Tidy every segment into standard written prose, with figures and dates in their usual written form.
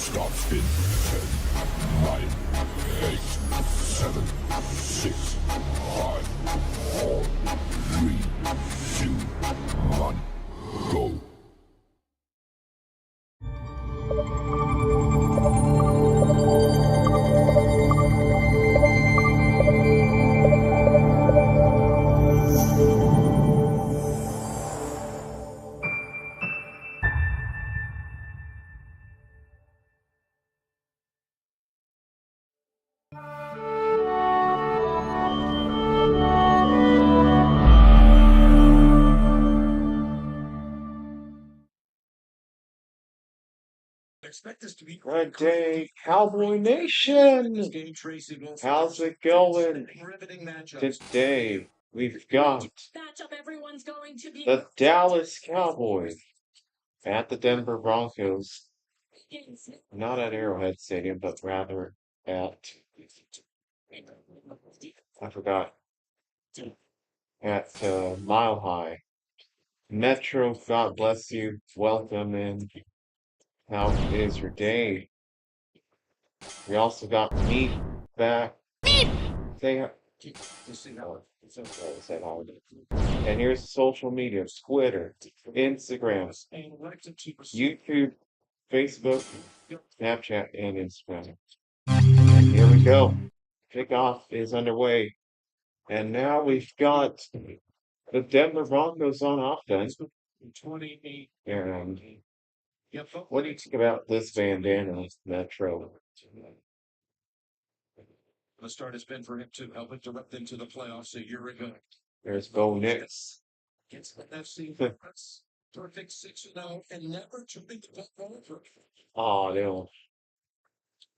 Stop spin. 10, 9, 8, 7, 6, 5, 4, 3, 2, 1, go. Good day, Cowboy Nation! How's it going? Today, we've got the Dallas Cowboys at the Denver Broncos. Not at Arrowhead Stadium, but rather at, I forgot, at Mile High. Metro, God bless you. Welcome in. How is your day? We also got Meat back. Say hi. Say hi. And here's social media: Twitter, Instagram, YouTube, Facebook, Snapchat, and Instagram. And here we go. Kickoff is underway. And now we've got the Denver Broncos on offense. And what do you think about this bandana, Metro? The start has been for him to help it direct them to the playoffs a year ago. There's Bo Nix. Against the NFC, perfect 6-0 and never turning the ball over. Oh, they'll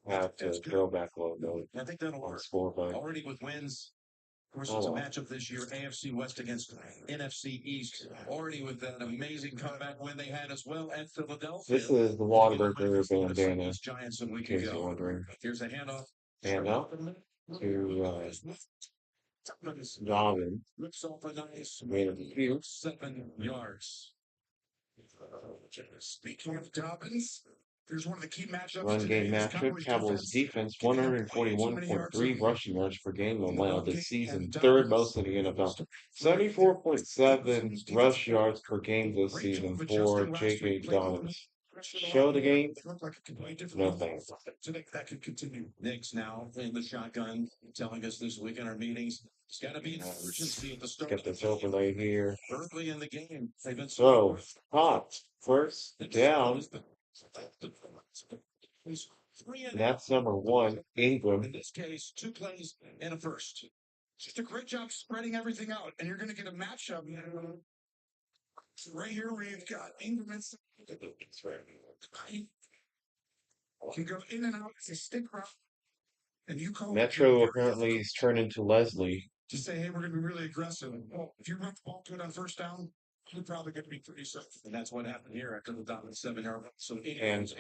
have to go back a little bit. I think that'll work. Scoreboard. Already with wins. Of course, it's a matchup this year, AFC West against NFC East. Already with that amazing comeback win they had as well at Philadelphia. This is the Whataburger bandana, Giants a in week case ago. you're wondering. Here's a handoff. Handoff to Donovan. Rips off a nice Made of field. 7 yards. Speaking of Dobbins, here's one of the key matchups. Run game matchup. Cowboys defense 141.3 rushing yards per game allowed this season, third most in the NFL. 74.7 rush yards per game this season for J.K. Dobbins. Show the game. No thanks. That could continue. Nick's now in the shotgun, telling us this week in our meetings. It's got to be an urgency at the start. Get this overlay here. Early in the game, they've been so hot. First down. That's number 1, Ingram. In this case, 2 plays and a first. Just a great job spreading everything out, and you're going to get a matchup. Right here, we've got Ingram and can go in and out as a stick route. And you call Metro apparently is turned into Leslie. To say, hey, we're going to be really aggressive. Well, if you run the ball good on first down, you're probably going to be pretty safe. And that's what happened here after the dominant 7-yard. So and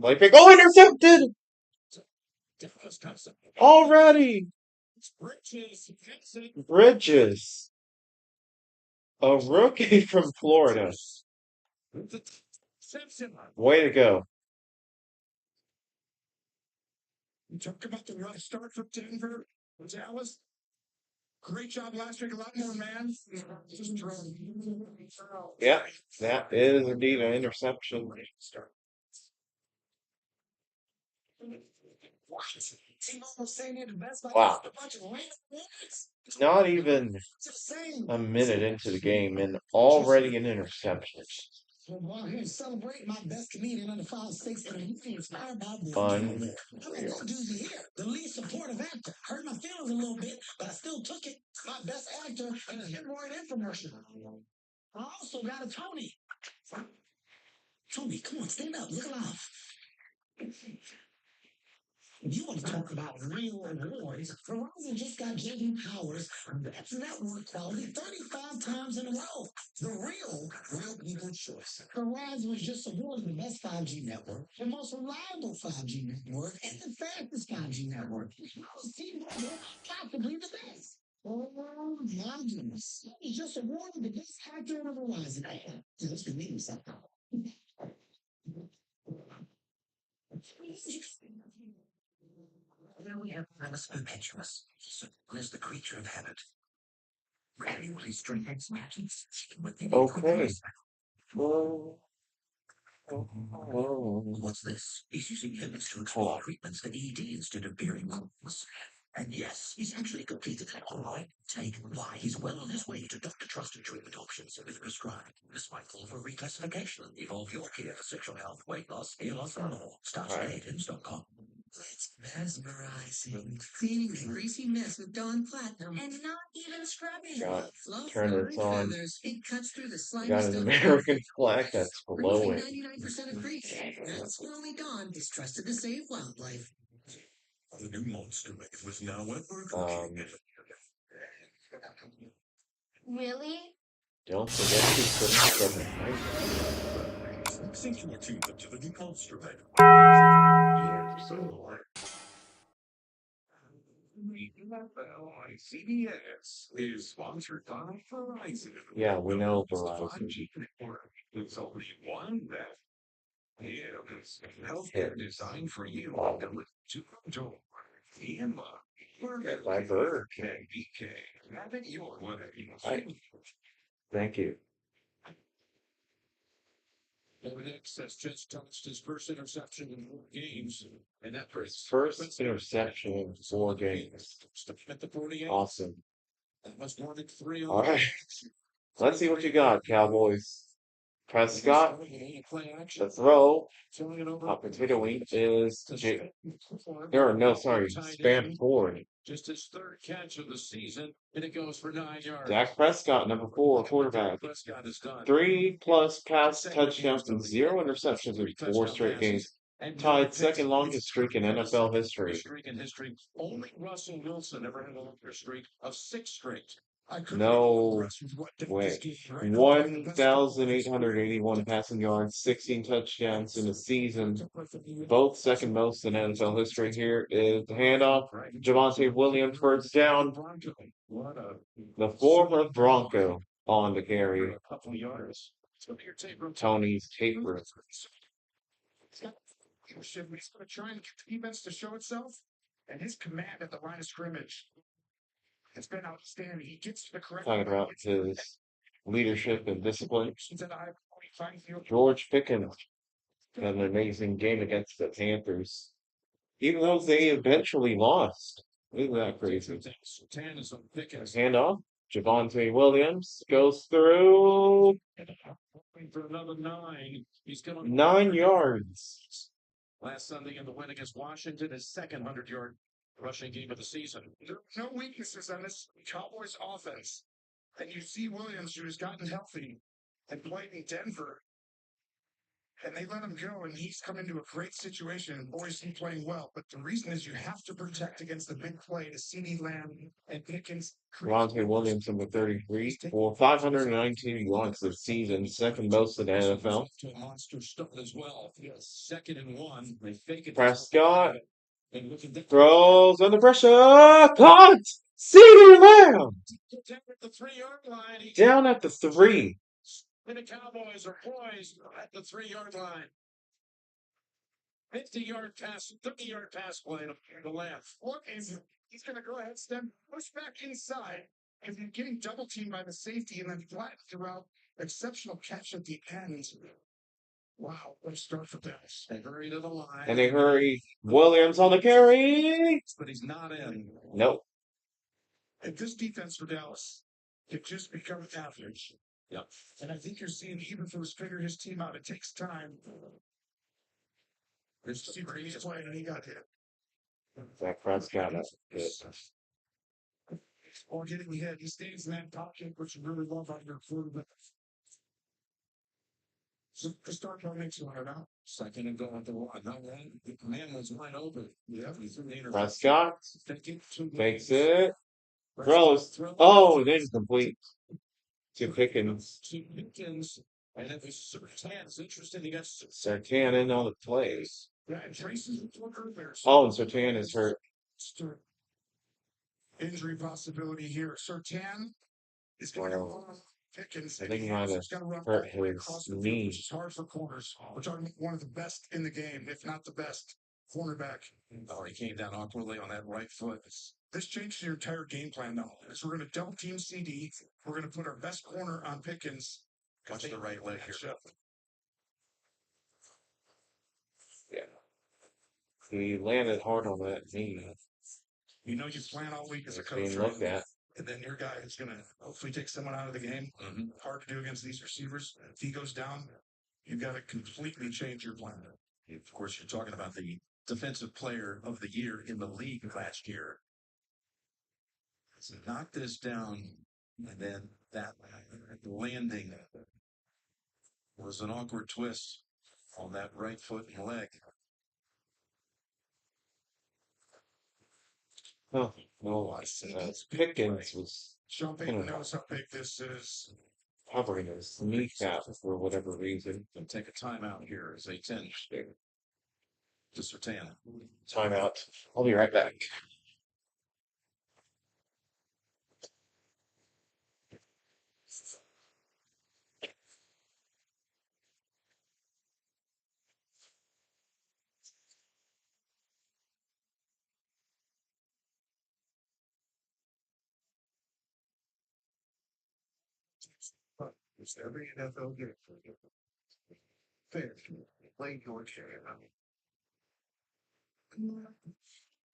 like they go intercepted already. Bridges, a rookie from Florida. Way to go. You talk about the rough start for Denver, Dallas. Great job last week. A lot more, man. Yeah, that is indeed an interception. Wow. Not even a minute into the game and already an interception. Well, here to celebrate my best comedian under 5'6" and really inspired by the Unreal. The lead supportive actor. Hurt my feelings a little bit, but I still took it. My best actor in a hemorrhoid infomercial. I also got a Tony. Tony, come on, stand up, look alive. You want to talk about real awards? Verizon just got J.D. Powers Best Network Quality 35 times in a row. The real people choice. Verizon was just awarded the best 5G network, the most reliable 5G network, and the fastest 5G network. How is T-Mobile possibly the best? Oh my goodness! He just awarded the best actor in Verizon. This could mean something. careless and impetuous. So is the creature of habit. Gradually strengthens matches with the Okay. Well, What's this? He's using chemists to explore treatments for ED instead of bearing lungs. And yes, he's actually completed that online take. Why, he's well on his way to doctor-trusted treatment options if prescribed. This might call for reclassification. Evolve your care for sexual health, weight loss, hair loss, and more. Start today at hims.com. It's mesmerizing. Cleaning the greasy mess with Dawn Platinum. And not even scrubbing. got Fluff, turn this on. feathers. It cuts through the slimy Got an stuff. American flag that's glowing. 99% of grease. That's why only Dawn is trusted to save wildlife. The new monster wave was now at work. Really? Don't forget to subscribe. Since you were tuned up to the new monster wave. CBS is sponsored by Verizon. Yeah, we know Verizon. There's only one that is healthcare designed for you. To control. My bird. BK. Have it your way. Thank you. X has just touched his first interception in 4 games, and that First interception in 4 games. At the 48. Awesome. That was more than 3. All right. Let's see what you got, Cowboys. Prescott, the throw, potato wing is Spam Ford. Just his 3rd catch of the season, and it goes for 9 yards. Dak Prescott, number 4, quarterback. 3+ pass touchdowns and 0 interceptions in 4 straight games. Tied second longest streak in NFL history. Only Russell Wilson ever had a longer streak of 6 straight. No way. 1,881 passing yards, 16 touchdowns in a season. Both second most in NFL history. Here is the handoff. Javonte Williams first down. The former Bronco on the carry. Tony's taper. He's going to try and get the defense to show itself, and his command at the line of scrimmage has been outstanding. He gets to the correct. Talking about his leadership and discipline. George Pickens had an amazing game against the Panthers, even though they eventually lost. Isn't that crazy? Handoff. Javonte Williams goes through for another 9. He's going 9 yards. Last Sunday in the win against Washington, his second 100-yard rushing game of the season. There are no weaknesses on this Cowboys offense. And you see Williams, who has gotten healthy and played in Denver, and they let him go, and he's come into a great situation, and boys, he's playing well. But the reason is you have to protect against the big play to CeeDee Lamb and Pickens. Javonte Williams, number 33, for 519 yards this season, second most in the NFL. Monster start as well. Yes. 2nd and 1. They fake it. Prescott throws under pressure. Caught! CeeDee Lamb! The 3-yard line. Down at the 3. And the Cowboys are poised at the 3-yard line. 50-yard pass, 30-yard pass play to the left. What is he's going to go ahead, stem, push back inside, and then getting double teamed by the safety and then flat throughout. Exceptional catch at the end. Wow, what a start for Dallas. They hurry to the line. And they hurry. Williams on the carry. But he's not in. Nope. And this defense for Dallas, it just becomes average. Yep. And I think you're seeing, even for his figure his team out, it takes time. There's to see where he's playing, and he got hit. Dak Prescott. Or getting hit. He stays in that pocket, which you really love on your quarterback. So the start point makes you want to know. 2nd and going to 1. No, the man was wide open. Yeah, he threw the Prescott takes it. Throws. Oh, it is complete. To Pickens. And it was Surtain. It's interesting. He got Surtain in on the plays. Yeah, and Tracy's there. Oh, and Surtain is hurt. Injury possibility here. Surtain is going to go Pickens. I think he might have hurt his knee. Which is hard for corners, which are one of the best in the game, if not the best. cornerback. Oh, he came down awkwardly on that right foot. This changes your entire game plan now. Because we're going to double team CD. We're going to put our best corner on Pickens. Watch the right leg here. Yeah. He landed hard on that knee. You know you plan all week as a coach, Being right? looked at. And then your guy is going to hopefully take someone out of the game. Hard to do against these receivers. If he goes down, you've got to completely change your plan. Of course, you're talking about the defensive player of the year in the league last year. So knock this down, and then that landing was an awkward twist on that right foot and leg. Oh, well, Pickens was Sean Payton knows how big this is. covering his kneecap for whatever reason. They'll take a timeout here as they tend to Sertan. Timeout. I'll be right back. It's every NFL game. Fair. Play your share.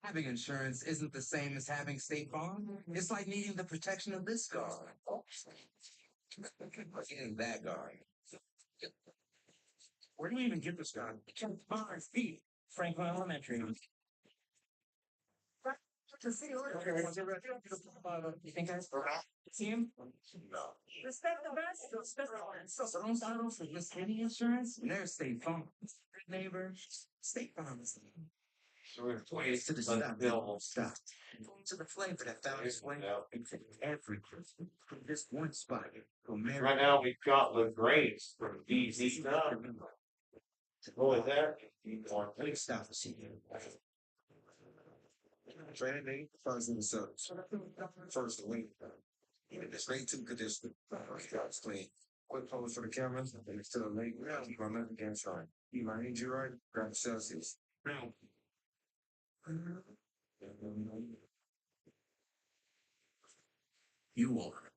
Having insurance isn't the same as having State Farm. It's like needing the protection of this guard. Getting that guard. Where do you even get this guy? 5 feet. Franklin Elementary. You think I see him? No. Respect the best. Respect the so don't start off with misleading insurance. There's State Farm. Neighbor. State Farm is the So we're ways to the stop. until Stop. Going to the flavor that found its way into every person from this one spot. right now we've got the grades from DZ. What was that? Please stop the scene. Training day, first in the service. First the wing. It's great to condition. Clean. Quick pose for the cameras. And still a late round. Keep my man against right. Keep my injury right. Grab the Celsius. Now. You are.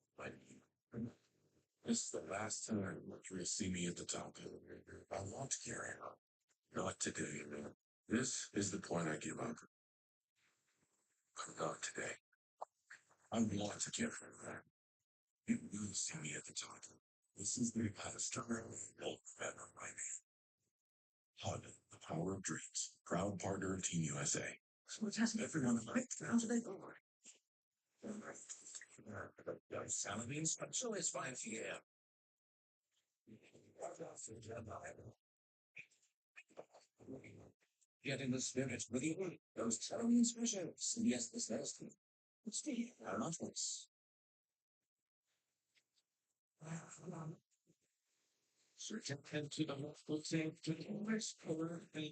This is the last time you will see me at the top. I want to carry on. Not today. This is the point I give up. But not today. I want to get rid of that. You will see me at the top. This is the last time you'll remember my name. HUD, the power of dreams. Proud partner of Team USA. So it's asking everyone to like, how do they go? Saladin special is fine for you. Getting the spirit with you. Those Saladin specials. Yes, this does. Steve, I love this. Search and to the multiple team to the west color and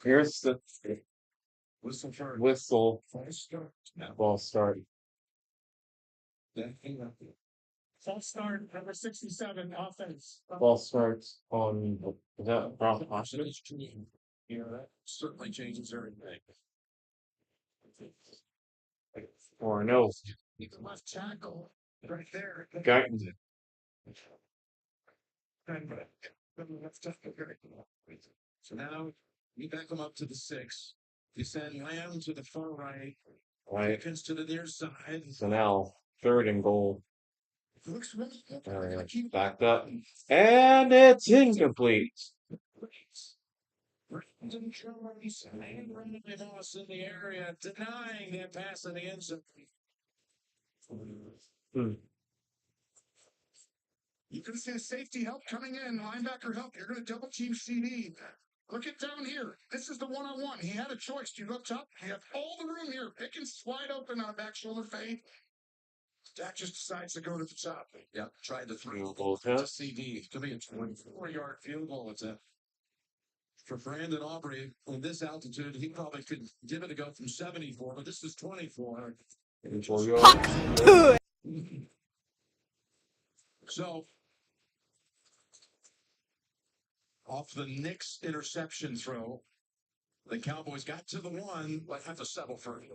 Here's the whistle for whistle. Ball start. False start, number 67, offense. Ball starts on the Broncos. You know, that certainly changes everything. Or no. You can left tackle right there. Guyton's it. So now you back them up to the 6. You send Lamb to the far right. Right. Pickens to the near side. So now 3rd and goal. Looks really good. Backed up. And it's incomplete. Brandon Jones and Brandon Moss in the area denying that pass in the end zone. You can see a safety help coming in, linebacker help. You're going to double team CD. Look at down here. This is the one-on-one. He had a choice. Do you go up top? You have all the room here. Pickens wide open on a back shoulder fade. Dak just decides to go to the top. Yeah, tried to throw to CD. It's going to be a 24-yard field goal. It's a for Brandon Aubrey on this altitude. He probably could give it a go from 74, but this is 24. So off the Knicks interception throw. The Cowboys got to the one, but have to settle for it.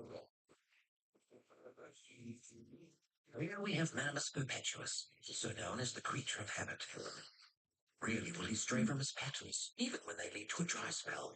Here we have Mammoth Perpetuus, also known as the creature of habit. Rarely will he stray from his patterns, even when they lead to a dry spell.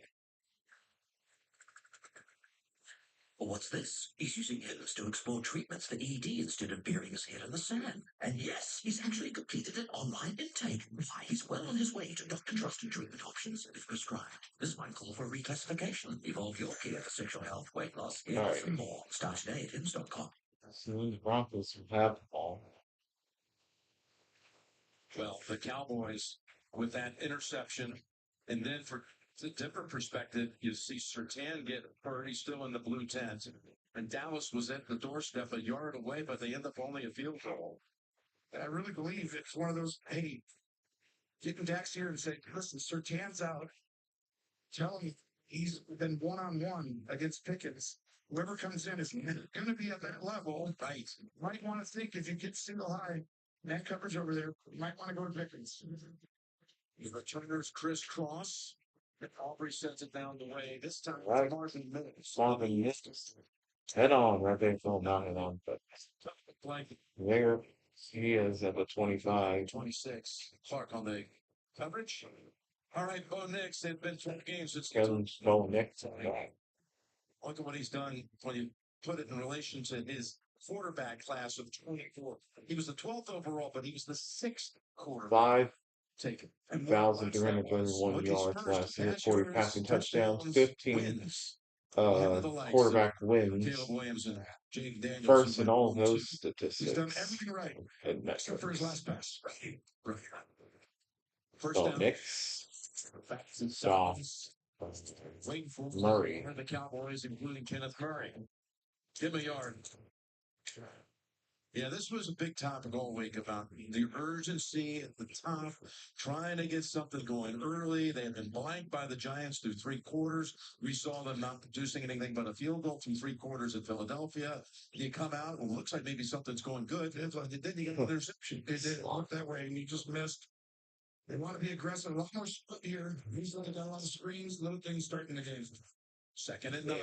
What's this? He's using hens to explore treatments for ED instead of burying his head in the sand. And yes, he's actually completed an online intake. Why, he's well on his way to doctor-trusted treatment options if prescribed. This might call for reclassification. Evolve your care for sexual health, weight loss, hair loss, and more. Start today at hims.com. So the Broncos have the ball. Well, the Cowboys with that interception, and then for a different perspective, you see Surtain get hurt. He's still in the blue tent. And Dallas was at the doorstep a yard away, but they end up only a field goal. I really believe it's one of those, hey, get Dax here and say, listen, Surtain's out. Tell him he's been one-on-one against Pickens. Whoever comes in is going to be at that level. Right. Might want to think if you get single high, man coverage over there, you might want to go to Pickens. The returners crisscross. Aubrey sends it down the way. This time, Right. Marvin Mills. Marvin missed. Head on, right there, Phil, not head on, but there he is at the 25. 26. Clark on the coverage. All right, Bo Nix, they've been 12 games. It's Kevin Bo Nix. Look at what he's done when you put it in relation to his quarterback class of 24. He was the 12th overall, but he was the 6th quarterback taken. 5,331 yards last year, 40 passing touchdowns, 15 quarterback wins. First in all of those statistics. He's done everything right, except for his last pass. Right. First Bo down. Nix. Stop. Murray. The Cowboys, including Kenneth Murray. Give him a yard. Yeah, this was a big topic all week about the urgency at the top, trying to get something going early. They had been blanked by the Giants through 3 quarters. We saw them not producing anything but a field goal through 3 quarters in Philadelphia. You come out, and it looks like maybe something's going good. And then you get an interception. It didn't look that way, and you just missed. They want to be aggressive. A lot more split here. He's looking down a lot of screens. Little things starting the game. 2nd and 9.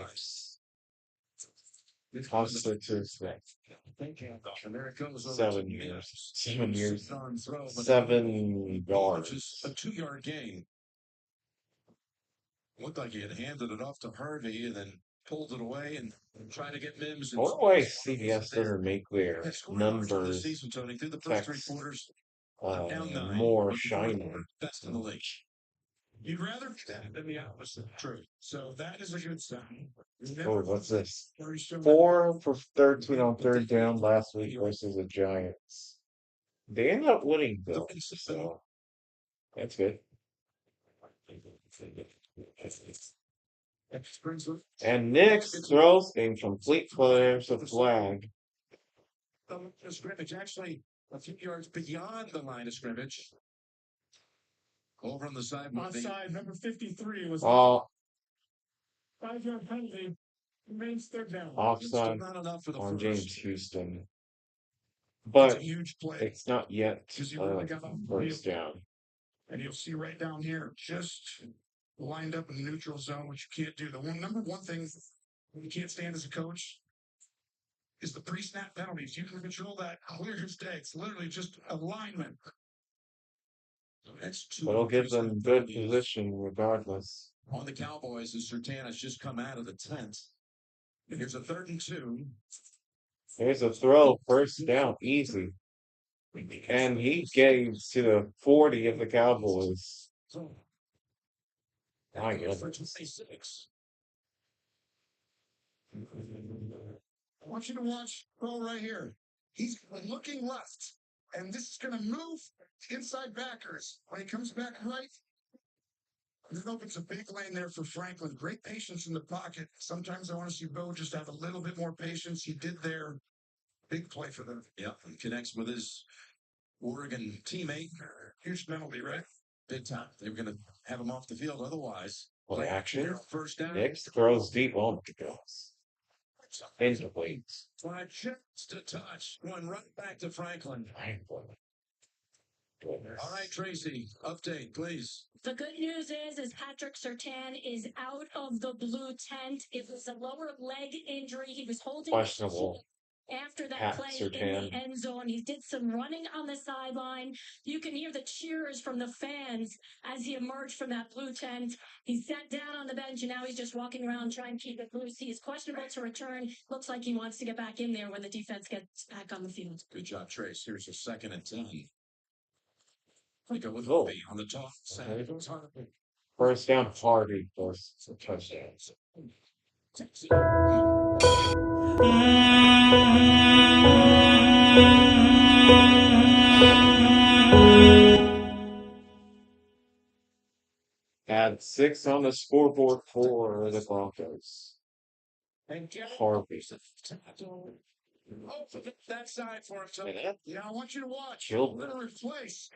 Obviously, And there it goes. 7 years. 7 years. 7 yards. Just a 2-yard gain. Looked like he had handed it off to Harvey and then pulled it away and tried to get Mims. What do I CBS doesn't make their numbers Tony, through the first 3 quarters, more shiny? Best in the league. You'd rather that than the opposite. True. So that is a good sign. Oh, what's this? 4 for 13 on 3rd down last week versus the Giants. They ended up winning, though, so that's good. And Nix throws incomplete flares of flag. The scrimmage actually a few yards beyond the line of scrimmage. Over on the side. Onside, number 53 was 5-yard penalty. Remains 3rd down. Offside not enough for the on first. James Houston. But a huge play. It's not yet first down. And you'll see right down here, just lined up in the neutral zone, which you can't do. The number one thing you can't stand as a coach is the pre-snap penalties. You can control that clear as day. It's literally just alignment. That's 2. But it'll give them good position regardless. On the Cowboys, as Surtain has just come out of the tent. And here's a 3rd and 2. Here's a throw, first down, easy. And he gave to the 40 of the Cowboys. My goodness. I want you to watch Bo right here. He's looking left, and this is going to move inside backers. When he comes back right, there's opens a big lane there for Franklin. Great patience in the pocket. Sometimes I want to see Bo just have a little bit more patience. He did there. Big play for them. Yeah, and connects with his Oregon teammate. Huge penalty, right? Big time. They were going to have him off the field otherwise. Play action. First down. Nix throws deep. Oh my gosh. Incomplete. 5 chips to touch. Going right back to Franklin. All right, Tracy. Update, please. The good news is Patrick Surtain is out of the blue tent. It was a lower leg injury. He was holding Questionable. after that Pat play in Surtain. the end zone. He did some running on the sideline. You can hear the cheers from the fans as he emerged from that blue tent. He sat down on the bench, and now he's just walking around trying to keep it loose. He is questionable to return. Looks like he wants to get back in there when the defense gets back on the field. Good job, Trace. Here's your 2nd and 10. Go with Oh. Harvey on the top. First down, Harvey for some touchdowns. Add 6 on the scoreboard for the Broncos. Harvey. Oh, that side for him. Yeah, I want you to watch. Killed. Literally place.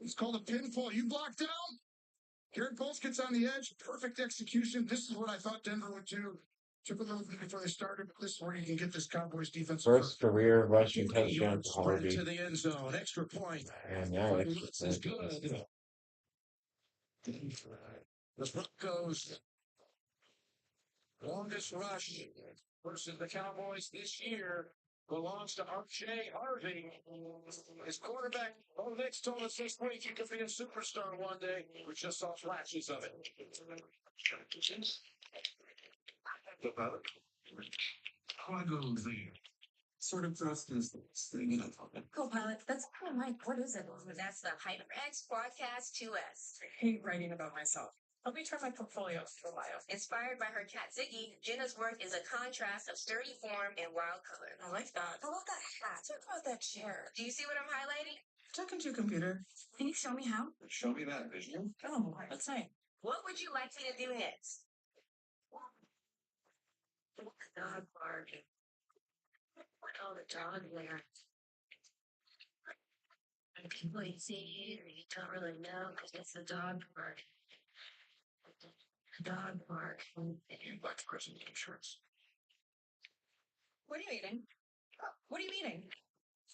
It's called a pinfall. You blocked down. Garrett Bowles gets on the edge. Perfect execution. This is what I thought Denver would do. Took a little bit before they started, but this is where you can get this Cowboys defense. First career rushing touchdown for Harvey. To the end zone. Extra point. And now This is good. The Broncos. Longest rush versus the Cowboys this year belongs to R.J. Harvey. His quarterback, Nick's told us this week he could be a superstar one day. We just saw flashes of it. How I go there? Sort of dressed as thing. Co-pilot, that's cool, Mike. What is it? That's the HyperX Broadcast 2S. I hate writing about myself. Let me turn my portfolio to a bio. Inspired by her cat Ziggy, Jenna's work is a contrast of sturdy form and wild color. I like that. I love that hat. Talk about that chair. Do you see what I'm highlighting? Talking to your computer. Can you show me how? Show me that vision. Oh, let's say. What would you like me to do next? Dog bark. Oh, the dog there. And people you see here, you don't really know because it's the dog bark. Dog bark. You'd like to Christmas insurance. What are you eating? What are you eating?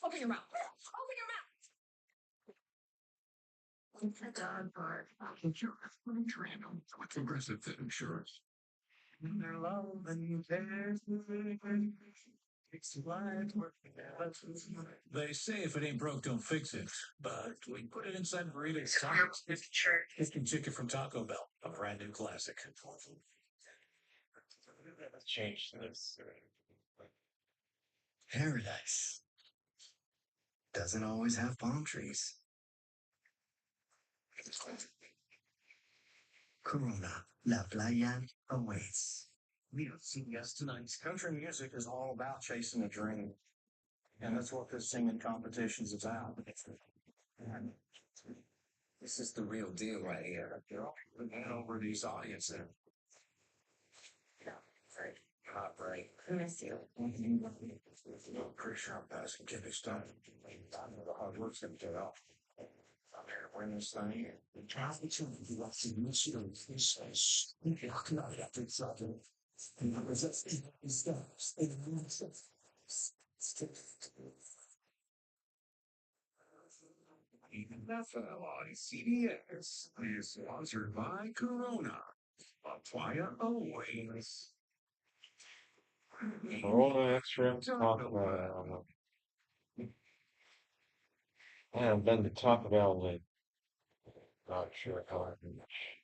Open your mouth. Open your mouth. It's a dog bark. Insurance from Trano with Progressive Fit Insurance. Their love and they say if it ain't broke, don't fix it. But we put it inside burritos. Chicken chicken from Taco Bell, a brand new classic. Let's change this. Paradise doesn't always have palm trees. Corona, La Playa awaits. We have CBS tonight. Country music is all about chasing a dream. And that's what this singing competition's about. And this is the real deal right here. Over these audiences. Right. I miss you. I'm pretty sure I'm passing Jimmy Stone. I know the hard work's going to do off. I'm here to win this thing. NFL on CBS is sponsored by Corona. Playa always. Corona Extra Taco Bell. I haven't been to Taco Bell in not sure how I can.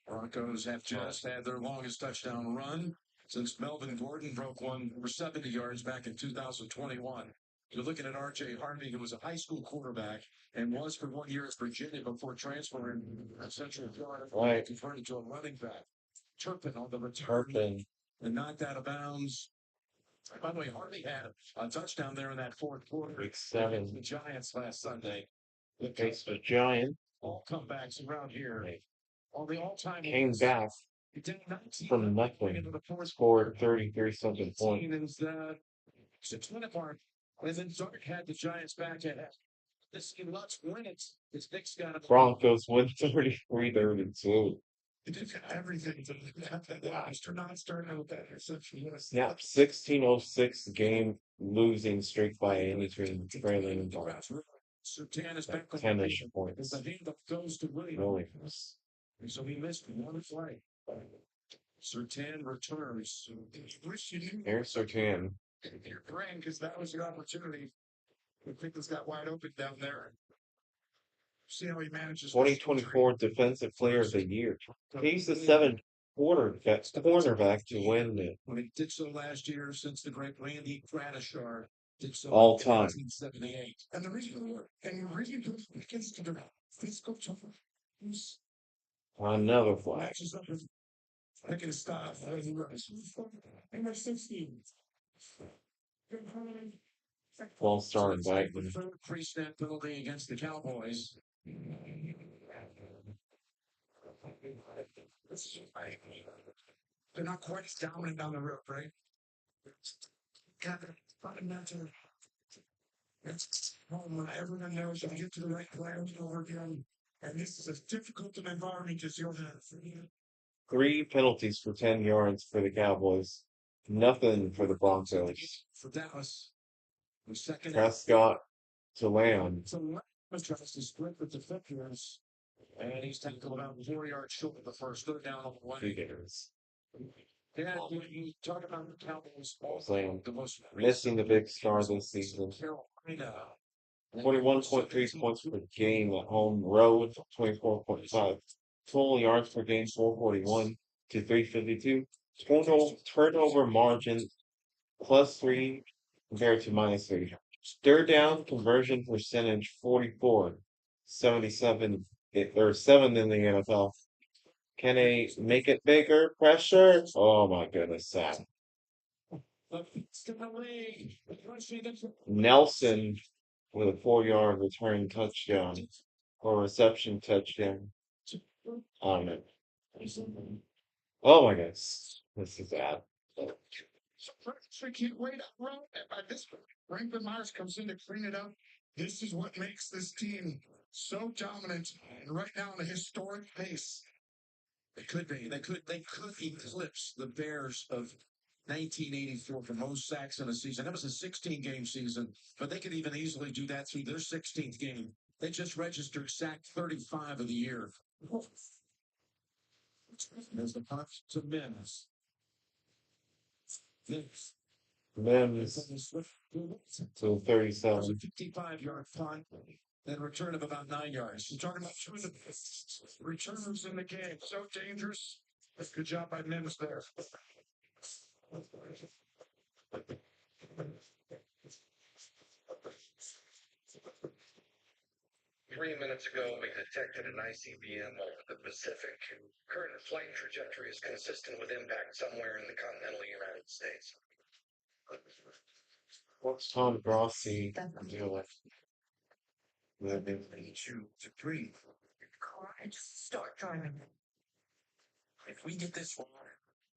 Broncos have just had their longest touchdown run since Melvin Gordon broke one for 70 yards back in 2021. You're looking at R.J. Harvey, who was a high school quarterback and was for 1 year at Virginia before transferring to Central Florida. Right. Converted to a running back. Turpin on the return and knocked out of bounds. By the way, Harvey had a touchdown there in that fourth quarter. Week 7. The Giants last Sunday. The face of a Giant. All comebacks around here. All the all-time Came back from nothing. Scored 33-something points. It's win apart. And then Dark had the Giants back at this game. Let's win it. It's Nick's got it. Broncos win 33-32. They've got everything. They're not starting with that. Yeah, 1606 game losing streak by any team trailing. Sertan is back on 10-ish the points. The handoff goes to Williams. Williams. So he missed one play. Sertan returns. Wish you knew. Here's Sertan. You're praying because that was your opportunity. I think this got wide open down there. See how he manages. 2024 Defensive Player of the Year. He's the 7th cornerback to win it. When he did so last year, since the great Randy Gradishar did so All in time. 1978. And the reason against the physical toughness. Another flag. I can stop. I'm 16. False start indictment. Pre-snap penalty against the Cowboys. They're not quite as dominant down the road, right? Fundamental. Everyone knows if you get to the right players over again, and this is as difficult an environment as you'll have. 3 penalties for 10 yards for the Cowboys. Nothing for the Broncos. For Dallas. The second. Prescott to Lamb. So Lamb tries to split with the defenders, and he's tackled about 4 yards short of the first. They're down on the one. Yeah, you talk about the Cowboys. Lamb The most missing the big star this season. Carolina. 41.3 points per game at home. Road 24.5. Total yards per game 441 to 352. Total turnover margin +3 compared to -3. Third down conversion percentage 44, 77 or 7 in the NFL. Can they make it bigger? Pressure? Oh my goodness, Sam. Nelson with a 4-yard return touchdown or reception touchdown. I don't know. Oh my goodness. This is bad. So can't wait up road. By this point, Franklin Myers comes in to clean it up. This is what makes this team so dominant and right now on a historic pace. They could be. They could eclipse the Bears of 1984 for most sacks in a season. That was a 16-game season, but they could even easily do that through their 16th game. They just registered sack 35 of the year. There's the punt to Mims. Mims to 37. A 55-yard punt, then return of about 9 yards. You're talking about two of the returners in the game. So dangerous. Good job by Mims there. 3 minutes ago, we detected an ICBM over the Pacific. Current flight trajectory is consistent with impact somewhere in the continental United States. What's Tom Grossi doing? I need you to breathe. Car and just start driving. If we get this wrong,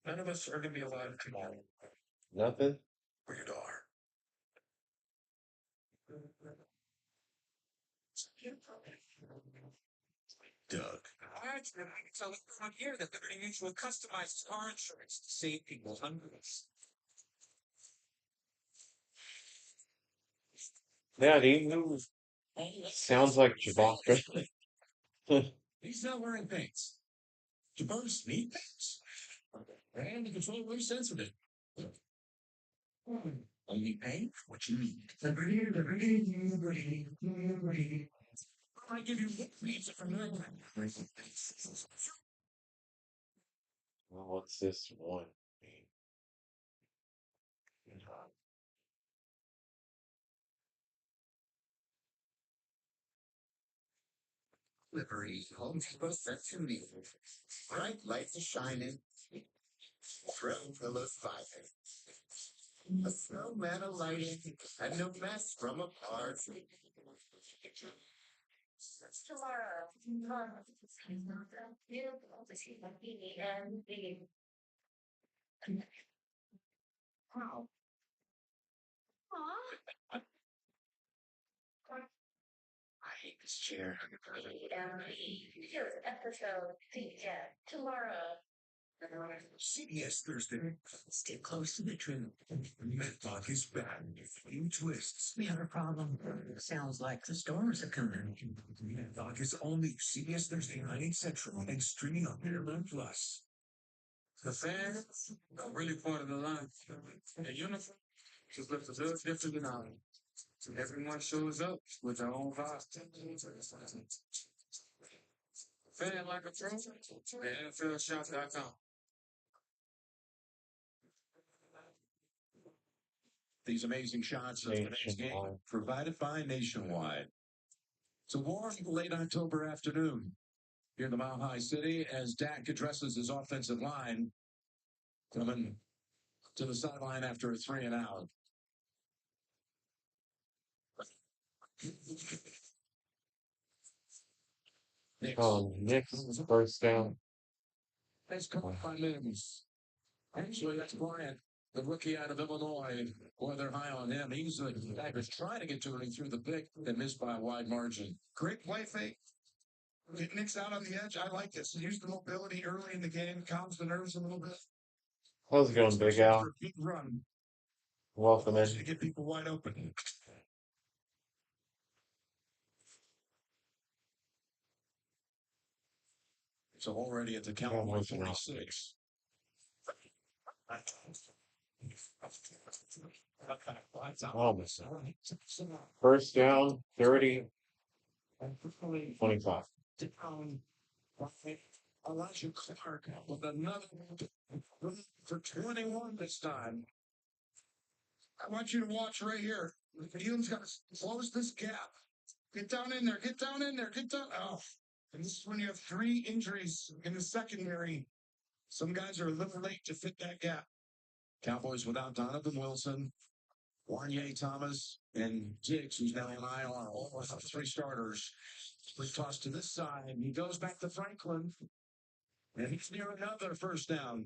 none of us are going to be alive tomorrow. Nothing? Weird are. Doug. So on here that they're going to use with customized car insurance to save people hundreds. Yeah, he moves. Sounds like Chewbacca. He's not wearing pants. Jabbar's need pants. And the control very sensitive. Only pay for what you need. I give you pizza from that. Well, what's this one? Livery, Home Depot sets you need. Bright lights are shining. Throw pillows vibing. A snowman alighting, and no mess from apart. Tomorrow. Wow. Aw. I hate this chair. Here's episode feature tomorrow. CBS Thursday. Stay close to the truth. Medlock is back. New twists. We have a problem. Sounds like the stores are coming. Medlock is all new. CBS Thursday, 9, 8 Central, and streaming on Paramount Plus. The fans are really part of the line. The uniform just looks a little different than ours. Everyone shows up with their own vibe. Fan like a pro, and NFLshop.com. These amazing shots of today's game Nationwide. provided by Nationwide. It's a warm late October afternoon here in the Mile High City as Dak addresses his offensive line coming to the sideline after a 3 and out. Knicks first down. Nice call by Mims. Actually, that's Bryant, the rookie out of Illinois. Boy, they're high on him. He's the guy who's trying to get to it. He threw the pick and missed by a wide margin. Great play fake. Get Knicks out on the edge. I like this. Use the mobility early in the game. Calms the nerves a little bit. How's it going, Big Al? For a big run. Welcome in. To get people wide open. So already at the Cowboys 46. Almost. First down, 30, 25. Elijah Clark with another for 21 this time. I want you to watch right here. Elam's got to close this gap. Get down in there. Get down in there. Get down. Oh. And this is when you have 3 injuries in the secondary. Some guys are a little late to fit that gap. Cowboys without Donovan Wilson, Wanye Thomas, and Diggs, who's now on IR. All 3 starters. Split toss to this side. He goes back to Franklin. And he's near another first down.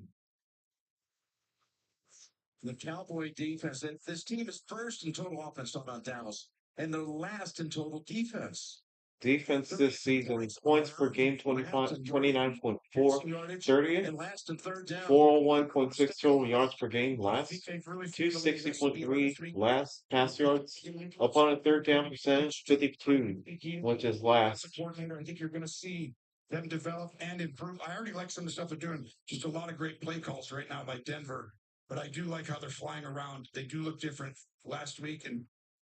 The Cowboy defense, and this team is first in total offense, talking about Dallas, and they're last in total defense. Defense this season, points per game 29.4, 30th, And last and third down. 401.6 total yards per game, last, 260.3 last pass yards, upon a third down percentage, 52, which is last. Coordinator, I think you're going to see them develop and improve. I already like some of the stuff they're doing. Just a lot of great play calls right now by Denver. But I do like how they're flying around. They do look different last week and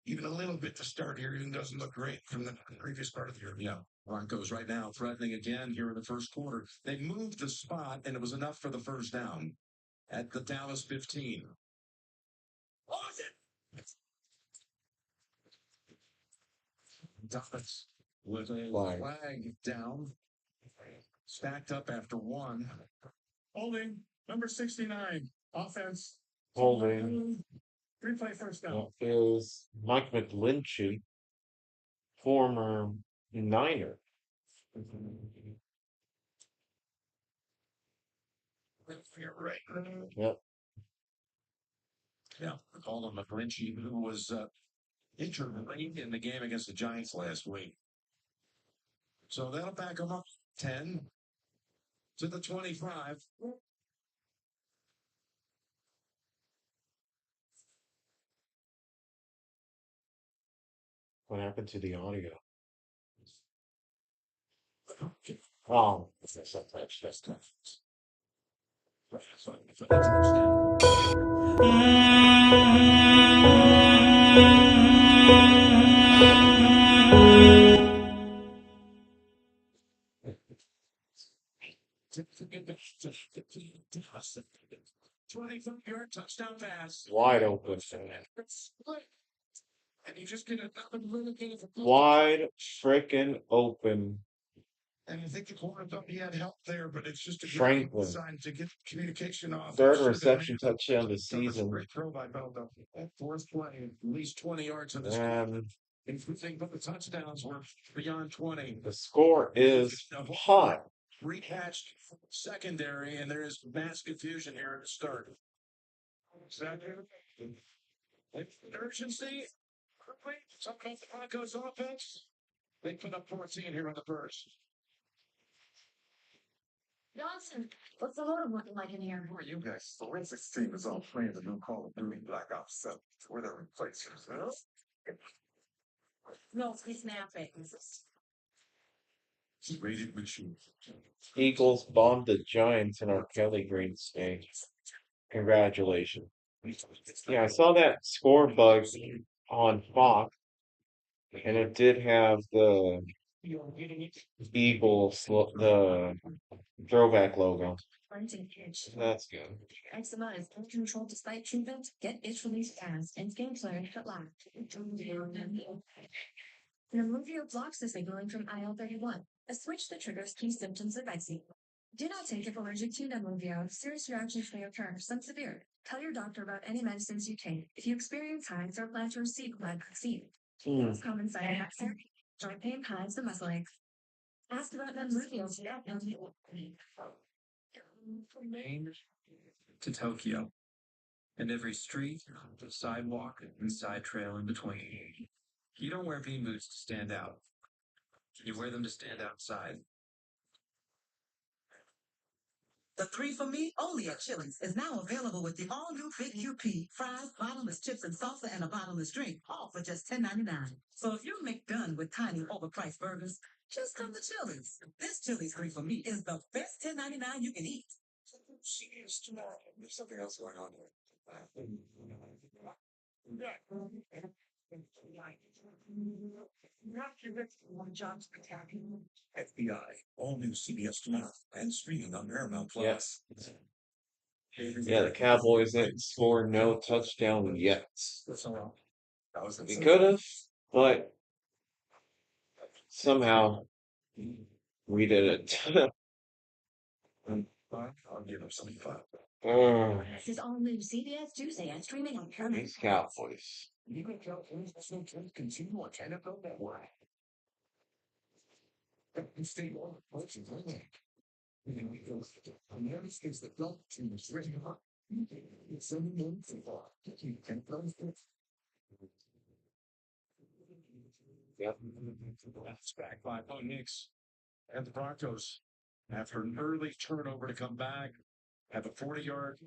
even a little bit to start here. Even doesn't look great from the previous part of the year. Yeah. Broncos right now threatening again here in the first quarter. They moved the spot, and it was enough for the first down at the Dallas 15. Dallas with a flag down. Stacked up after 1. Holding, number 69, offense. Holding. Replay first down. Is Mike McGlinchey, former Niner. You're right. Yep. Yeah, called him McGlinchey, who was injured late in the game against the Giants last week. So that'll back him up 10 to the 25. What happened to the audio? Oh, That's tough. Twenty-five-yard touchdown pass. wide open. And you just get another little game of Wide freaking open. And I think the corner thought he had help there, but it's just a Franklin. good sign to get communication off. Third reception touchdown this season. Great throw by Beldo. That 4th play, at least 20 yards in this game. And If you think about the touchdowns were beyond 20. the score is hot. Rehatched secondary, and there is mass confusion here at the start. Exactly. Urgency. Something about the Broncos offense. They put up 14 here in the first. Johnson, what's the motive looking like in here? Who are you guys? The forensics team is all playing the new Call of Duty Black Ops 7. We're the replacers. Huh? No, he's napping. Rated machine. Eagles bombed the Giants in our Kelly Green state. Congratulations. Yeah, I saw that score bug on Fox, and it did have the Eagles, the throwback logo. Renting itch. That's good. Eczema is uncontrolled despite treatment. Get itch relief fast and skin clear at last. Nemluvio blocks the signaling from IL-31, a switch that triggers key symptoms of eczema. Do not take if allergic to Nemluvio. Serious reactions may occur, some severe. Tell your doctor about any medicines you take if you experience hives or plan to receive lead vaccine. Most common side effects are joint pain, hives, and muscle aches. Ask about Nemluvio today. From Maine to Tokyo, and every street, sidewalk, and side trail in between. You don't wear V boots to stand out. You wear them to stand outside. The 3 for Me, only at Chili's, is now available with the all-new Big QP, fries, bottomless chips and salsa, and a bottomless drink, all for just $10.99. So if you're McDone with tiny, overpriced burgers, just come to Chili's. This Chili's 3 for Me is the best $10.99 you can eat. Serious tomorrow. There's something else going on here. FBI, all new CBS tonight and streaming on Paramount Plus. Yes. Yeah, the Cowboys didn't score no touchdown yet. We could have, but somehow we did it. I'll give him some fun. This is all new CBS Tuesday and streaming on Paramount. These Cowboys. You can tell international trends continue on NFL Network. And stay on the coaches, isn't it? United States, the Delta team is ready. It's sending them to far. You can play it. Yep. That's back by Bo Nix and the Broncos after an early turnover to come back. Have a 40-yard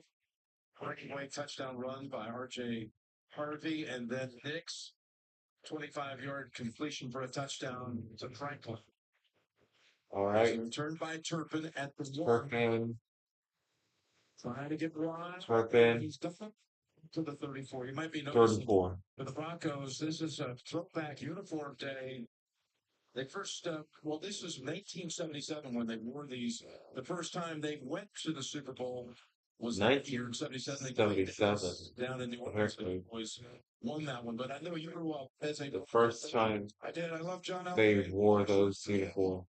breakaway touchdown run by R.J. Harvey, and then Nix, 25-yard completion for a touchdown to Franklin. All right. Returned by Turpin at the Turpin. Trying to get wide. Turpin. He's different to the 34. You might be noticing 34. for the Broncos, this is a throwback uniform day. They first, this was 1977 when they wore these. The first time they went to the Super Bowl was that year in 77. They played down in New Orleans. The Cowboys won that one, but I know you grew up as a. The first time I did. I love John Elway. they wore those uniforms.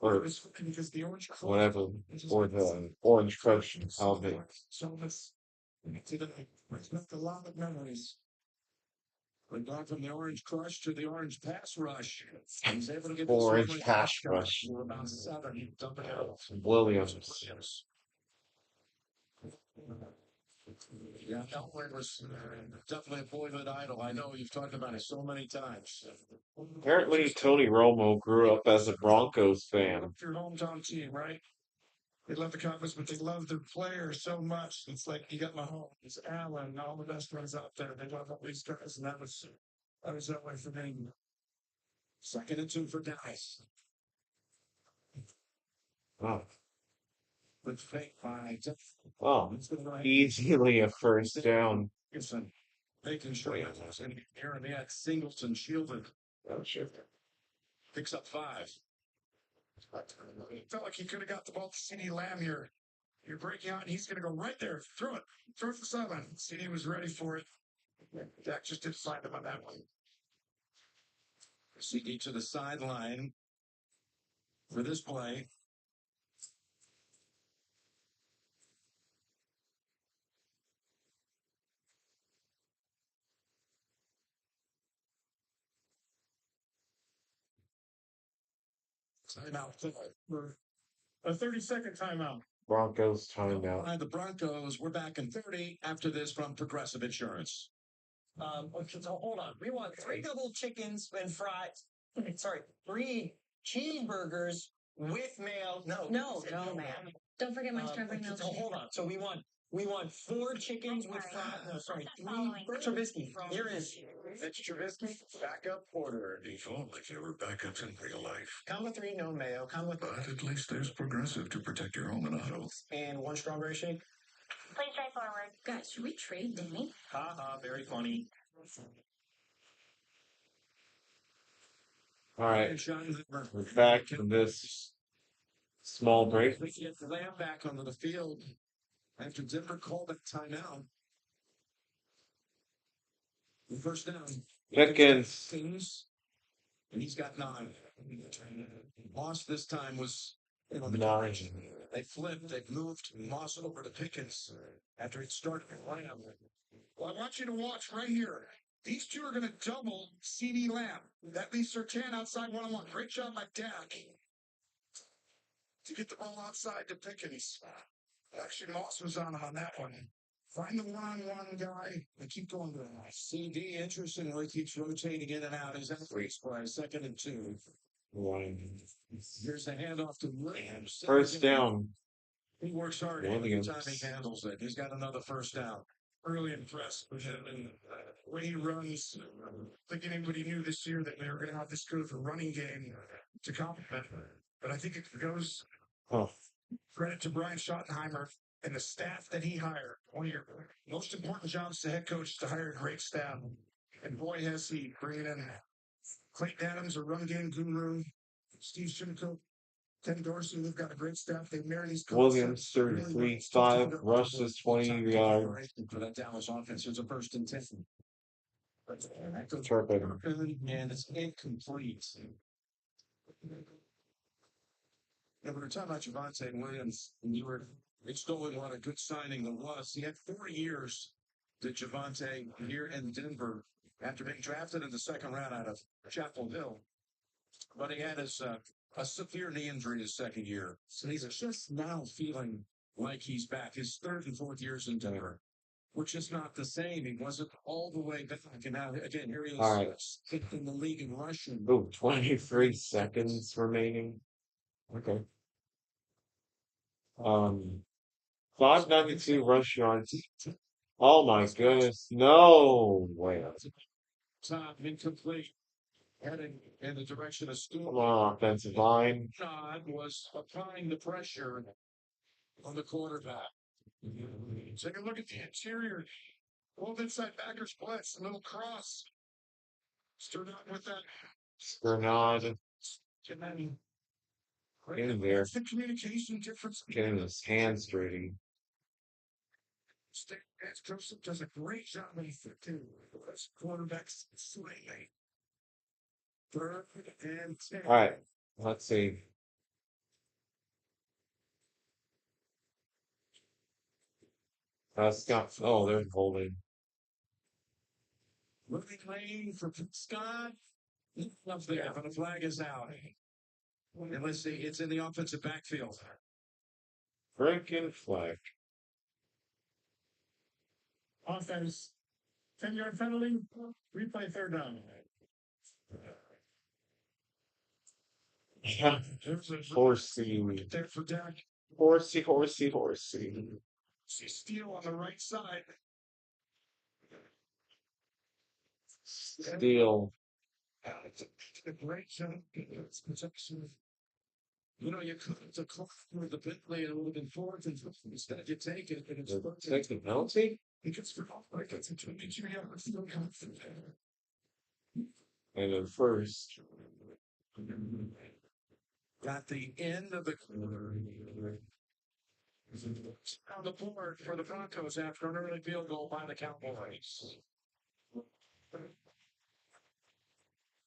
Or because the orange whatever, or the orange crush helmet. So this brings back a lot of memories. We gone from the orange crush to the orange pass rush. He's able to get Orange pass rush. We're about 7, dumping out. Williams. Yeah, Elway was definitely a boyhood idol. I know you've talked about it so many times. Apparently, Tony Romo grew up as a Broncos fan. Your hometown team, right? They love the Cowboys, but they love their players so much. It's like you got Mahomes, Allen, all the best ones out there. They love all these guys, and that was that way for me. 2nd and 2 for Dallas. Oh, With fake by easily a first down. Making sure that was going to be here, and they had Singleton shielded. Picks up 5. Felt like he could have got the ball to CeeDee Lamb here. You're breaking out, and he's going to go right there. Throw it. Throw it to the sideline. CeeDee was ready for it. Dak just didn't find him on that one. CeeDee to the sideline for this play. Timeout for a 30-second timeout. Broncos timeout. The Broncos, we're back in 30 after this from Progressive Insurance. Okay, so hold on. We want 3 double chickens and fries. Sorry, 3 cheeseburgers with mayo. No, ma'am. Don't forget my strawberry so milkshake. hold on. So we want 4 chickens with fries. No, sorry, 3 Trubisky. You're in. Mitch Trubisky, backup order. If only there were backups in real life. Comma 3, no mayo. Comma 3. But at least there's Progressive to protect your home and auto. And 1 strawberry shake. Please try forward. Guys, should we trade Danny? Ha ha, very funny. All right, we're back from this small break. We get Lamb back onto the field after Denver called that timeout. First down. Pickens. And he's got 9. Moss this time was in on the 9. direction. They flipped. They moved Moss over to Pickens after it started with Lamb. Well, I want you to watch right here. These two are going to double CD Lamb. That leaves Sertan outside one-on-one. Great job by Dak to get the ball outside to Pickens. Actually, Moss was on that one. Find the one-on-one guy and keep going to CD. Interestingly, keeps rotating in and out. He's at free play, 2nd and 2. Here's the handoff to Williams. First down. He works hard every time he handles it. He's got another first down. Really impressed with him and the way he runs. I think anybody knew this year that they were going to have this good of a running game to complement. But I think it goes credit to Brian Schottenheimer and the staff that he hired. One of your most important jobs as a head coach is to hire a great staff. And boy, has he bringing in Clayton Adams, a run game guru, Steve Shimko, Ken Dorsey. They've got a great staff. They marry these Williams, 33-5, rushes 20 yards. For that Dallas offense, it's a 1st and 10. Turpin. And it's incomplete. Now, we were talking about Javonte Williams, and you were extolling what a good signing that was. He had 4 years to Javonte here in Denver after being drafted in the 2nd round out of Chapel Hill. But he had a severe knee injury his 2nd year. So he's just now feeling like he's back. His 3rd and 4th years in Denver, which is not the same. He wasn't all the way back. And now, again, here he is, All right. 6th in the league in rushing. Ooh, 23 seconds remaining. Okay. 592 rush yards. Oh my goodness. No way. Time incomplete. Heading in the direction of Stu. Come on, offensive line. Todd was applying the pressure on the quarterback. Take a look at the interior. Both inside backers blitz, a little cross. Start out with that. Grenade And then in there. that's the communication difference. Getting his hands dirty. State Joseph does a great job of it too. Quarterbacks swinging. 3rd and 10. All right. Let's see. Scott. Oh, they're holding. Moving lane for Scott. Up there, but the flag is out. And let's see, it's in the offensive backfield. Breaking flag. Offense, 10-yard penalty, replay 3rd down. Horsey. There for Dak. Horsey. See Steele on the right side. Steele. It's a great job. It's protection. You know, you could have clock with the Bentley and it would have been 4th and 5th. Instead, you take it and it's Take the penalty? it gets for off like it's a 22-yard still confident. And then first. Got the end of the on the board for the Broncos after an early field goal by the Cowboys.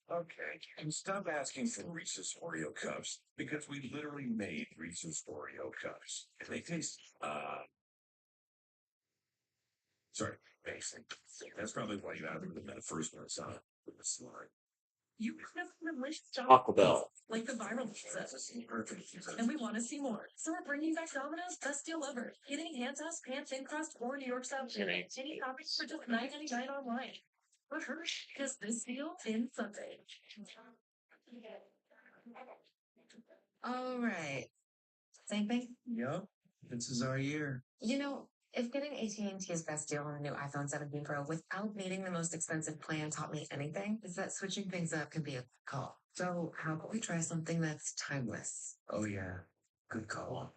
Okay, and stop asking for Reese's Oreo cups because we literally made Reese's Oreo cups. And they taste, sorry, basic. That's probably why you haven't been the first one, son. It's smart. You have delicious Taco Bell. like the viral pizza. And we want to see more. So we're bringing back Domino's Best Deal Ever. Get any hand tossed, pan thin crust, or New York style chicken. Any toppings for just $9.99 online. But hurry, because this deal ends Sunday. All right. Same thing? Yup. This is our year. You know, if getting AT&T's best deal on the new iPhone 17 Pro without needing the most expensive plan taught me anything, is that switching things up can be a call. So how about we try something that's timeless? Oh, yeah. Good call.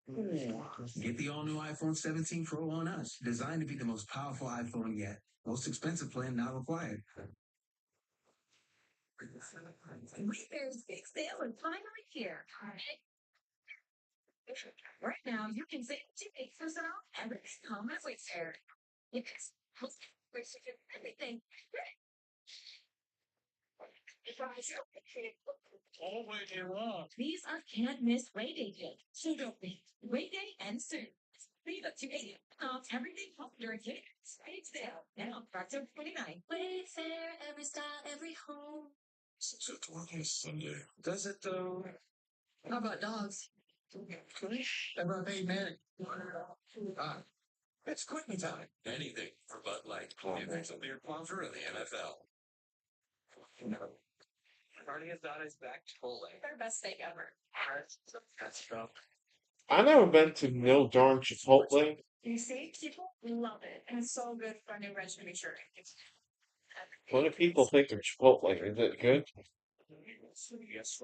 Get the all new iPhone 17 Pro on us. Designed to be the most powerful iPhone yet. Most expensive plan not required. Wayfair's big sale is finally here. Right now, you can save 2% off everything home at Wayfair. Yes, Wayfair everything. All the way to wrong. These are can't miss Wayday deals. So don't miss Wayday and soon. Save up to 80% off everything home during Wayfair's big sale. Now, October 29th. Wayfair, every style, every home. Since it's working Sunday. Does it, though? How about dogs? Ever made man? It's quitting time. Anything for Bud Light. Everything's a beer sponsor in the NFL. Carne asada's back Chipotle. Their best steak ever. That's strong. I never been to no darn Chipotle. You see, people love it. And it's so good for a new recipe, to be sure. What do people think of Chipotle? Is it good? Yes,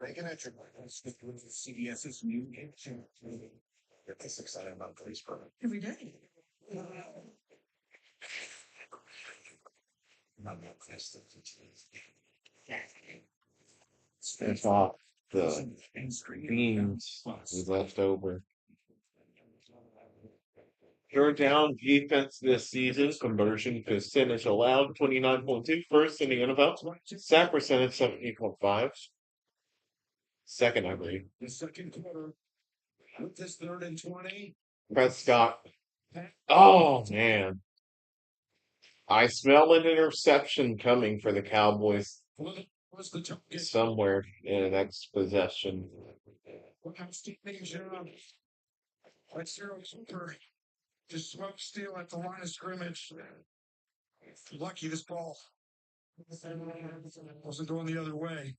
Bacon at your CBS's new game. Get this excited about police program. Every day. Not more questions. It's off the beans we left over. Third down defense this season, conversion percentage allowed 29.2, first in the NFL. Sack percentage 17.5. Second, I believe. The second quarter, with this 3rd and 20. Prescott. Oh, man. I smell an interception coming for the Cowboys Was the jump get somewhere in the next possession. Like Zero Super. Just smoke steel at the line of scrimmage. Lucky this ball wasn't going the other way.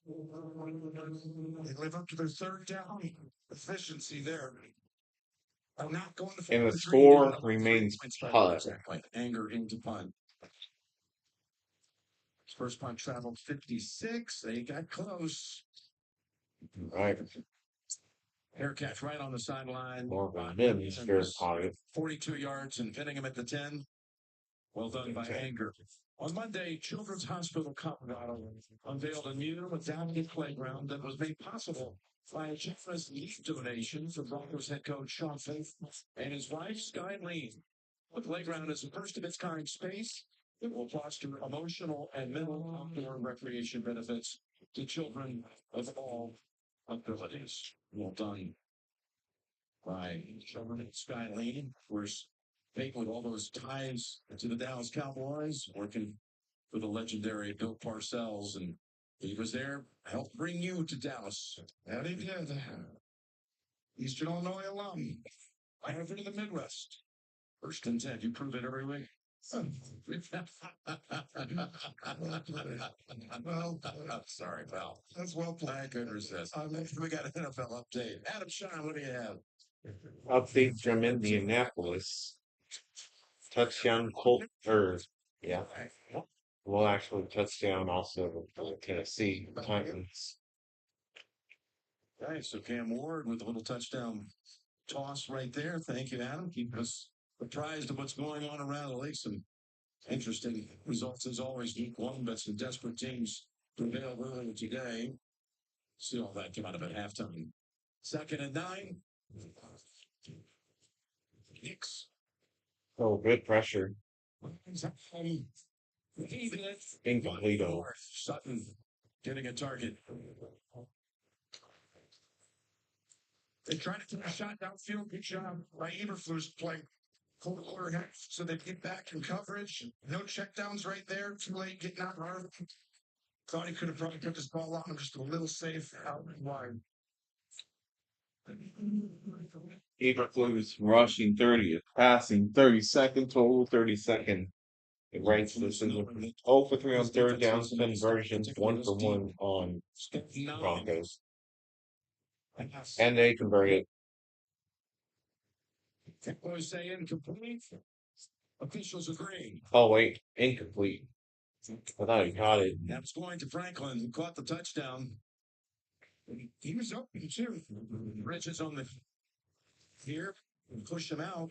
They live up to their 3rd down efficiency there. I'm not going to. And the score remains punt. Exactly. Anger into punt. First punt traveled 56. They got close. Right. Air catch right on the sideline. Morgan Mims, very positive. 42 yards and pinning him at the 10. Well done by Anger. On Monday, Children's Hospital Colorado unveiled a new adaptive playground that was made possible by a generous leaf donation from Broncos head coach Sean Faith and his wife, Sky Lee. The playground is a first-of-its-kind space that will foster emotional and mental outdoor recreation benefits to children of all abilities. Well done by Sky Lee. Of course, Faith with all those ties to the Dallas Cowboys, working for the legendary Bill Parcells, and he was there, helped bring you to Dallas. And he did. Eastern Illinois alum. I have it in the Midwest. 1st and 10. You prove it every week. Well, sorry, pal. That's well played. I couldn't resist. We got an NFL update. Adam Shine, what do you have? Update from Indianapolis. Touchdown Colt, yeah. Well, actually, touchdown also Tennessee Titans. Okay, so Cam Ward with a little touchdown toss right there. Thank you, Adam. Keep us apprised of what's going on around the league. Some interesting results as always. Week 1, but some desperate teams prevailed earlier today. See all that came out of at halftime. 2nd and 9. Hicks. Oh, good pressure. Incomplete. Sutton getting a target. They tried to take a shot downfield. Good job by Eberflus playing full quarter, so they get back in coverage. No checkdowns right there. Too late getting out hard. Thought he could have probably put this ball on him just a little safe out and wide. Eberflus rushing 30th, passing 32nd, total 32nd. It writes this is 0 for 3 on third downs conversions, 1 for 1 on Broncos. And they converted. Cowboys say incomplete. Officials agree. Oh, wait, incomplete. I thought he caught it. That's going to Franklin, who caught the touchdown. He was open too. Bridges on the here and push him out.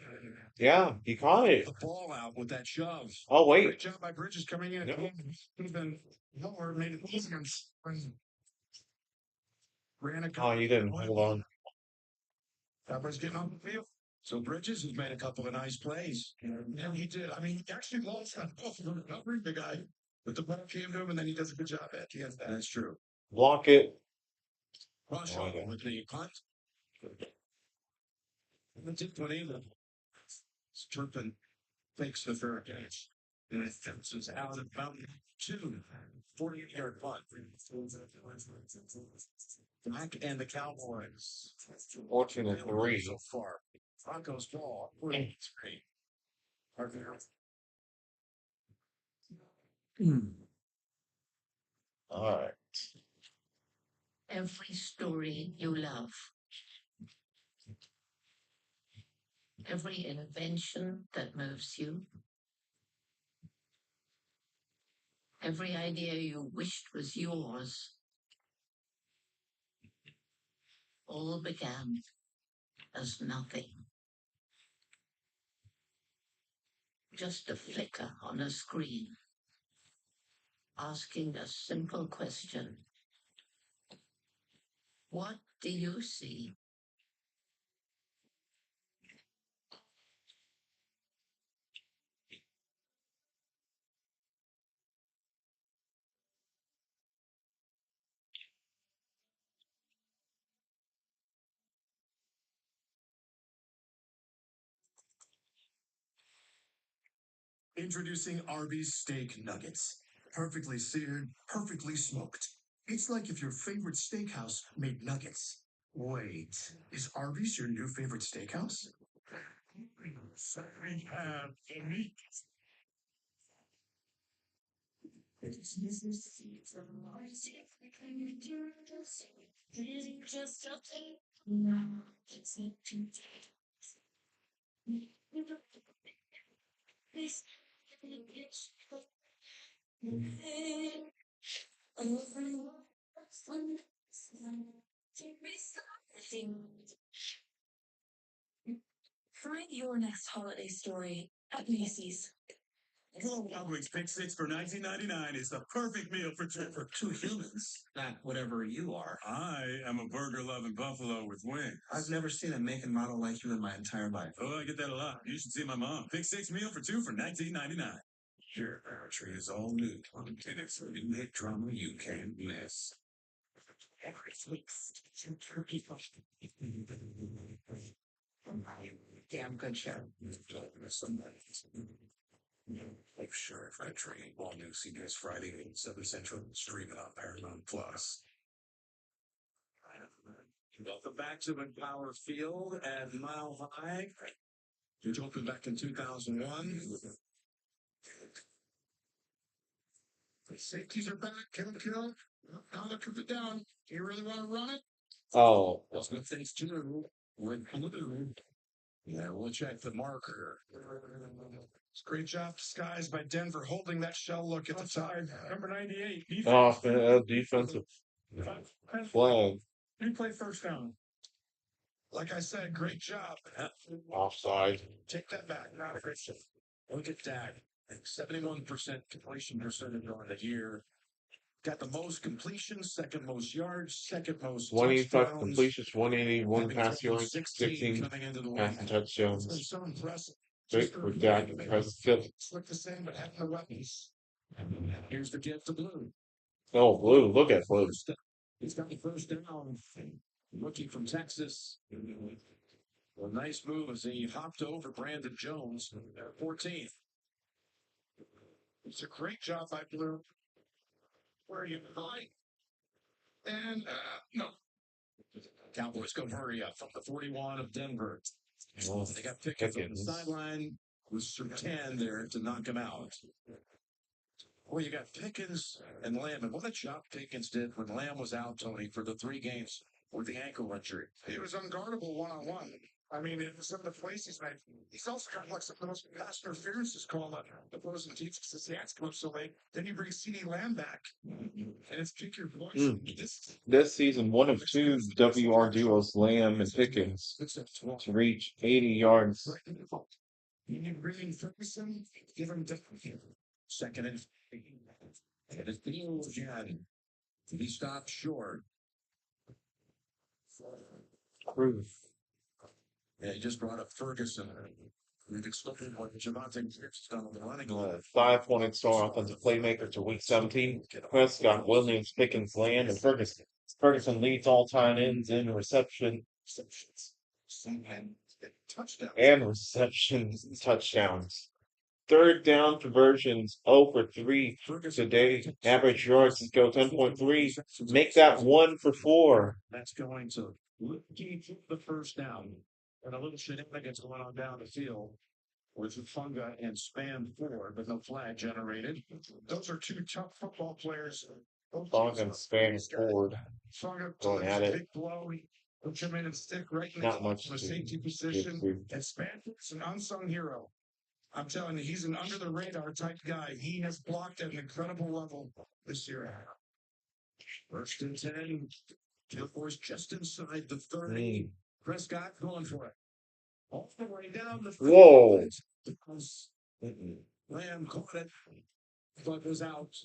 Yeah, he caught it. The ball out with that shove. Oh, wait. Great job by Bridges coming in. Yep. Could have been nowhere, made it easier. Ran a Oh, he didn't. Hold on. Cowboys getting on the field. So Bridges has made a couple of nice plays. And he did. I mean, he actually lost that ball from covering the guy. But the ball came to him, and then he does a good job at the end. That's true. Block it. Rush Oh, yeah. with the punt. And the tip went in. Turpin fakes the third catch. And it fences out of bounds 2. 48-yard punt. Black and the Cowboys. 14-3. So far. Broncos ball. 43. All right. Every story you love. Every invention that moves you. Every idea you wished was yours. All began as nothing. Just a flicker on a screen. Asking a simple question. What do you see? Introducing Arby's Steak Nuggets. Perfectly seared, perfectly smoked. It's like if your favorite steakhouse made nuggets. Wait, is Arby's your new favorite steakhouse? We have the meat. Find your next holiday story at Macy's. Cowboys Pick 6 for $19.99 is the perfect meal for two humans. Not whatever you are. I am a burger-loving buffalo with wings. I've never seen a make and model like you in my entire life. Oh, I get that a lot. You should see my mom. Pick 6 meal for 2 for $19.99. Your poetry is all new. And it's a new hit drama you can't miss. Every week's two people. Damn good show. Life Sheriff Country, all new CBS Friday at 7 Central, streaming on Paramount Plus. Welcome back to McPower Field at Mile High. It opened back in 2001. The safeties are back. Kill. Now look at it down. Do you really want to run it? Oh, That's good things too. With blue. Yeah, we'll check the marker. It's a great job disguised by Denver holding that shell look at the time. Number 98. defensive flag. You play first down. Like I said, great job. Offside. Take that back. Not a great shot. Look at Dak. 71% completion percentage on the year. Got the most completions, second most yards, second most 25 touchdowns. completions, 181 Having pass thrown yards, 16 16 coming into the passing league. It's been touchdowns. so impressive. Great for Dak. Impressive. It's like the same, but having the weapons. Here's the gift to Blue. Oh, Blue. Look at Blue. He's got the first down. Rookie from Texas. A nice move as he hopped over Brandon Jones. 14th. It's a great job by Blue. Where are you? High. And, no. Cowboys go hurry up from the 41 of Denver. Oh, They got Pickett from the sideline. with Sertan there to knock him out. Well, you got Pickens and Lamb, and what a job Pickens did when Lamb was out, Tony, for the 3 games with the ankle injury. He was unguardable one-on-one. I mean, in some of the plays he's made, he's also got like some of the most pass interferences called up. The opposing teams because the hands come up so late. Then you bring CD Lamb back, and it's pick your poison. This season, one of 2 WR duos, Lamb and Pickens, to reach 80 yards. You bring in Ferguson, give him different. Second and it's Beals again. He stopped short. Cruz. Yeah, he just brought up Ferguson. We've explained what Javante has done on the running line. 5-point star offensive playmaker to week 17. Prescott, Williams, Pickens, Lamb, and Ferguson. Ferguson leads all tight ends in receptions and receptions touchdowns. Third down conversions 0 for 3 today. Average yards go 10.3. Make that 1 for 4. That's going to keep the first down. And a little shenanigans going on down the field with Funga and Span 4, but no flag generated. Those are 2 tough football players. Funga and Span forward. Funga Going at it. Big blow. Put him in and stick right in Not much the to safety get position. through. And Spanford's an unsung hero. I'm telling you, he's an under the radar type guy. He has blocked at an incredible level this year. First and 10. Cowboys just inside the 30. Prescott going for it. All the way down the field. Whoa. Lamb caught it. But was out.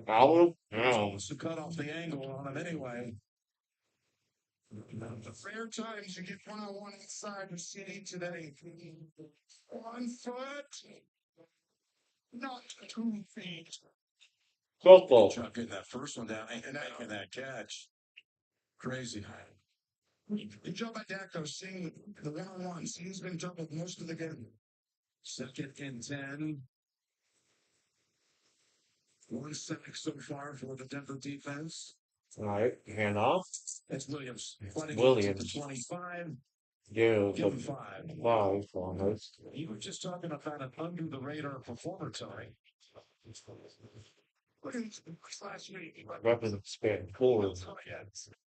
Out? To cut off the angle on him anyway. The rare times you get one-on-one inside of CD today. 1 foot, not 2 feet. Football. Chuck getting that first one down and making that catch. Crazy. Good job by Dak, though, seeing the one-on-ones. He's been doubled most of the game. Second and 10. 1 sack so far for the Denver defense. All right, hand off. That's Williams. Williams. 25. Yeah, Give him 5. 5 almost. You were just talking about an under the radar performer, Tony. Look at this last week. Weapons Span forward.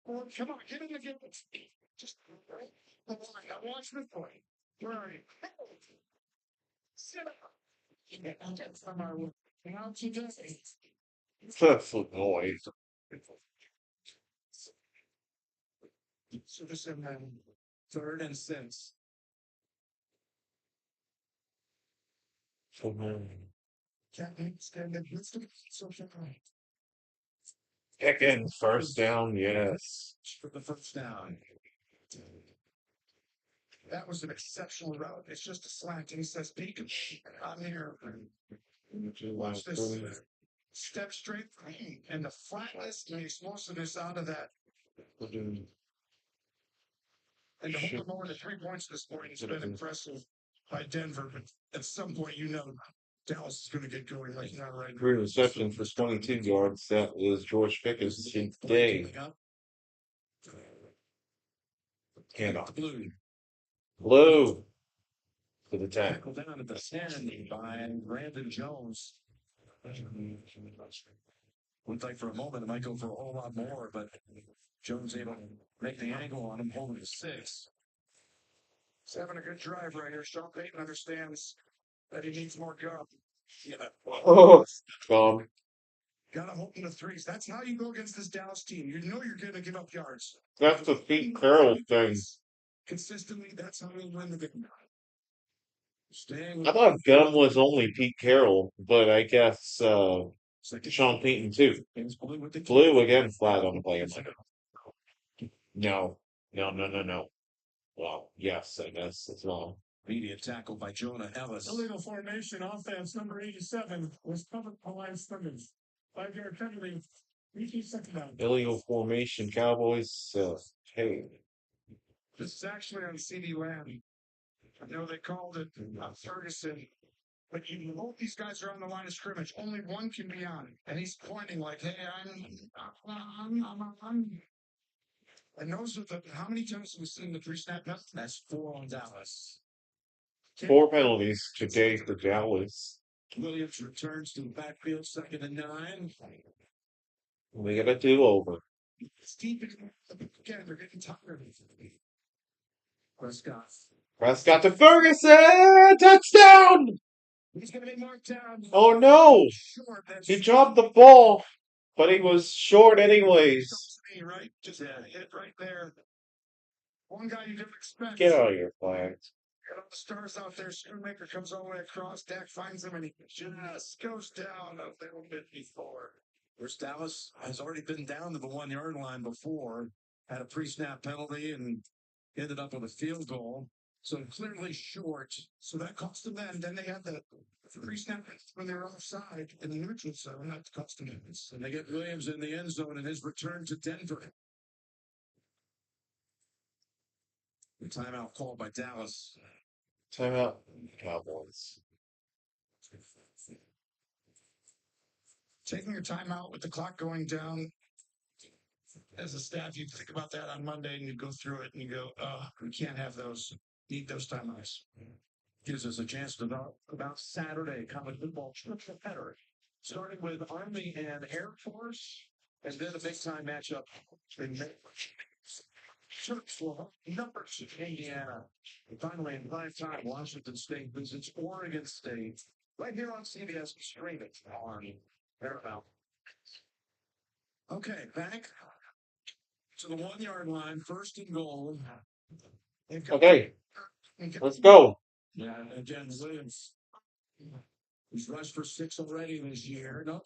Oh, come on, get in the game. Just watch this play. Where are you? Sit up. How to do it? That's a noise. So this in 3rd and 6. Can't stand it. Let's do so right. Pickens, first down, yes. For the first down. That was an exceptional route. It's just a slant, and he says, "Peek, I'm here." Watch this. Step straight, and the flatness and the explosiveness out of that. And to hold them over to 3 points at this point has been impressive by Denver. But at some point, Dallas is going to get going like not right now. 3 receptions for 22 yards. That was George Pickens today. Hand off. Blue. To the tackle. Down at the 10 by Brandon Jones. Looked like for a moment it might go for a whole lot more, but Jones able to make the angle on him, holding to 6. He's having a good drive right here. Sean Payton understands that he needs more go. Yeah. Oh, gone. Got to hold him to 3s. That's how you go against this Dallas team. You know you're going to give up yards. That's the Pete Carroll thing. Consistently, that's how you win the game. I thought Gum was only Pete Carroll, but I guess Sean Payton too. Blue again, flat on the play. No. Well, yes, I guess it's wrong. Immediate tackle by Jonah Ellis. Illegal formation offense, number 87, was covered by line scrimmage. 5-yard penalty. Second down. Illegal formation, Cowboys. Hey. This is actually on CD Lamb. I know they called it Ferguson, but both these guys are on the line of scrimmage. Only one can be on, and he's pointing like, "Hey, I'm." And those are how many times have we seen the 3-snap? That's 4 on Dallas. 4 penalties today for Dallas. Williams returns to the backfield, 2nd and 9. We got a do-over. Steve, again, they're getting tired. Prescott. Prescott to Ferguson! Touchdown! He's going to be marked down. Oh no! Short. He dropped the ball, but he was short anyways. Right? Just hit right there. One guy you didn't expect. Get out of here, flags. Got all the stars out there. Schoonmaker comes all the way across. Dak finds him, and he just goes down a little bit before. Whereas Dallas has already been down to the 1-yard line before, had a pre-snap penalty, and ended up with a field goal. So clearly short. So that cost them that. And then they had the pre-snap when they were offside in the neutral zone. That cost them. And they get Williams in the end zone in his return to Denver. The timeout called by Dallas. Timeout, Cowboys. Taking your timeout with the clock going down. As a staff, you think about that on Monday and you go through it and you go, we can't have those. Need those timeouts. Gives us a chance to talk about Saturday college football triple header. Starting with Army and Air Force, and then a big time matchup in Churchville, numbers in Indiana. And finally, in prime time, Washington State visits Oregon State. Right here on CBS, streaming on Paramount. Okay, back to the 1-yard line, 1st and goal. Okay, let's go. Yeah, again, Williams. He's rushed for 6 already this year. No,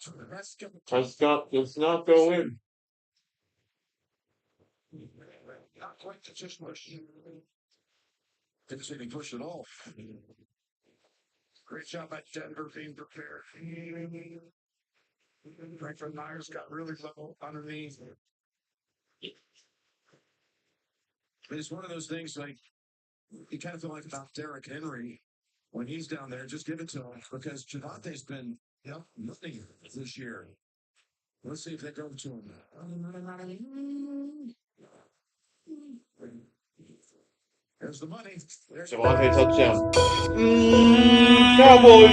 Prescott does not go in. Not quite to just push. Didn't see any push at all. Great job by Denver being prepared. Franklin Myers got really low underneath. But it's one of those things like you kind of feel like about Derrick Henry when he's down there. Just give it to him because Javante's been nothing this year. Let's see if they go to him. There's the money. There's Javante touchdown. Cowboys.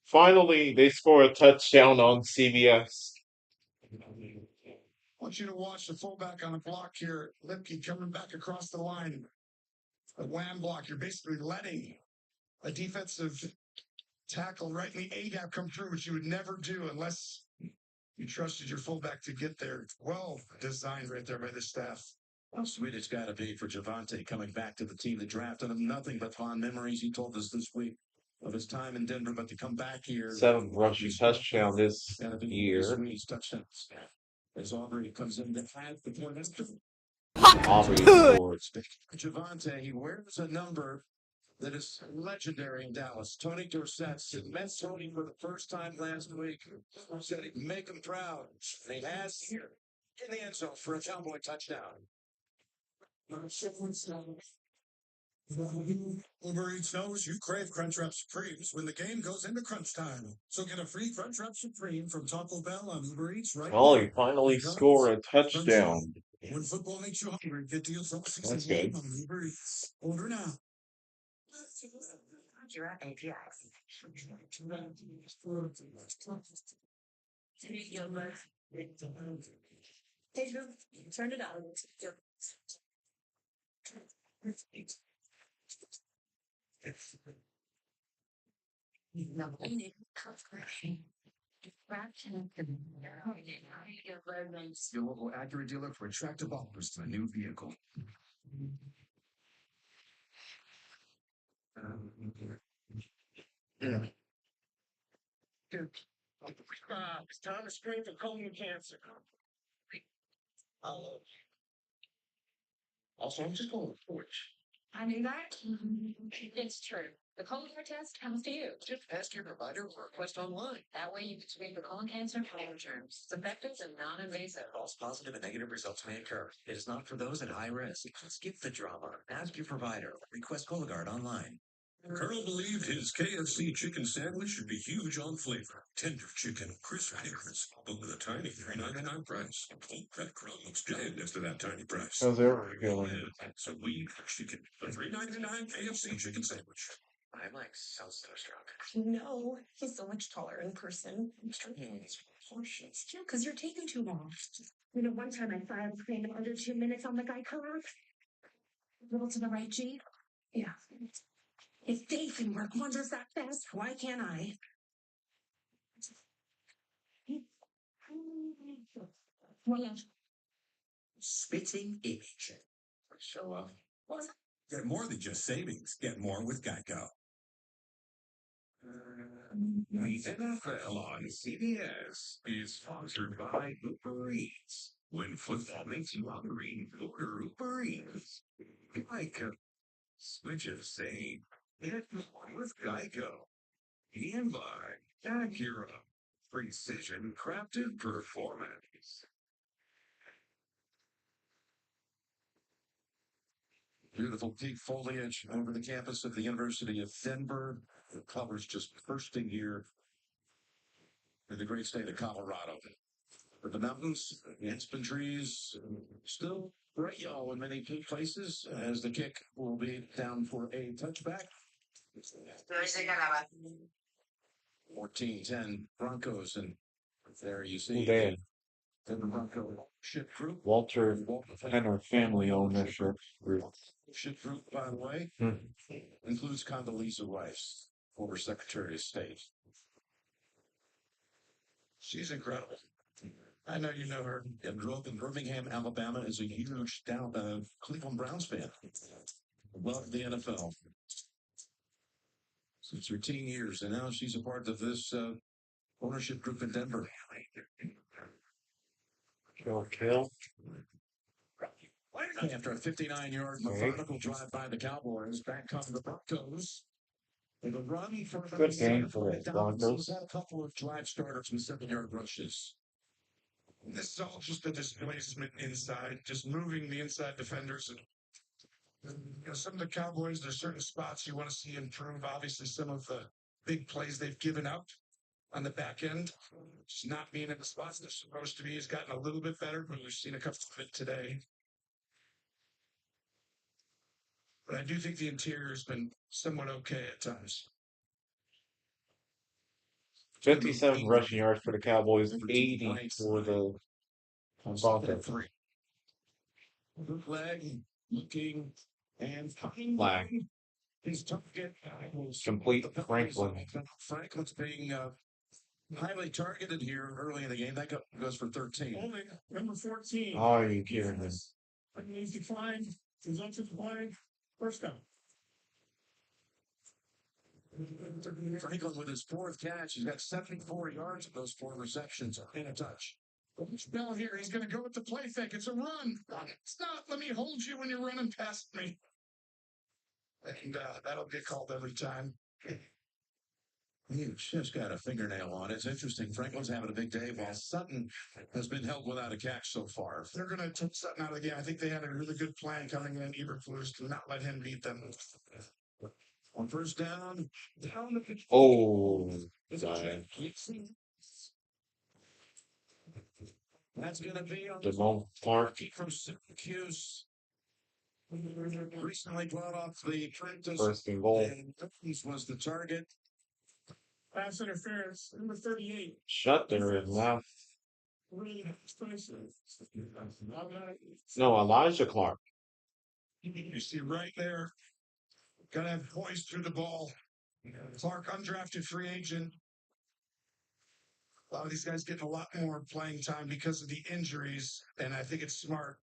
Finally, they score a touchdown on CBS. I want you to watch the fullback on the block here. Lipke coming back across the line. A wham block. You're basically letting a defensive tackle right in the A-gap come through, which you would never do unless you trusted your fullback to get there. Well designed right there by the staff. How sweet it's got to be for Javante coming back to the team that drafted him. Nothing but fond memories. He told us this week of his time in Denver, but to come back here. 7th rushing touchdown this year. Touchdowns. As Aubrey comes in to have the point. Aubrey scored. Javante, he wears a number that is legendary in Dallas. Tony Dorsett met Tony for the first time last week. Said he'd make him proud. And he has here in the end zone for a Cowboy touchdown. Uber Eats knows you crave Crunchwrap Supremes when the game goes into crunch time. So get a free Crunchwrap Supreme from Taco Bell on Uber Eats right now. He finally scored a touchdown. When football makes you hungry, get deals from That's good. on Uber Eats. Order now. Your APIs. Turn it on. Your local Acura dealer for attractive offers to a new vehicle. It's time to screen for colon cancer. Also, I'm just going to porch. I knew that. It's true. The colon test comes to you. Just ask your provider or request online. That way you can screen for colon cancer and colon germs. It's effective and non-invasive. False positive and negative results may occur. It is not for those at high risk. Skip the drama. Ask your provider. Request Cologuard online. Colonel believed his KFC chicken sandwich should be huge on flavor. Tender chicken, crisp pickles, but with a tiny $3.99 price. Oh, that crumb looks giant next to that tiny price. How's everyone feeling? So we eat chicken, the $3.99 KFC chicken sandwich. I'm like so starstruck. No, he's so much taller in person. Portions too, because you're taking too long. You know, one time I filed a claim in under 2 minutes on the guy curve. Little to the right, G. Yeah. If they can work wonders that fast, why can't I? Well, Spitting image. Show up. What? Get more than just savings. Get more with Geico. The NFL on CBS is sponsored by Uber Eats. When football makes you hungry, order Uber Eats. Geico. Switches say, get more with Geico. And by Acura. Precision crafted performance. Beautiful deep foliage over the campus of the University of Denver. The colors just bursting here in the great state of Colorado. But the mountains, the aspen trees, still bright yellow in many places as the kick will be down for a touchback. 14-10 Broncos, and there you see Dan. the Bronco ship group. Walter and our family ownership group. Ship group, by the way, includes Condoleezza Rice, former Secretary of State. She's incredible. I know you know her. And grew up in Birmingham, Alabama, as a huge Cleveland Browns fan. Loved the NFL since her teen years, and now she's a part of this ownership group in Denver. Kill. After a 59-yard methodical drive by the Cowboys, back come the Broncos. With a run for Good game for the Broncos. Had a couple of drive starters with 7-yard rushes. This is all just a displacement inside, just moving the inside defenders. And you know, some of the Cowboys, there's certain spots you want to see improve. Obviously, some of the big plays they've given up on the back end, just not being in the spots they're supposed to be, has gotten a little bit better, but we've seen a couple of it today. But I do think the interior has been somewhat okay at times. 57 rushing yards for the Cowboys, 80 for the Broncos. Leg, looking, and Flag. his target was Complete Franklin. Franklin's being highly targeted here early in the game. That goes for 13. Only number 14. Oh, are you kidding me? He's declined. He's on to decline. First down. Franklin with his fourth catch. He's got 74 yards of those 4 receptions and a touch. Bell here. He's going to go with the play fake. It's a run. It's not. Let me hold you when you're running past me. And that'll get called every time. He's just got a fingernail on it. It's interesting. Franklin's having a big day while Sutton has been held without a catch so far. They're going to take Sutton out of the game. I think they had a really good plan coming in. Eberflus to not let him beat them. On first down, down the Oh, sorry. That's going to be on Devon Clark. from Syracuse. Recently brought off the practice. First and goal. And this was the target. Pass interference, number 38. Shut there and left. No, Elijah Clark. You see right there. Got to have poise through the ball. Clark, undrafted free agent. A lot of these guys getting a lot more playing time because of the injuries, and I think it's smart.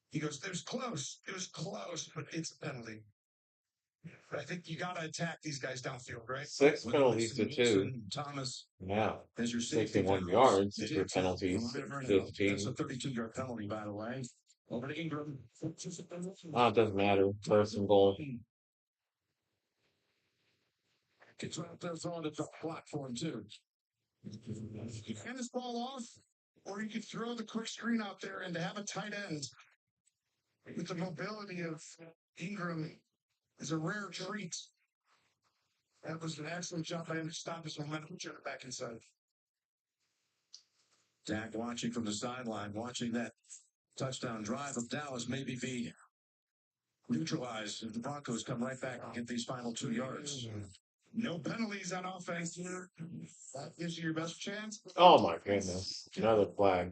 He goes, it was close. It was close, but it's a penalty. But I think you got to attack these guys downfield, right? 6 penalties to 2. Thomas, Now, as your 61 yards for penalties. 15. That's a 32-yard penalty, by the way. Over to Ingram. Oh, it doesn't matter. First and goal. Gets right there throwing the block for him, too. You hand this ball off, or you could throw the quick screen out there and to have a tight end with the mobility of Ingram is a rare treat. That was an excellent job by him to stop his momentum, turn it back inside. Dak watching from the sideline, watching that touchdown drive of Dallas maybe be neutralized if the Broncos come right back and get these final 2 yards. No penalties on offense here. That gives you your best chance. Oh my goodness. Another flag.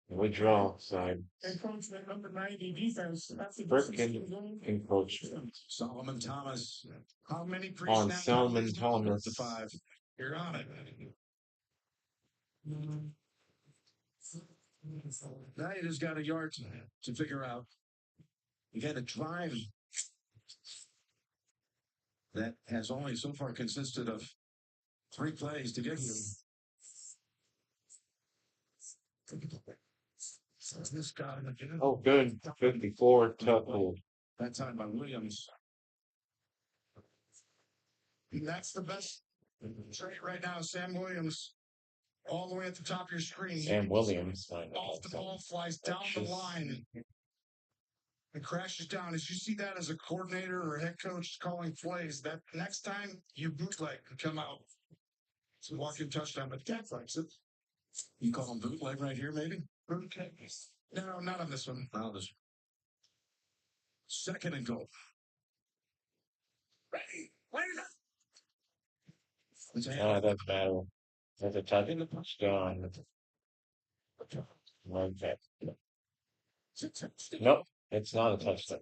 Withdraw side. Encroachment number 90 defense. That's the Frickin' encroachment. Solomon Thomas How many On pre-snap Salmon penalties? Thomas. to 5. You're on it. Now you just got a yard to figure out. You got a drive that has only so far consisted of 3 plays to get you. This guy, Oh, good. 54 tackled. That time by Williams. that's the best trait right now. Sam Williams, all the way at the top of your screen. Sam Williams. All the ball flies down the line and crashes down. As you see that as a coordinator or a head coach calling plays, that next time you bootleg and come out. It's a walk-in touchdown, but Dak likes it. You call him bootleg right here, maybe? Bootleg. No, not on this one. Well, this 2nd and goal. Ready? Wait up. That's bad. That's a touchdown. Like that. Nope, it's not a touchdown.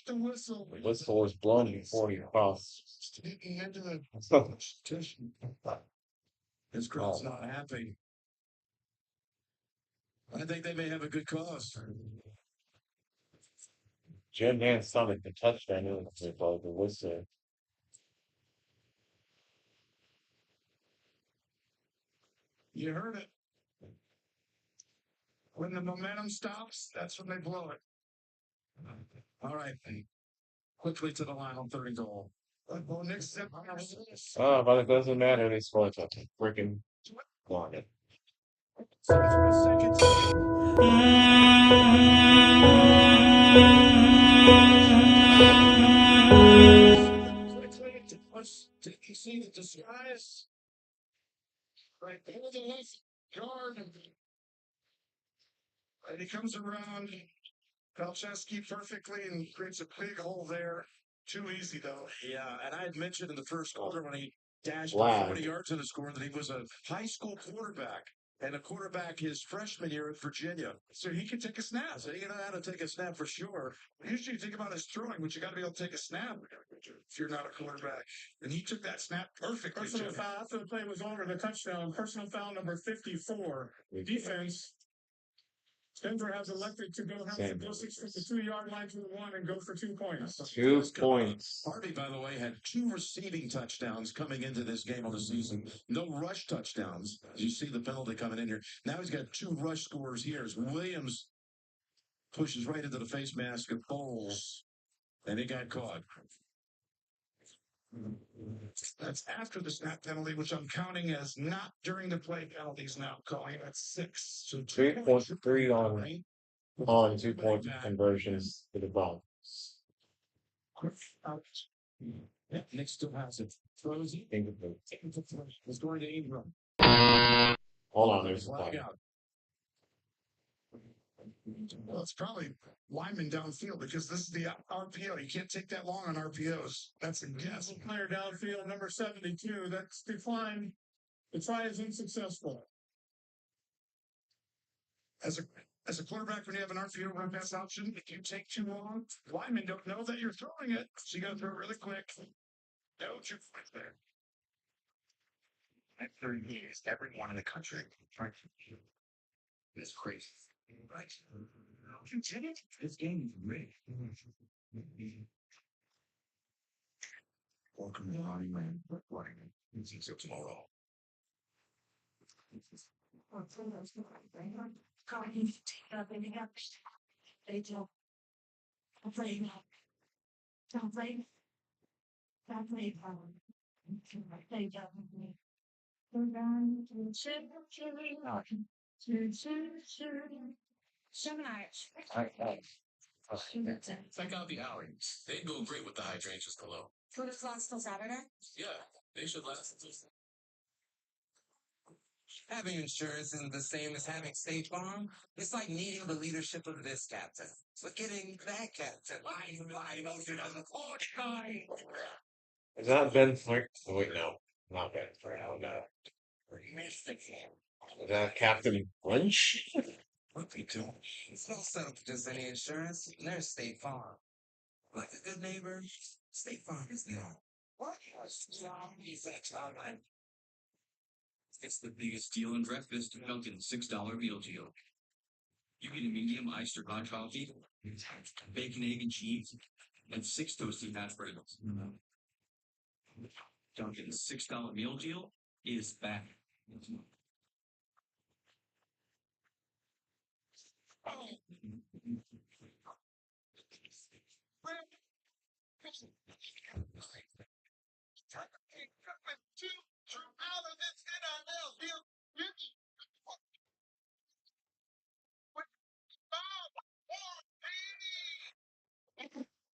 The whistle. Whistle was blown before you crossed. His crowd's not happy. I think they may have a good cause. Jim Nance stomach the touchdown with the whistle. You heard it. When the momentum stops, that's when they blow it. All right. Quickly to the line on 3rd and goal. Well, next step. Oh, but it doesn't matter. They scored a freaking block it. You see the disguise right there, the left guard, and he comes around Palczewski perfectly and creates a big hole there. Too easy though. Yeah, and I had mentioned in the first quarter when he dashed Wow. 40 yards in the score that he was a high school quarterback. And a quarterback his freshman year at Virginia. So he can take a snap. So you know how to take a snap for sure. Usually you think about his throwing, but you got to be able to take a snap if you're not a quarterback. And he took that snap perfectly. Personal foul after the play was over, the touchdown. Personal foul number 54. Defense. Denver has elected to go have the distance from the 2-yard line to the 1 and go for 2 points. 2 points. Harvey, by the way, had 2 receiving touchdowns coming into this game of the season. No rush touchdowns. You see the penalty coming in here. Now he's got 2 rush scores here as Williams pushes right into the face mask of Bowles. And he got caught. That's after the snap penalty, which I'm counting as not during the play penalties now. Calling it 6. So 3.3 on 2-point conversions for the Broncos. Yeah, Nick still has it. Throws it. It's going to Ingram. Hold on, there's a flag. Well, it's probably lineman downfield because this is the RPO. You can't take that long on RPOs. That's a guess. Player downfield, number 72. That's declined. The try is unsuccessful. As a quarterback, when you have an RPO run pass option, if you take too long, linemen don't know that you're throwing it. So you got to throw it really quick. Don't you fight there. At 30 years, everyone in the country trying to it's crazy. Right? Continue. This game is rigged. Welcome to Ronnie Man. Running. Until tomorrow. Check out the Alley. They go great with the hydrangeas below. So this lasts till Saturday? Yeah, they should last. Having insurance isn't the same as having State Farm. It's like needing the leadership of this captain, but getting that captain. My emotion as a coach guy. Is that Ben Flint? Oh, wait, no. Not Ben Flint. Oh, no. Is that Captain Lynch? What we do? It's not set up for just any insurance. There's State Farm. Like a good neighbor, State Farm is there. What? It's the biggest deal in breakfast. Dunkin' $6 meal deal. You get a medium iced or hot coffee, bacon, egg, and cheese, and 6 toasty hash browns. Dunkin's $6 meal deal is back.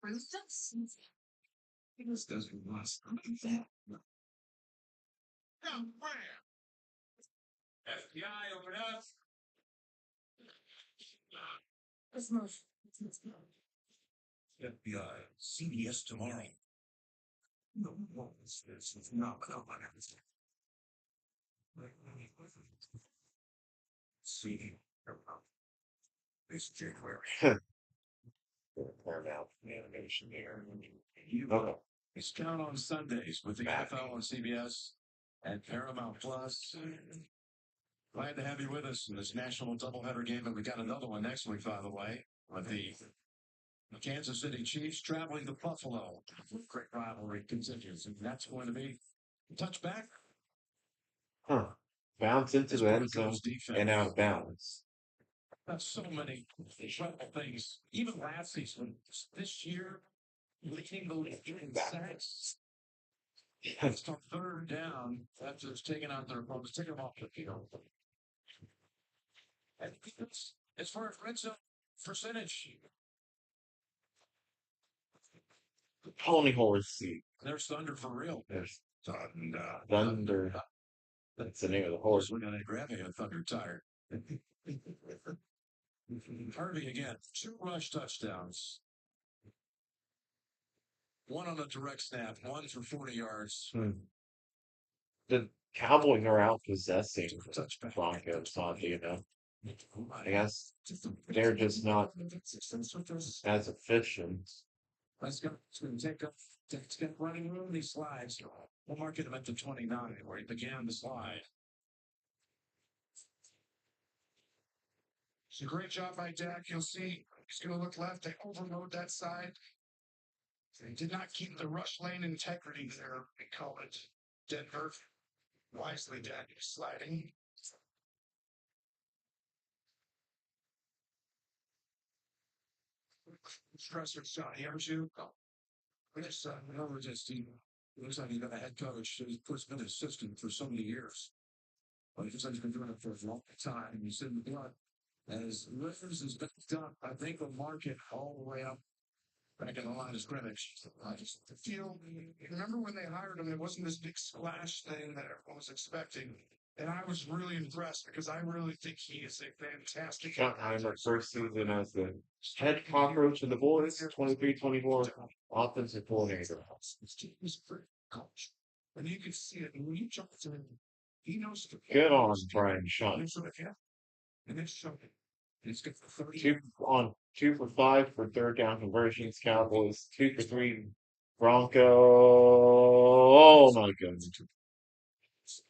For instance? This doesn't last. FBI, open up. This motion. FBI, CBS tomorrow. No, this is not See, this January. Paramount animation there. You Okay. It's Count on Sundays with the NFL on CBS and Paramount Plus. Glad to have you with us in this national doubleheader game, and we got another one next week, by the way, with the Kansas City Chiefs traveling to Buffalo. Great rivalry continues, and that's going to be a touchback. Huh. Bounce into the end zone and out of bounds. That's so many incredible things. Even last season, this year, leading the league in sacks. It's on third down after it's taken out their opponents, taking them off the field. And as far as red zone percentage, Pony horse seat. there's Thunder for real. There's Thunder. Thunder. That's the name of the horse. We're going to grab a Thunder tire. Harvey again, 2 rush touchdowns. 1 on a direct snap, 1 for 40 yards. The Cowboys are out possessing Touchback. Broncos, you know. I guess they're just not as efficient. Let's go. It's going to take up. It's got running room. These slides. We'll mark it up to 29 where he began the slide. It's a great job by Dak. You'll see he's going to look left. They overload that side. They did not keep the rush lane integrity there. We call it Denver. Wisely, Dak is sliding. Stressor shot. He ever shoot? We just he looks like he's got a head coach. He's been an assistant for so many years. But he looks like he's been doing it for a long time. He's in the blood. As Rivers has been done, I think will mark it all the way up back in the line of scrimmage. I just feel, remember when they hired him, it wasn't this big splash thing that everyone was expecting. And I was really impressed because I really think he is a fantastic. Schottenheimer first season as the head cockroach of the boys, 23-24 offensive coordinator. His team is pretty coach. And you can see it. And when you jump to him, he knows the Good on Brian Shaw. And it's showing. He's got 30. 2 for 5 for third down conversions. Cowboys 2 for 3. Bronco. Oh my goodness.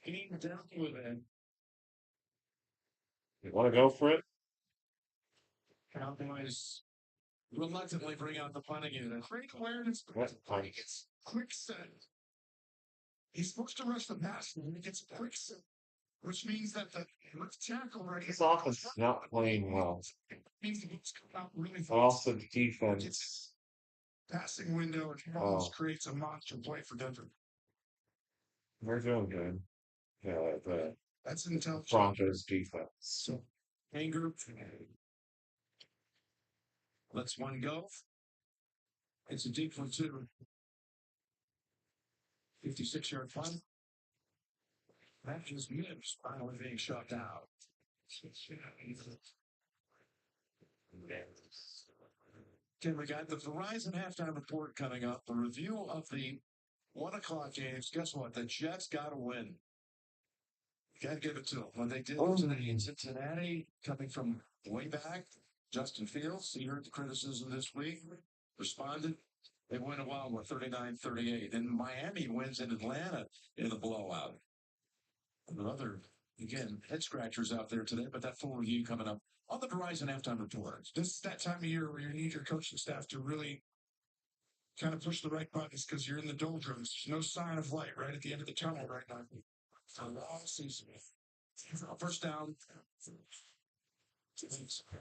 Getting down with it. You want to go for it? Cowboys reluctantly bring out the punt again. Great awareness. It's quick set. He's supposed to rush the pass, and he gets a quick set, which means that the left tackle right This offense is not playing well. means the boots come out really fast. But also the defense. Passing window and almost creates a monster play for Denver. We're doing good. The That's intelligent. Broncos defense. So, anger. Let's one go. It's a deep one, too. 56-yard punt. That just missed, finally being shut out. Okay, we got the Verizon halftime report coming up. The review of the 1 o'clock games. Guess what? The Jets got to win. Got to give it to them. When they did today in Cincinnati, coming from way back, Justin Fields, he heard the criticism this week, responded. They win a while with 39-38. And Miami wins in Atlanta in the blowout. Another, again, head scratchers out there today, but that full review coming up on the Verizon halftime report. This is that time of year where you need your coaching staff to really kind of push the right buttons because you're in the doldrums. There's no sign of light right at the end of the tunnel right now. It's a long season. First down.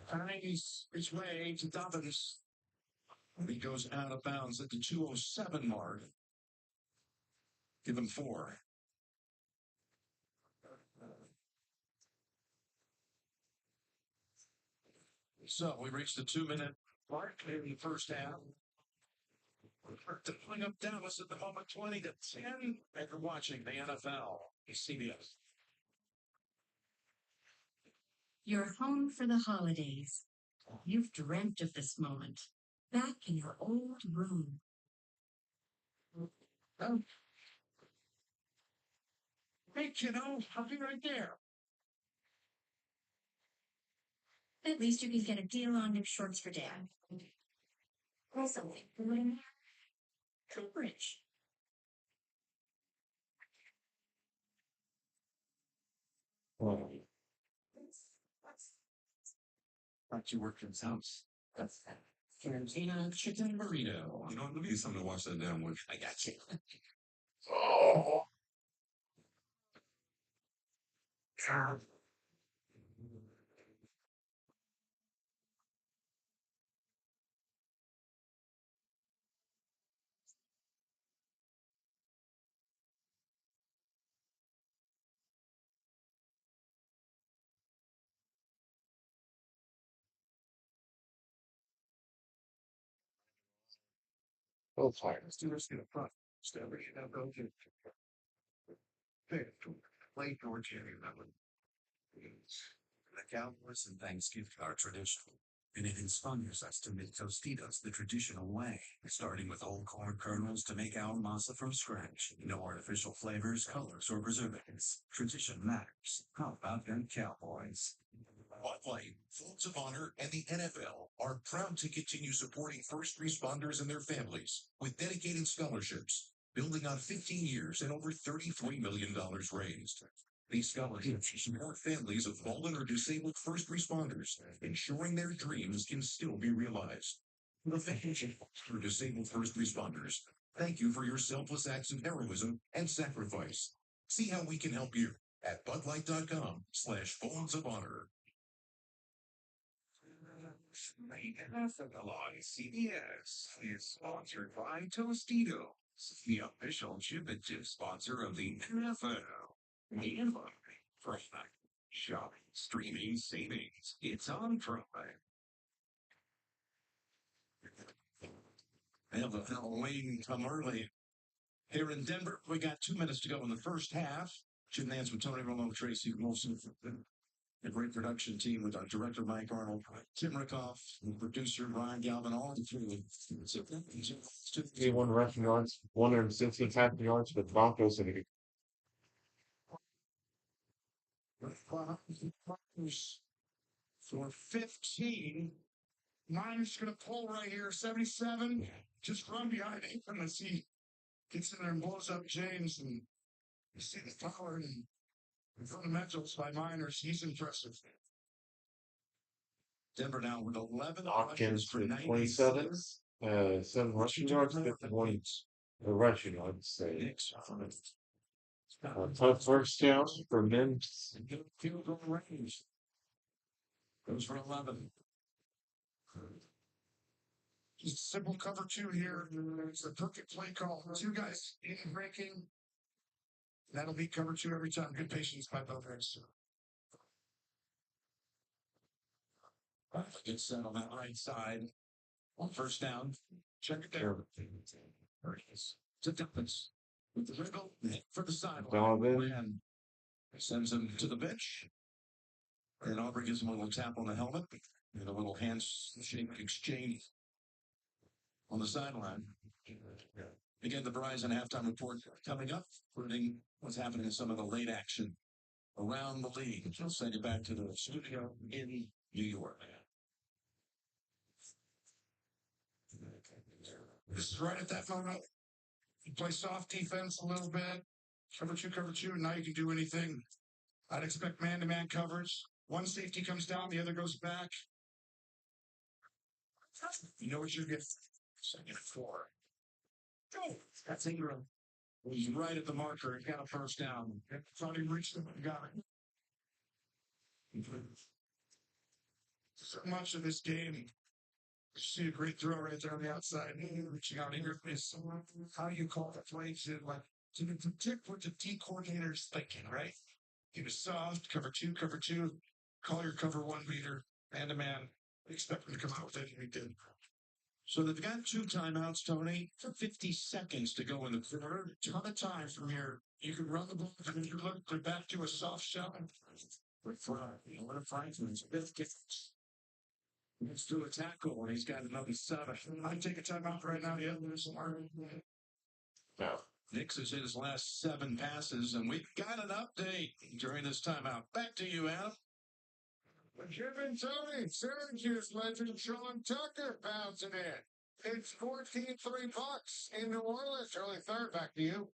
Finds his way to Dobbins. He goes out of bounds at the 207 mark. Give him 4. So we reached the 2-minute mark in the first half. Pulling up Dallas at the moment, 20-10. And you're watching the NFL. CBS. You're home for the holidays. You've dreamt of this moment. Back in your old room. Oh. Hey, kiddo, I'll be right there. At least you can get a deal on new shorts for Dad. Or something. Coverage. Thought you worked in his house. That's that. Cantina chicken burrito. You know, let me get something to wash that down with. I got you. Oh. Oh, fire. Let's do this in a front. Establish now go to play Georgia. The Cowboys and Thanksgiving are traditional, and it inspires us to make Tostitos the traditional way, starting with whole corn kernels to make our masa from scratch. No artificial flavors, colors, or preservatives. Tradition matters. How about them Cowboys? Spotlight, Folds of Honor, and the NFL are proud to continue supporting first responders and their families with dedicated scholarships, building on 15 years and over $33 million raised. These scholarships support families of fallen or disabled first responders, ensuring their dreams can still be realized. The Foundation for Disabled First Responders, thank you for your selfless acts of heroism and sacrifice. See how we can help you at budlight.com/Folds of Honor. NFL on CBS is sponsored by Tostitos, the official chip and chip sponsor of the NFL. And by Prime. Shopping, streaming, savings. It's on Prime. And the Halloween come early. Here in Denver, we got 2 minutes to go in the first half. Jim Nance with Tony Romo, Tracy Wilson. A great production team with our director, Mike Arnold, Tim Rickoff, and producer, Ryan Galvin, all the three. He won rushing yards, 116 passing yards for the Broncos, and he For 15, Niners going to pull right here, 77. Just run behind him as he gets in there and blows up James. And you see the power and fundamentals by Miners. He's impressive. Denver now with 11 Hopkins for 27, 7 rushing yards, 51 rushing yards. Tough first down for Mims. Field goal range. Goes for 11. Just simple cover 2 here. It's the perfect play call. 2 guys in breaking. That'll be cover 2 every time. Good patience by both ends. Good set on that right side. On first down. Check it there. There it is. To Dobbins. with the wiggle, hit for the sideline. Donovan. And sends him to the bench. And Aubrey gives him a little tap on the helmet and a little handshake exchange on the sideline. Again, the Verizon halftime report coming up, including what's happening in some of the late action around the league. We'll send you back to the studio in New York. This is right at that moment. You play soft defense a little bit. Cover two, and now you can do anything. I'd expect man-to-man coverage. One safety comes down, the other goes back. You know what you're getting. Second and 4. Go. That's Ingram. He's right at the marker. He got a first down. Thought he reached him and got it. So much of this game, you see a great throw right there on the outside. Reaching out. Ingram is how you call the plays in, like, to predict what the D coordinator's thinking, right? He was soft, cover two, call your cover one beater, man-to-man. Expect him to come out with it, and he did. So they've got 2 timeouts, Tony. 50 seconds to go in the quarter. Ton of time from here. You can run the ball, and then you look, they're back to a soft shell. What a Franklin's 5th kick. Let's do a tackle, and he's got another 7. I'd take a timeout right now. Yeah, there's some hard. No. Nix has hit his last 7 passes, and we've got an update during this timeout. Back to you, Adam. Jim and Tony, Syracuse legend Sean Tucker bouncing in. It's 14-3 Bucks in New Orleans. Early third, back to you.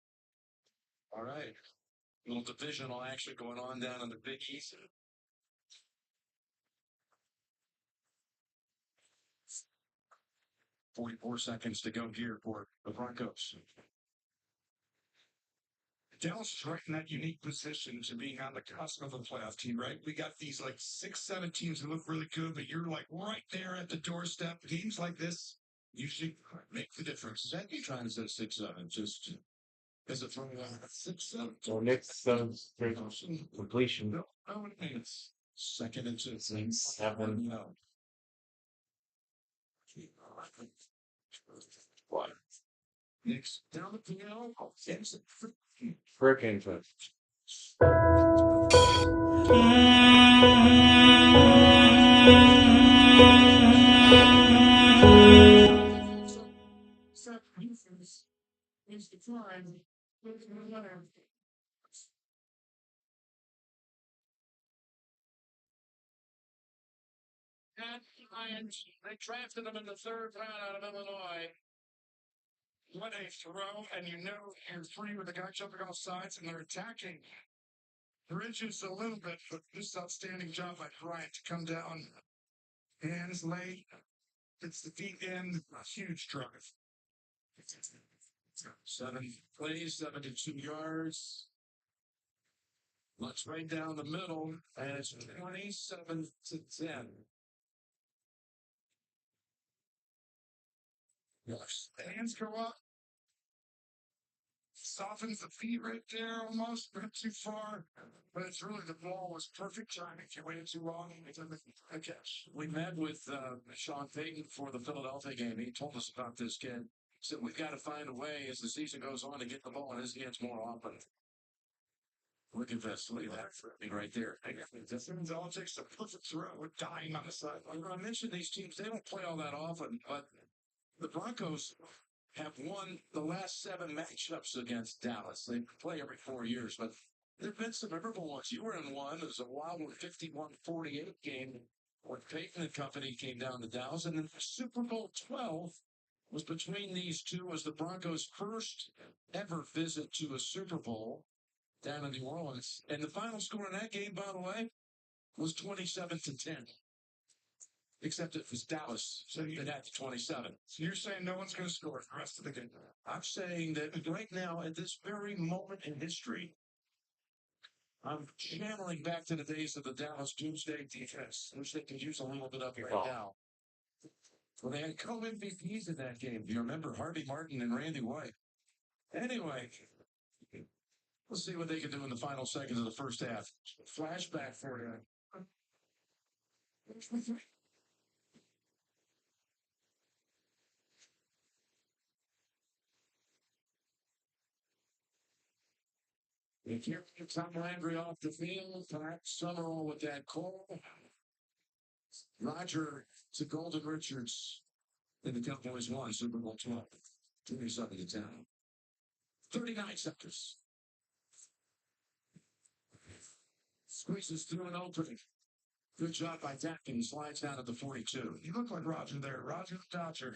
All right. Little divisional action going on down in the Big East. 44 seconds to go here for the Broncos. Dallas is right in that unique position to being on the cusp of a playoff team, right? We got these like 6-7 teams who look really good, but you're like right there at the doorstep. Games like this usually make the difference. Is that you trying to say 6-7? Just as a throw 6-7. So Nick's completion. No, what it means. Second and 2. 7. No. What? Nick's down the field. Frickin' foot. Is the time. And Lions, they drafted him in the 3rd round out of Illinois. What a throw, and you know you're free with the guy jumping off sides, and they're attacking. Bridges a little bit, but this outstanding job by Bryant to come down. Hands late. It's the feet in. A huge drive. 7 plays, 72 yards. Looks right down the middle, and it's 27-10. Yes. The hands go up. Softens the feet right there almost, but too far. But it's really the ball was perfect timing. If you waited too long, it's a catch. We met with Sean Payton for the Philadelphia game. He told us about this kid. He said, we've got to find a way as the season goes on to get the ball in his hands more often. Look at this. Look at that right there. This is all it takes to perfect throw. We're dying on the sideline. I mentioned these teams, they don't play all that often, but the Broncos have won the last 7 matchups against Dallas. They play every 4 years, but there have been some memorable ones. You were in one. It was a wild 51-48 game when Peyton and company came down to Dallas. And then Super Bowl 12 was between these two as the Broncos' first ever visit to a Super Bowl down in New Orleans. And the final score in that game, by the way, was 27-10. Except it was Dallas, so you had 27. So you're saying no one's going to score the rest of the game? I'm saying that right now, at this very moment in history, I'm channeling back to the days of the Dallas Doomsday defense, which they could use a little bit of right now. Well, they had co-MVPs in that game. Do you remember Harvey Martin and Randy White? Anyway, we'll see what they can do in the final seconds of the first half. Flashback for you. If you're Tom Landry off the field, perhaps Summerall with that call. Roger to Golden Richards. And the Cowboys won Super Bowl 12. 27-10. 39 seconds. Squeezes through an opening. Good job by Dak, and he slides down at the 42. You look like Roger there. Roger the Dodger.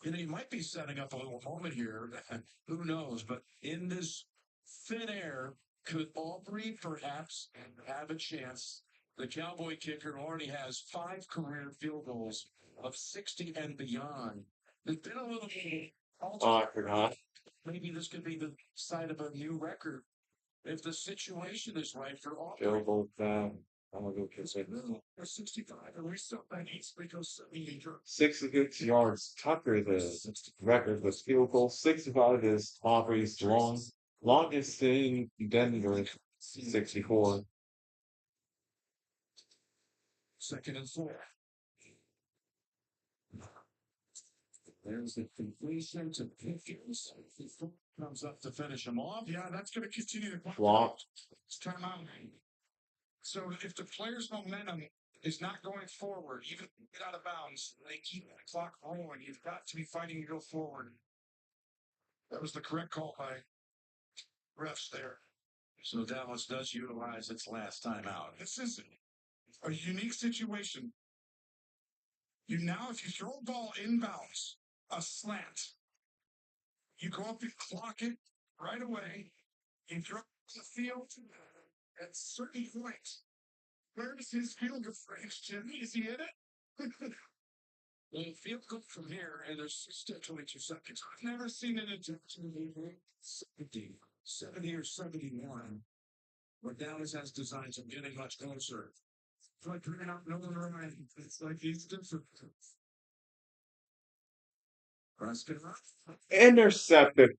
You know, he might be setting up a little moment here. Who knows? But in this thin air, could Aubrey perhaps have a chance? The Cowboy kicker already has 5 career field goals of 60 and beyond. There's been a little bit of Oh, I forgot. maybe this could be the site of a new record if the situation is right for Aubrey. Field goal down. I'm gonna go kiss it. Or 65, and we still that needs to go 70. 66 yards. Tucker, the record was field goal. 65 is Aubrey's longest in Denver. 64. Second and 4. There's the completion to Pickens. Comes up to finish him off. Yeah, that's going to continue to Flop. It's time out. So if the player's momentum is not going forward, even get out of bounds, they keep the clock rolling. You've got to be fighting to go forward. That was the correct call by refs there. So Dallas does utilize its last timeout. This is a unique situation. You now, if you throw a ball inbounds, a slant, you go up and clock it right away. You throw it on the field at a certain point. Where is his field goal range, Jimmy? Is he in it? Well, field goal from here, and there's still 22 seconds. I've never seen an attempt to 70 or 71. Where Dallas has designs of getting much closer. It's like you're not knowing right. It's like he's different. Intercepted.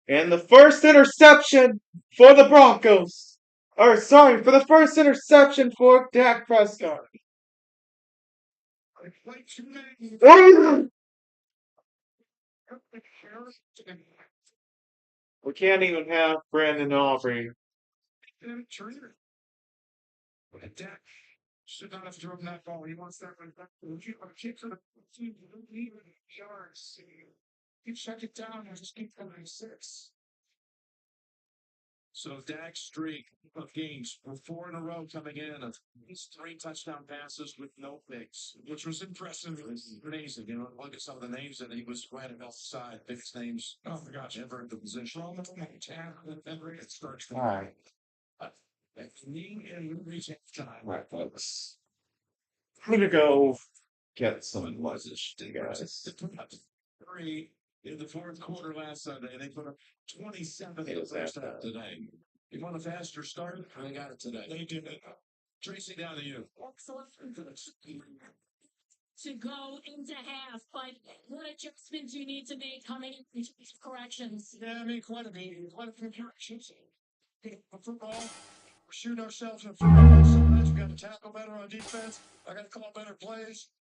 And the first interception for the Broncos. Or, sorry, for the first interception for Dak Prescott. We can't even have Brandon Aubrey. Dak should not have thrown that ball. He wants that one back. Kick for the yards. You check it down and just keep going 6. So Dak's streak of games for 4 in a row coming in of his 3 touchdown passes with no picks, which was impressive. It was amazing. You know, look at some of the names that he was running off the side. Biggest names. Oh my gosh, ever in the position. All right. Right, folks. I'm gonna go get some lunch, guys. 3 in the 4th quarter last Sunday. They put up 27 in the first half today. You want a faster start? They got it today. They did it. Tracy, down to you. Excellent. To go into half, but what adjustments you need to make? How many corrections? Yeah, I mean, quite a few corrections. Football, we're shooting ourselves in the foot. Sometimes we got to tackle better on defense. I got to call better plays.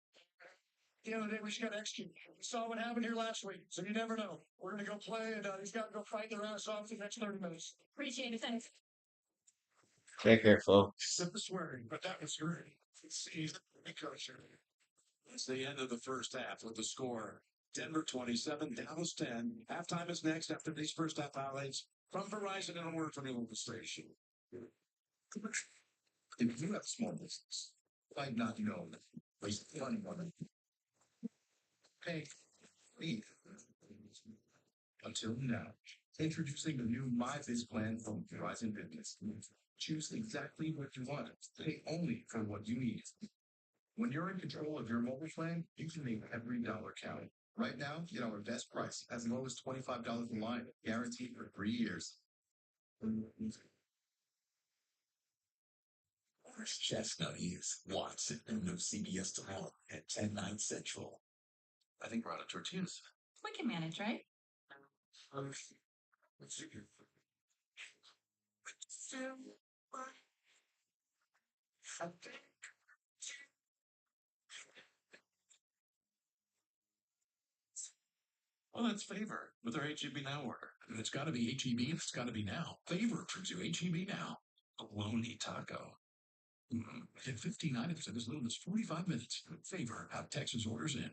At the end of the day, we just got to execute. We saw what happened here last week, so you never know. We're going to go play, and he's got to go fight their ass off for the next 30 minutes. Appreciate it. Thanks. Take care, folks. Simple swearing, but that was great. It's the end of the first half with the score. Denver 27, Dallas 10. Halftime is next after these first half highlights from Verizon and a word from the local station. If you have small business, might not know that. Waste money on it. Pay. Leave. Until now, introducing the new MyBiz plan from Verizon Business. Choose exactly what you want. Pay only for what you need. When you're in control of your mobile plan, you can make every dollar count. Right now, get our best price as low as $25 a line, guaranteed for 3 years. Orange Chestnut is Watson and no CBS tomorrow at 10/9 Central. I think we're out of tortillas. We can manage, right? Let's see here. I think Well, that's Favor with our HEB Now order. And it's got to be HEB, and it's got to be now. Favor brings you HEB Now. Bologna taco. Get 15 items in as little as 45 minutes. Favor, how Texas orders in.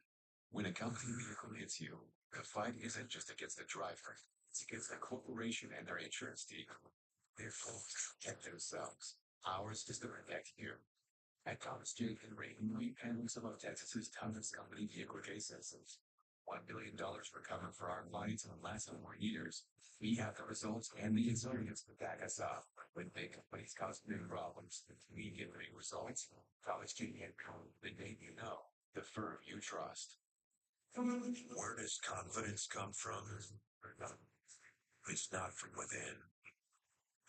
When a company vehicle hits you, the fight isn't just against the driver. It's against the corporation and their insurance team. They're full to protect themselves. Ours is to protect you. At Thomas J. Henry, we handle some of Texas's toughest company vehicle cases. $1 billion recovered for our clients in the last 4 years. We have the results and the experience to back us up. When big companies cause big problems, we get big results. Thomas J. Henry, the name you know, the firm you trust. Where does confidence come from? It's not from within.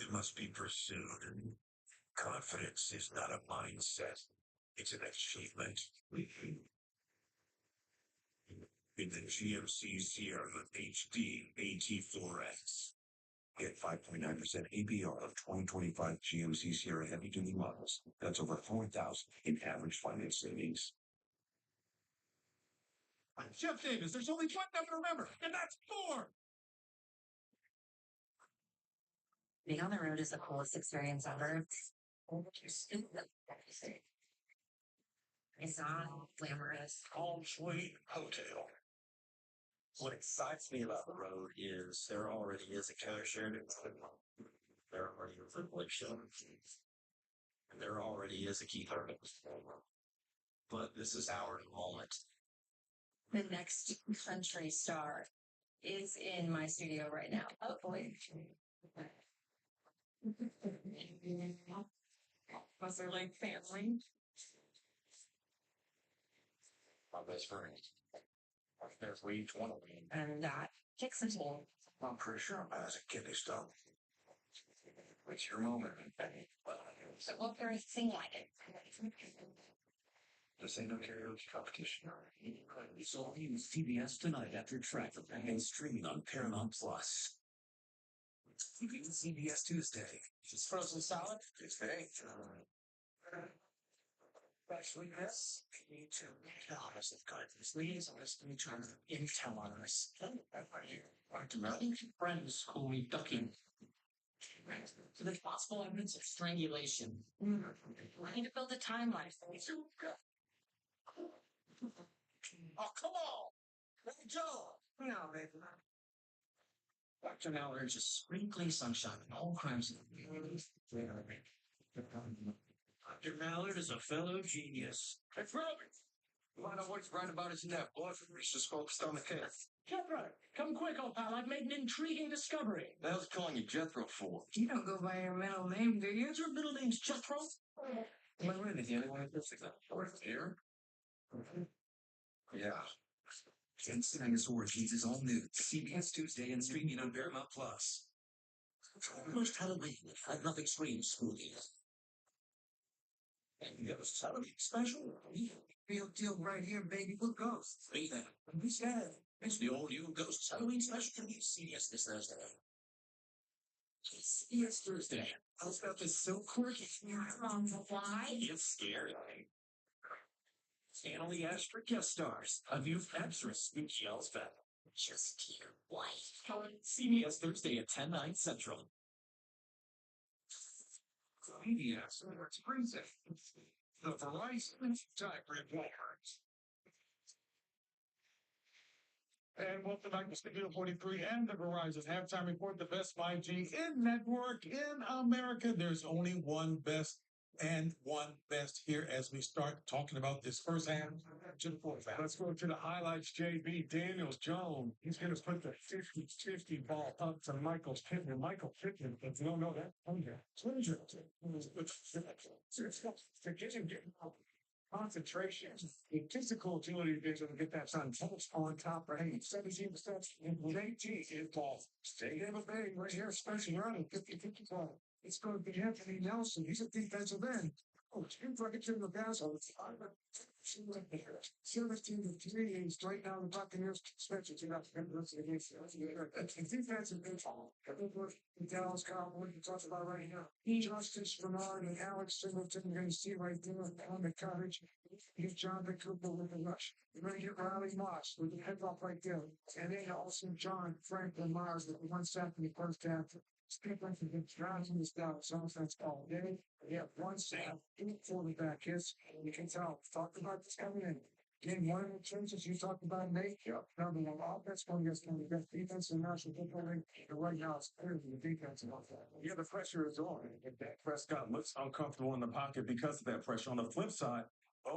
It must be pursued. Confidence is not a mindset. It's an achievement. In the GMC Sierra HD AT4X. Get 5.9% APR of 2025 GMC Sierra heavy-duty models. That's over $4,000 in average finance savings. I'm Jeff Davis. There's only one number to remember, and that's 4. Being on the road is the coolest experience ever. It's not glamorous. Home Sweet Hotel. What excites me about the road is there already is a cashier. There already is a place show. And there already is a keeper. But this is our moment. The next country star is in my studio right now. Hopefully. Was there like family? My best friend. There's we each one of them. And that kicks into me. I'm pretty sure I'm as a kidney stone. It's your moment. So what very thing like it? This ain't no karaoke competition. It's all new CBS tonight after traffic and streaming on Paramount Plus. CBS Tuesday. It's frozen salad. It's baked. Actually, yes. Me too. Honest of God, please, I'm just going to try to intel on us. Friends call me ducking. So there's possible evidence of strangulation. I need to build a timeline. Oh, come on. Let me go. No, baby. Dr. Mallard is just sprinkling sunshine in all crimes. Dr. Mallard is a fellow genius. Hey, Robert. You want to know what's right about his neck? Boy, he's just focused on the kid. Jethro, come quick, old pal. I've made an intriguing discovery. What else calling you Jethro for? You don't go by your middle name, do you? Your middle name's Jethro? Am I really the only one who feels like that? Here? Yeah. Vince Dinosaurs is all new. CBS Tuesday and streaming on Paramount Plus. Almost Halloween. Nothing screams spooky. And Ghost Halloween special? Real deal right here, baby. We're ghosts. Be there. And we said, It's the all-new Ghosts Halloween special from CBS this Thursday. CBS Thursday. How's about this so quirky? Why? It's scary. Annalie Ashford guest stars. A new actress, Spooky Elspeth. Just your wife. CBS Thursday at 10/9 Central. CBS brings it. The Verizon Time Report. And welcome back to Studio 43 and the Verizon Halftime Report, the best 5G in network in America. There's only one best and one best here as we start talking about this first half to the fourth half. Let's go to the highlights. JB Daniels Jones. He's going to put the 50-50 ball up to Michael Pittman. Michael Pittman, if you don't know that, concentration, the physical agility to be able to get that sun on top of 17% with 18 is ball. Stay in a bang right here, especially running 50-50 ball. It's going to be Anthony Nelson. He's a defensive end. Oh, two buckets in the basket. 17-3 is right now the Buccaneers suspension. Defensive end. The Dallas Cowboys we talked about right now. Justice Bernard and Alex Singleton you're going to see right there on the coverage. Get Jonathan Cooper with the rush. You're going to get Riley Moss with the head off right there. And then also John Franklin Myers with the 1 sack in the first half. Strickland for the drives in this Dallas offense all day. They have 1 sack, 8 quarterback hits. You can tell. Talked about this coming in. Game 1 in the trenches, you talked about Nate. Yep. Number 1 offense going against one of the best defense in National Football League. And right now, it's clearly the defense about that. Yeah, the pressure is on. And Dak Prescott looks uncomfortable in the pocket because of that pressure. On the flip side,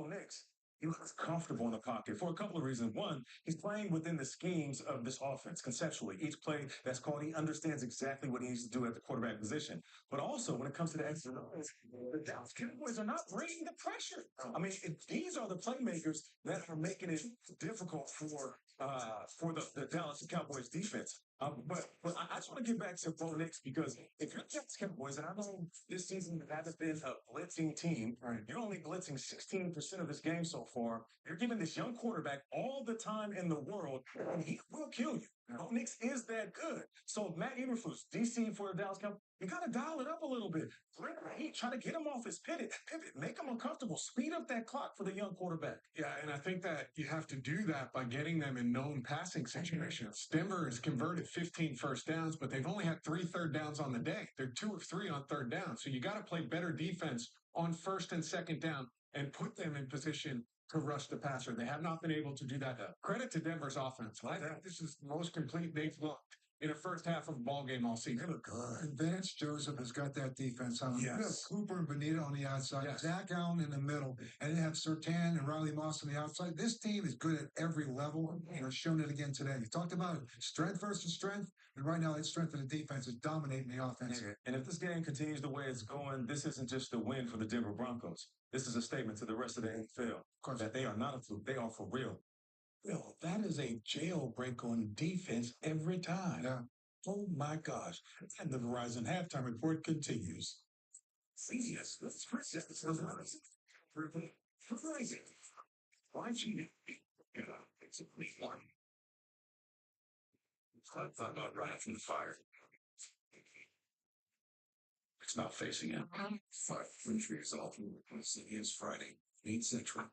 Nix, he looks comfortable in the pocket for a couple of reasons. One, he's playing within the schemes of this offense conceptually. Each play that's called, he understands exactly what he needs to do at the quarterback position. But also, when it comes to the X's and O's, the Dallas Cowboys are not bringing the pressure. I mean, these are the playmakers that are making it difficult for the Dallas Cowboys defense. But I just want to get back to Bo Nix because if you're the Dallas Cowboys, and I know this season hasn't been a blitzing team, right? You're only blitzing 16% of this game so far. You're giving this young quarterback all the time in the world, and he will kill you. Bo Nix is that good. So Matt Eberflus, DC for the Dallas Cowboys, you got to dial it up a little bit. Bring the heat, try to get him off his pivot, make him uncomfortable, speed up that clock for the young quarterback. Yeah, and I think that you have to do that by getting them in known passing situations. Denver has converted 15 first downs, but they've only had 3 third downs on the day. They're 2 of 3 on third down. So you got to play better defense on first and second down and put them in position to rush the passer. They have not been able to do that. Credit to Denver's offense. I think this is the most complete they've looked in the first half of the ball game all season. They look good. And Vance Joseph has got that defense on. Yes. You have Cooper and Bonita on the outside, yes. Zach Allen in the middle, and then have Surtain and Riley Moss on the outside. This team is good at every level, and has shown it again today. You talked about strength versus strength, and right now that strength of the defense is dominating the offense. Yeah. And if this game continues the way it's going, this isn't just a win for the Denver Broncos. This is a statement to the rest of the NFL that they are not a fluke. They are for real. Bill, that is a jailbreak on defense every time. Yeah. Oh my gosh. And the Verizon halftime report continues. Yes, let's present the Verizon. Verizon. 5G. It's a complete one. I thought about running from the fire. It's not facing it. 5 result. It is Friday, 8 Central.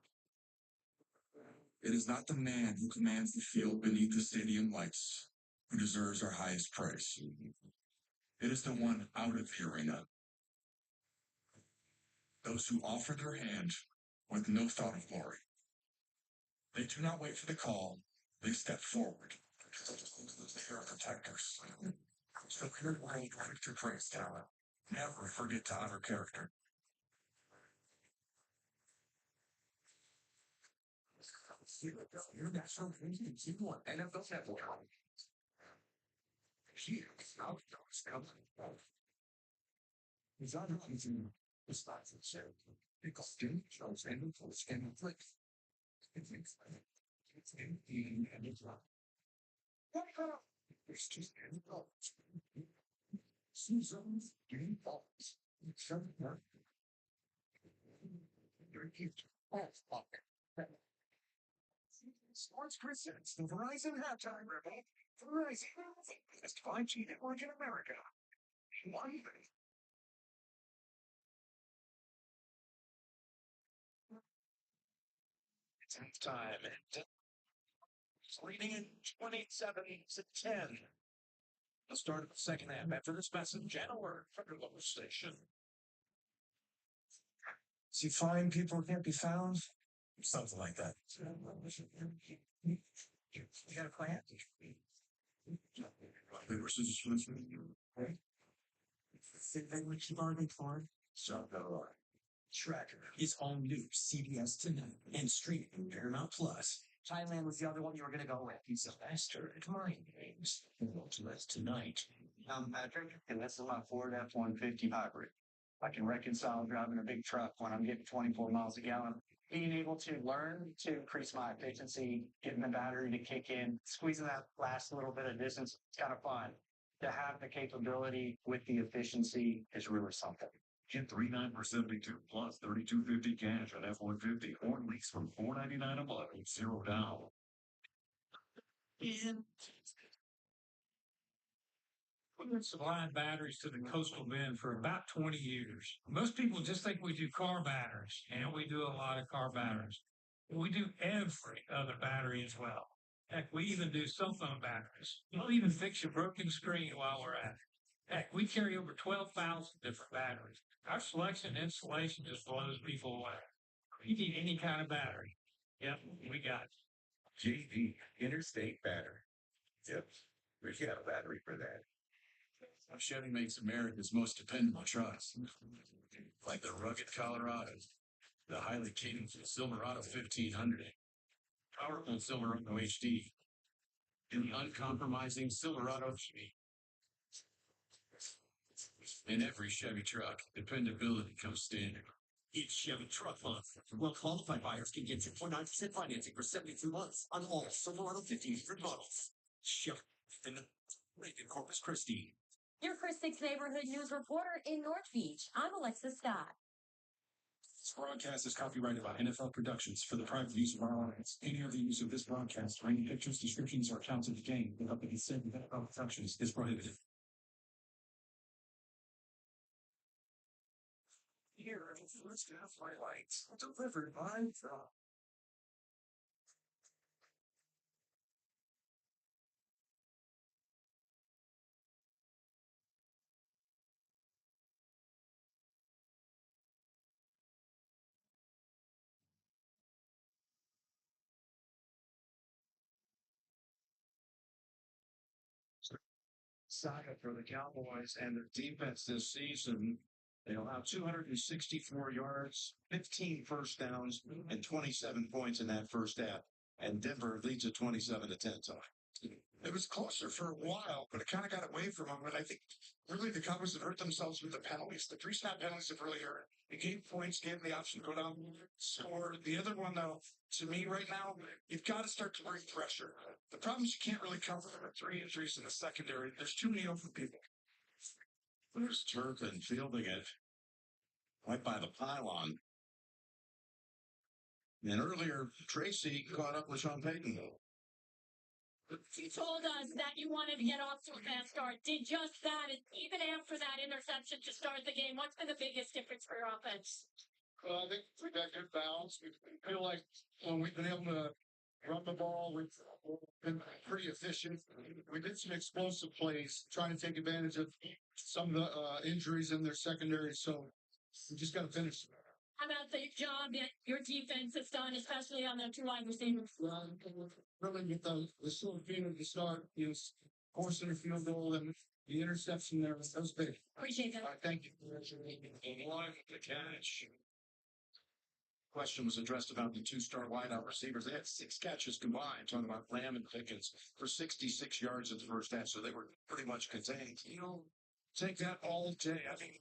It is not the man who commands the field beneath the stadium lights who deserves our highest praise. It is the one out of the arena. Those who offer their hand with no thought of glory. They do not wait for the call. They step forward. They are protectors. So here we quick to praise talent. Never forget to honor character. Your national team won NFL Network. Here's how it goes. He's on the spots and share. Because Jimmy shows and the full skin and flick. It's in and it's not. There's just any balls. Seasons, game balls. Some work. Your gift. Balls block. Sports presents the Verizon halftime report. Verizon, best 5G network in America. One thing. It's halftime. It's leading in 27-10. The start of the second half after this message and a word from your local station. See, find people can't be found. Something like that. You got a plan? Paper, scissors, flint, right? Then what you bargained for? So, Tracker is all new CBS tonight and streaming Paramount Plus. Thailand was the other one you were going to go with. He's a master at mind games. What's less tonight? I'm Patrick, and this is my Ford F-150 hybrid. I can reconcile driving a big truck when I'm getting 24 miles a gallon. Being able to learn to increase my efficiency, getting the battery to kick in, squeezing that last little bit of distance, it's kind of fun. To have the capability with the efficiency is really something. Get 3.9 for 72 plus 32.50 cash on F-150 or lease from $499 a month with 0 down. We've been supplying batteries to the coastal bend for about 20 years. Most people just think we do car batteries, and we do a lot of car batteries. We do every other battery as well. Heck, we even do cell phone batteries. We'll even fix your broken screen while we're at it. Heck, we carry over 12,000 different batteries. Our selection and installation just blows people away. You need any kind of battery. Yep, we got it. JD Interstate Battery. Yep, we've got a battery for that. Chevy makes America's most dependable trucks, like the rugged Colorado, the highly capable Silverado 1500, powerful Silverado HD, and the uncompromising Silverado EV. In every Chevy truck, dependability comes standard. It's Chevy Truck Month. Well-qualified buyers can get 2.9% financing for 72 months on all Silverado 1500 models. Chevy in Corpus Christi. Your Chris 6 neighborhood news reporter in North Beach. I'm Alexa Scott. This broadcast is copyrighted by NFL Productions for the private use of our audience. Any other use of this broadcast or any pictures, descriptions, or accounts of the game without the consent of NFL Productions is prohibited. Here are the first half highlights delivered by Saga for the Cowboys and their defense this season. They allow 264 yards, 15 first downs, and 27 points in that first half. And Denver leads at 27-10. It was closer for a while, but it kind of got away from them. And I think really the Cowboys have hurt themselves with the penalties. The pre-snap penalties have really hurt. It gave points, gave them the option to go down, score. The other one, though, to me right now, you've got to start to bring pressure. The problem is you can't really cover the 3 injuries in the secondary. There's too many open people. There's Turpin fielding it right by the pylon. And earlier, Tracy caught up with Sean Payton. You told us that you wanted to get off to a fast start. Did just that. And even after that interception to start the game, what's been the biggest difference for your offense? Well, I think we've got good balance. We feel like we've been able to run the ball. We've been pretty efficient. We did some explosive plays, trying to take advantage of some of the injuries in their secondary. So we just got to finish. How about the job that your defense has done, especially on the 2 wide receivers? Really, with the short field at the start, forcing a field goal and the interception there, that was big. Appreciate that. Thank you. One to catch. Question was addressed about the 2-star wideout receivers. They had 6 catches combined, talking about Lamb and Pickens, for 66 yards in the first half, so they were pretty much contained. Take that all day. I mean,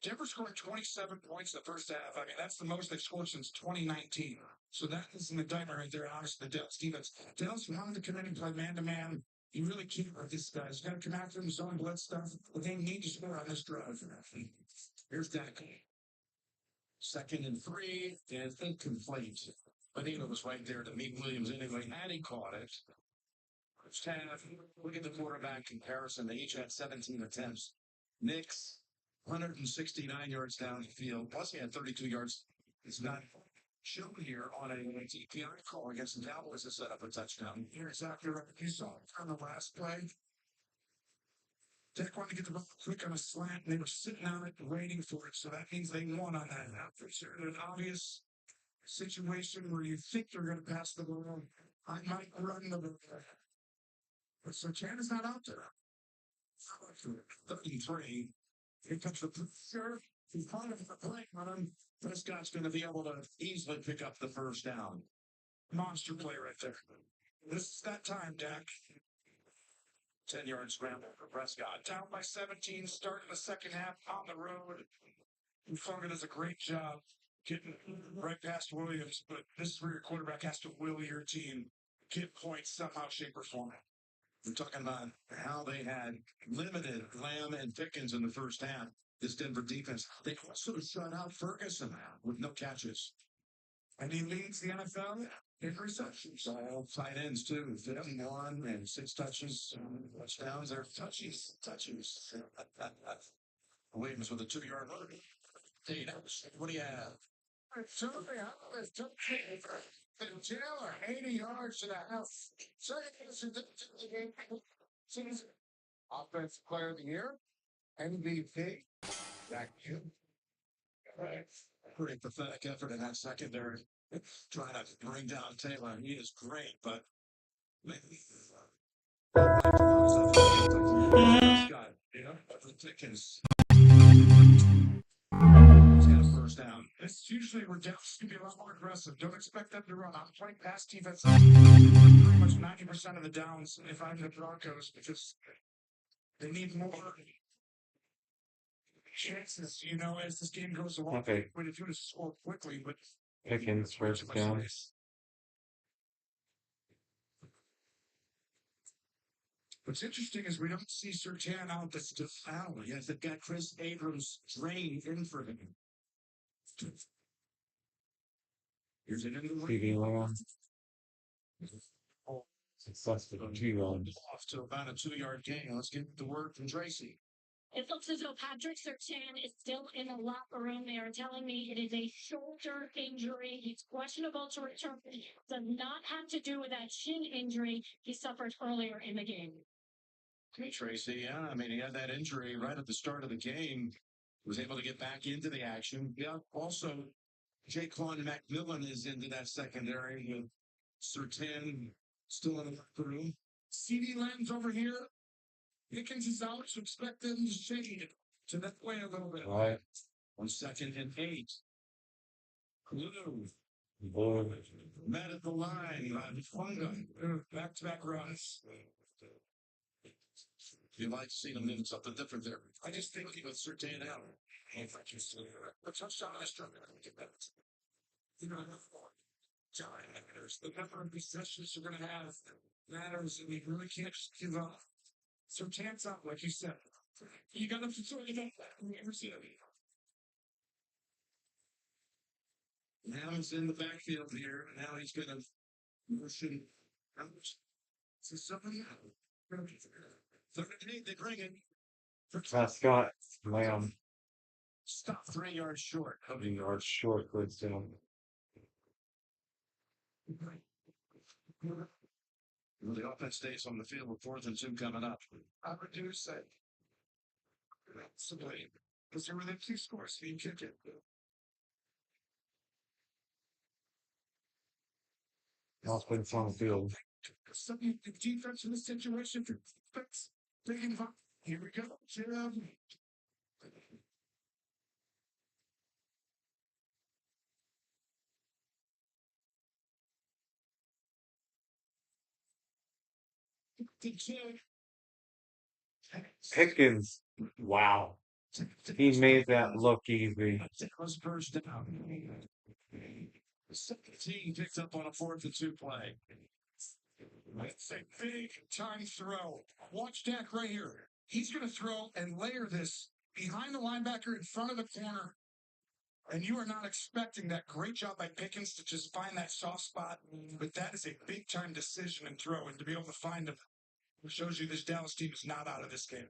Denver scored 27 points in the first half. I mean, that's the most they've scored since 2019. So that is an indictment right there, honestly, the Dallas defense. Dallas wanted to come in and play man-to-man. You really can't with this guy. He's got to come after him, zone blitz stuff. But they need to score on this drive. Here's Dak. 2nd and 3, and incomplete. Benito was right there to meet Williams anyway, and he caught it. First half, look at the quarterback comparison. They each had 17 attempts. Knicks, 169 yards down the field, plus he had 32 yards. It's not shown here on a DPI call against the Cowboys to set up a touchdown. You're exactly right. You saw it on the last play. Dak wanted to get the ball quick on a slant, and they were sitting on it waiting for it. So that means they won on that. Now, if there's an obvious situation where you think you're going to pass the ball, I might run the ball. But Santana's not out there. 33. Here comes the pressure. He's part of the play on him. Prescott's going to be able to easily pick up the first down. Monster play right there. This is that time, Dak. 10-yard scramble for Prescott. Down by 17, starting the second half on the road. Funga does a great job getting right past Williams, but this is where your quarterback has to will your team get points somehow, shape, or form. We're talking about how they had limited Lamb and Pickens in the first half. This Denver defense, they also shut out Ferguson with no catches. And he leads the NFL 8 receptions. Tight ends too. 51 and 6 touches. Touchdowns. They're touchies. Williams with a 2-yard run. What do you have? Taylor, 80 yards to the house. Offensive player of the year, MVP. Back you. Pretty pathetic effort in that secondary. Trying to bring down Taylor. He is great, but Scott, Dickens. He's got a first down. It's usually we're down to be a lot more aggressive. Don't expect them to run. I'm playing pass defense pretty much 90% of the downs if I'm the Broncos because they need more chances, as this game goes along. Okay. But if you want to score quickly, but Pickens first down. What's interesting is we don't see Surtain out the Stefano. Yes, they've got Chris Abrams drained in for him. Here's an CD Lamb. Successful 2 yards. Off to about a 2-yard gain. Let's get the word from Tracy. It looks as though Patrick Surtain is still in the locker room. They are telling me it is a shoulder injury. He's questionable to return. It does not have to do with that shin injury he suffered earlier in the game. Okay, Tracy. Yeah, I mean, he had that injury right at the start of the game. Was able to get back into the action. Yeah, also, Jaquan McMillan is into that secondary with Surtain still in the locker room. CD Lamb's over here. Pickens is out, so expect them to shade it to that way a little bit. Right. 1 second and 8. Blue. Met at the line. Funga. Back-to-back runs. You'd like to see them do something different there. I just think with Surtain out. The touchdown is trying to get that. The number of possessions you're going to have matters, and you really can't just give up. Surtain's up, like you said. You got to throw it up. Now he's in the backfield here. Now he's going to motion. So somebody out. 38, they bring it. Scott Lamb. Stop 3 yards short. 3 yards short, good down. Well, the offense stays on the field with 4th and 2 coming up. I would do say. Possibly. Because they're within 2 scores, so you kick it. Offense on the field. Something the defense in this situation for defense. Here we go. Jim. Pickens. Wow. He made that look easy. That was first down. 17 picked up on a 4th and 2 play. It's a big time throw. Watch Dak right here. He's going to throw and layer this behind the linebacker in front of the corner. And you are not expecting that. Great job by Pickens to just find that soft spot. But that is a big time decision and throw. And to be able to find him shows you this Dallas team is not out of this game.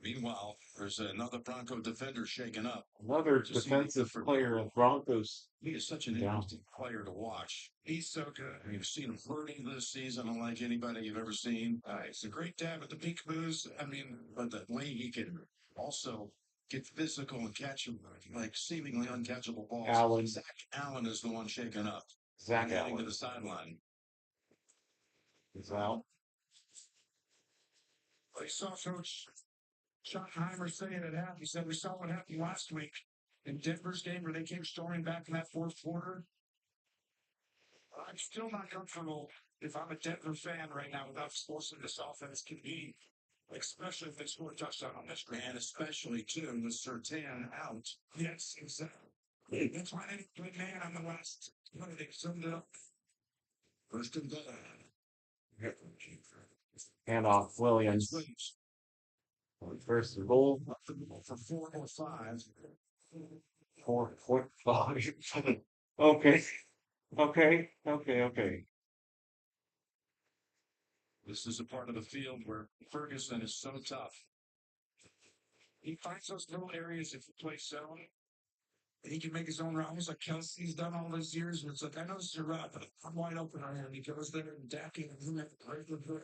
Meanwhile, there's another Bronco defender shaken up. Another defensive player of Broncos. He is such an interesting player to watch. He's so good. You've seen him flirting this season unlike anybody you've ever seen. He's a great dad with the peekaboos. But the way he can also get physical and catch him like seemingly uncatchable balls. Allen. Zach Allen is the one shaken up. Zach heading Allen. to the sideline. He's out. I saw Coach Schottenheimer saying it happened. He said we saw what happened last week in Denver's game where they came storming back in that 4th quarter. I'm still not comfortable if I'm a Denver fan right now with how explosive this offense can be, especially if they score a touchdown on this game. And especially, too, with Surtain out. Yes, exactly. That's why they didn't put man on the last. They summed it up. First and goal. Hand off Williams. First and goal. For 4 or 5. 4.5. Okay. Okay. This is a part of the field where Ferguson is so tough. He finds those little areas if you play zone. He can make his own route, almost like Kelsey's done all those years. And it's like, I know this is a route, but I'm wide open on him. He goes there and decking and he makes a great good.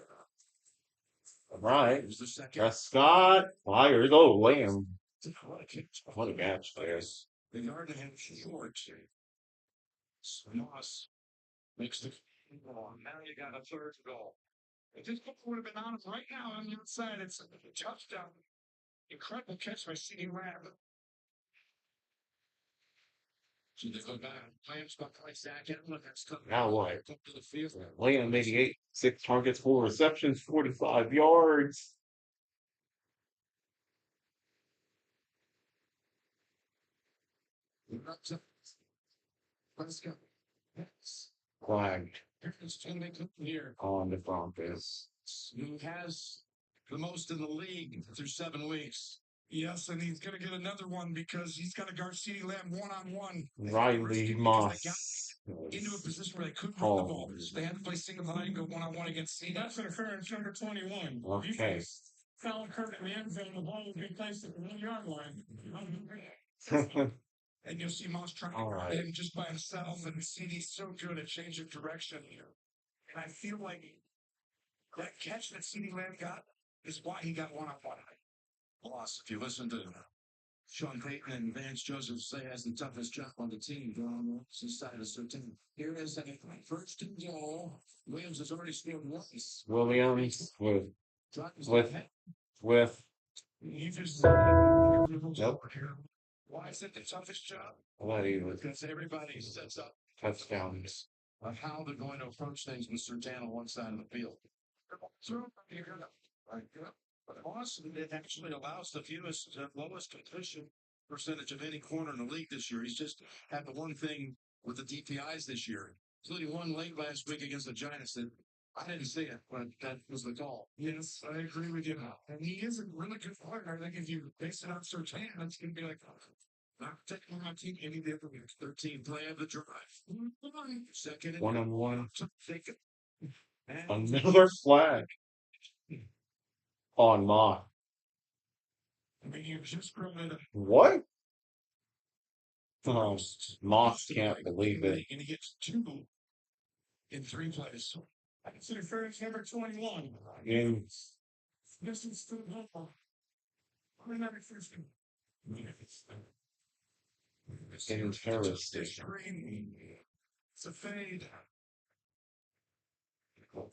All right. Here's the second. Prescott fires. Oh, Lamb. What a catch. What a catch there. The yard to him short. Moss makes the goal. Now you got a third goal. If this ball would have been on him right now on the outside, it's a touchdown. Incredible catch by C.D. Lamb. So they go back. Lamb's back like Zach Allen. That's coming. Now what? Up to the field. Lamb 88, 6 targets, 4 receptions, 45 yards. Let's go. Yes. Flagged Here. on the Broncos. Who has the most in the league through 7 weeks. Yes, and he's going to get another one because he's got to guard CeeDee Lamb one-on-one. Riley Moss. Into a position where they couldn't run the ball. They had to play single line and go one-on-one against CeeDee. That's interference number 21. Okay. Foul occurred in the end zone. The ball would be placed at the 1-yard line. And you'll see Moss trying to guard him just by himself. And CeeDee's so good at changing direction here. And I feel like that catch that CeeDee Lamb got is why he got one-on-one. Loss. If you listen to Sean Payton and Vance Joseph say has the toughest job on the team, since side of the team. Here is a first and goal. Williams has already scored once. Williams with You just Nope. Why is it the toughest job? What he was Because everybody sets up touchdowns. of how they're going to approach things with Sertan on one side of the field. But Austin, it actually allows the lowest completion percentage of any corner in the league this year. He's just had the one thing with the DPIs this year, including one late last week against the Giants that I didn't see it, but that was the call. Yes, I agree with you. And he is a really good player. I think if you base it on Sertan, it's going to be like, not taking my team any different. 13 play of the drive. Second. One-on-one. Take it. Another flag on Moss. I mean, you just promoted What? Moss can't believe it. And he gets 2 in 3 plays. I consider first number 21. This is still normal. Number 15. Interesting. It's a fade. Well,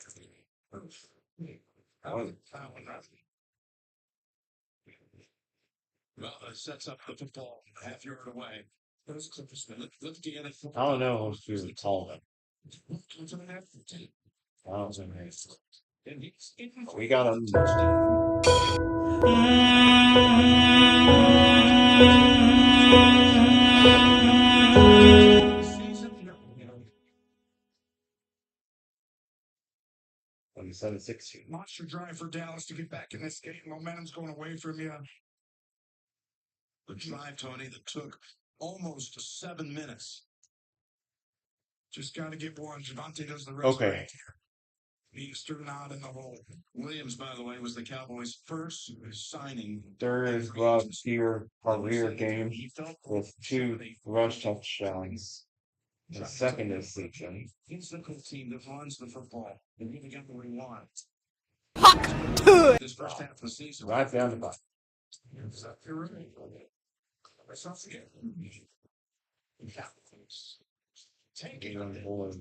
it sets up the football half-yard away. I don't know who's the tall one. We got him. On 7-16. Monster drive for Dallas to get back in this game. Momentum's going away from you. The drive, Tony, that took almost 7 minutes. Just got to get one. Javonte does the rest right here. Easter not in the hole. Williams, by the way, was the Cowboys' first signing. Third career game with 2 rush touchdowns. The second is season. He's the good team that runs the football. And he got what he wants. This first half of the season. Right down the bottom. You're right. Let's not forget. Take it on board.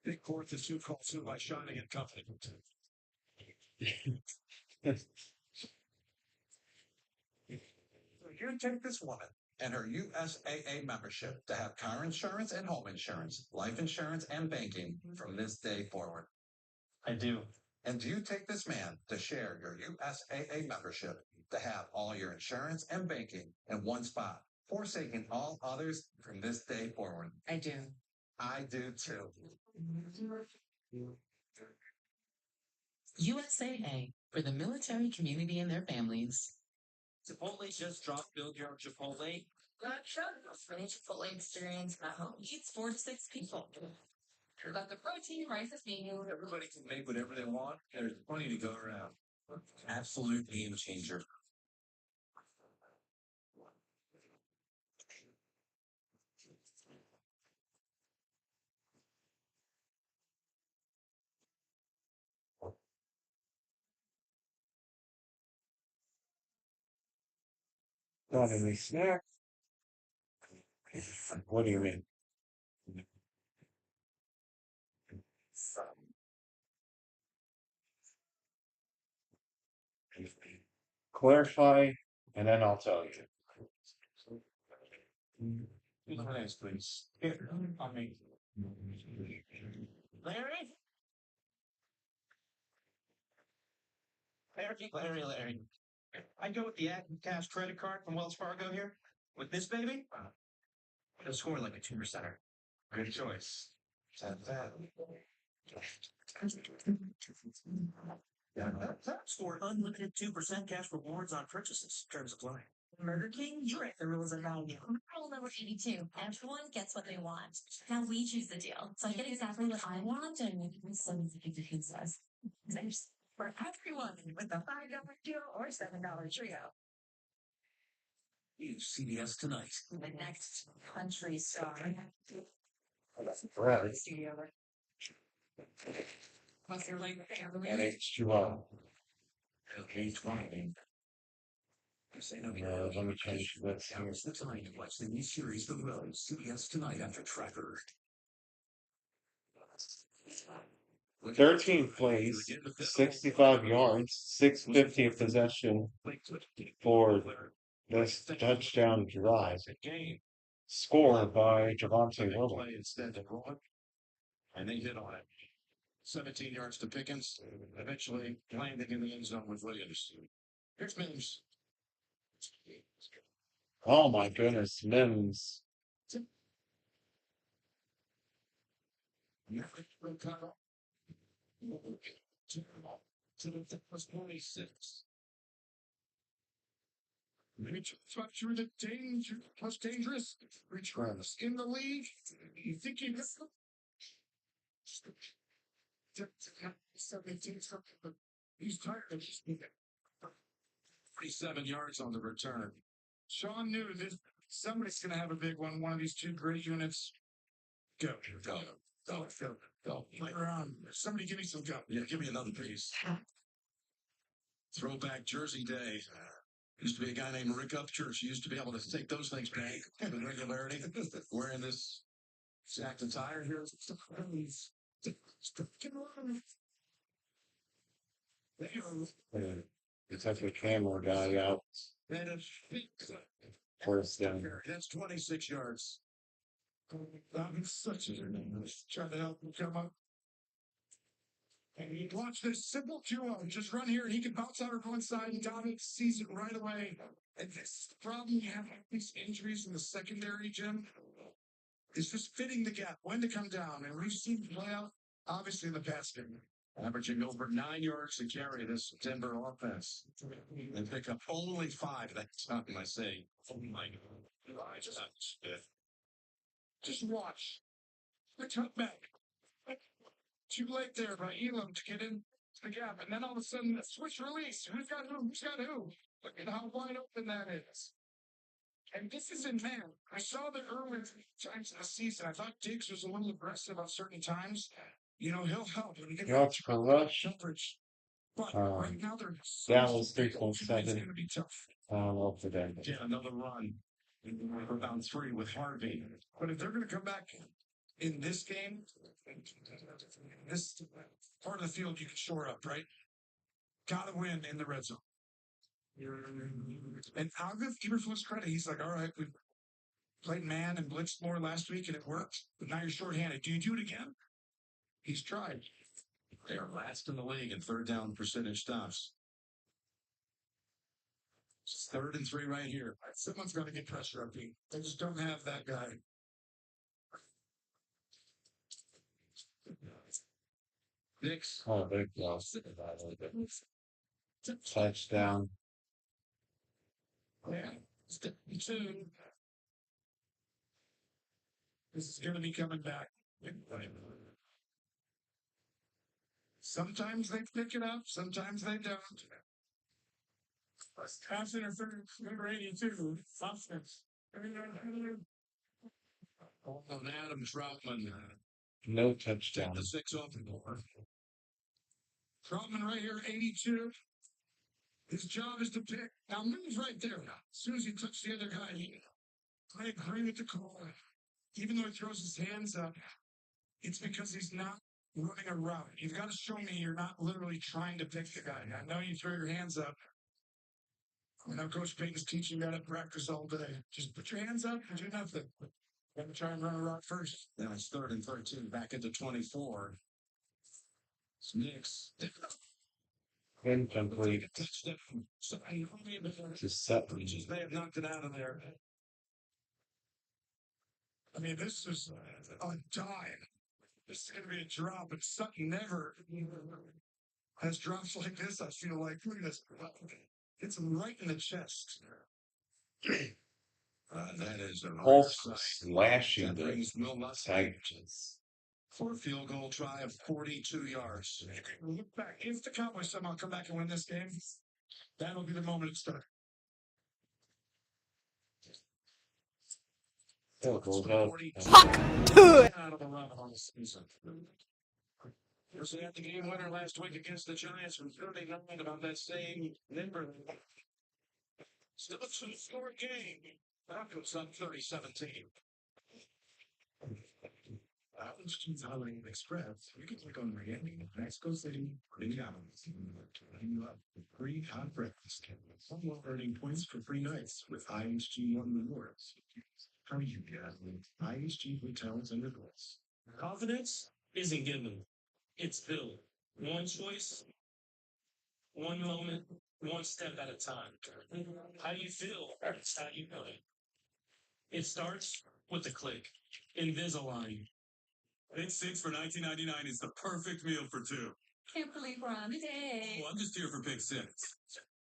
Big court to 2 called to by Shining and Company. You take this woman and her USAA membership to have car insurance and home insurance, life insurance and banking from this day forward. I do. And do you take this man to share your USAA membership to have all your insurance and banking in one spot, forsaking all others from this day forward? I do. I do too. USAA for the military community and their families. Chipotle just dropped Build Your Own Chipotle. That show finish fully experience at home. Eats 4 to 6 people. But the protein rice is being Everybody can make whatever they want. There's plenty to go around. Absolute game changer. Not any snack. What do you mean? Clarify, and then I'll tell you. Nice, please. I mean, Larry? Larry. I go with the Active Cash credit card from Wells Fargo here. With this baby, it'll score like a 2%er. Good choice. Score unlimited 2% cash rewards on purchases. Terms apply. Murder King, you write the rules of value. Rule number 82. Everyone gets what they want. Now we choose the deal. So I get exactly what I want and some different says. For everyone with the $5 deal or $7 trio. Use CBS tonight. The next country star. Right. Plus you're like And H2O. Okay, 20. Let me change this here. Now's the time to watch the new series The Road. CBS tonight after Tracker. 13 plays, 65 yards, 650 possession for this touchdown drive. Scored by Javonte Williams. And they hit on it. 17 yards to Pickens, eventually landing in the end zone with Williams. Here's Mims. Oh my goodness, Mims. Was 26. Through the danger, most dangerous returns in the league. You think you missed them? So they did something, but he's tired of just 47 yards on the return. Sean knew this. Somebody's going to have a big one. One of these two great units. Go. Play around. Somebody give me some go. Yeah, give me another piece. Throwback Jersey Day. Used to be a guy named Rick Upchurch. He used to be able to take those things back with regularity. Wearing this exact attire here. They took the camera guy out. First down. That's 26 yards. I'm such a trying to help him come up. And you watch this simple duo just run here and he can bounce out of one side and Dominic sees it right away. And this is the problem you have with these injuries in the secondary, Jim. It's just fitting the gap, when to come down. And we've seen it play out, obviously, in the past game. Averaging over 9 yards to carry this Denver offense. And pick up only 5. That's something I say. Oh my God. Just watch. The cutback. Too late there by Elam to get in the gap. And then all of a sudden, a switch release. Who's got who? Look at how wide open that is. And this is in man. I saw the early times of the season. I thought Diggs was a little aggressive on certain times. You know, he'll help when you get Yards per rush. coverage. But right now, they're Dallas 3.7. It's going to be tough. Up to them. Yeah, another run. We're down 3 with Harvey. But if they're going to come back in this game, this part of the field you can shore up, right? Got to win in the red zone. And I'll give Eberflus credit. He's like, all right, we played man and blitzed more last week and it worked. But now you're shorthanded. Do you do it again? He's tried. They are last in the league in third down percentage stops. It's 3rd and 3 right here. Someone's going to get pressure up here. They just don't have that guy. Knicks. Oh, big loss. Touchdown. Yeah. 2. This is going to be coming back. Sometimes they pick it up, sometimes they don't. Pass interference, number 82, Substance. On Adam Troutman. No touchdown. The 6 off the board. Troutman right here, 82. His job is to pick. Now move right there. As soon as he touched the other guy, I agree with the call. Even though he throws his hands up, it's because he's not running a route. You've got to show me you're not literally trying to pick the guy. I know you throw your hands up. I know Coach Payton's teaching that at practice all day. Just put your hands up and do nothing. Got to try and run a route first. Now it's 3rd and 13, back into 24. It's Knicks. Incomplete. Just Sutton. Just may have knocked it out of there. I mean, this is a dive. This is going to be a drop, but Sutton never has drops like this. I feel like, look at this. Hits him right in the chest. That is a Pulse slashing the Titans. For a field goal try of 42 yards. Look back. If the Cowboys somehow come back and win this game, that'll be the moment it starts. Hot to it. Out of 11 on the season. They had the game winner last week against the Giants from 39, about that same number. Still a two-score game. Broncos up 30-17. Holiday Express. You can click on Miami, Mexico City, Minneapolis, to line you up with free hot breakfast. Some while earning points for free nights with IHG One Rewards. How do you get with IHG hotels and resorts? Confidence isn't given. It's built. One choice, one moment, one step at a time. How do you feel? It's how you know it. It starts with a click. Invisalign. Big 6 for $19.99 is the perfect meal for two. Can't believe we're on a date. Well, I'm just here for Big 6.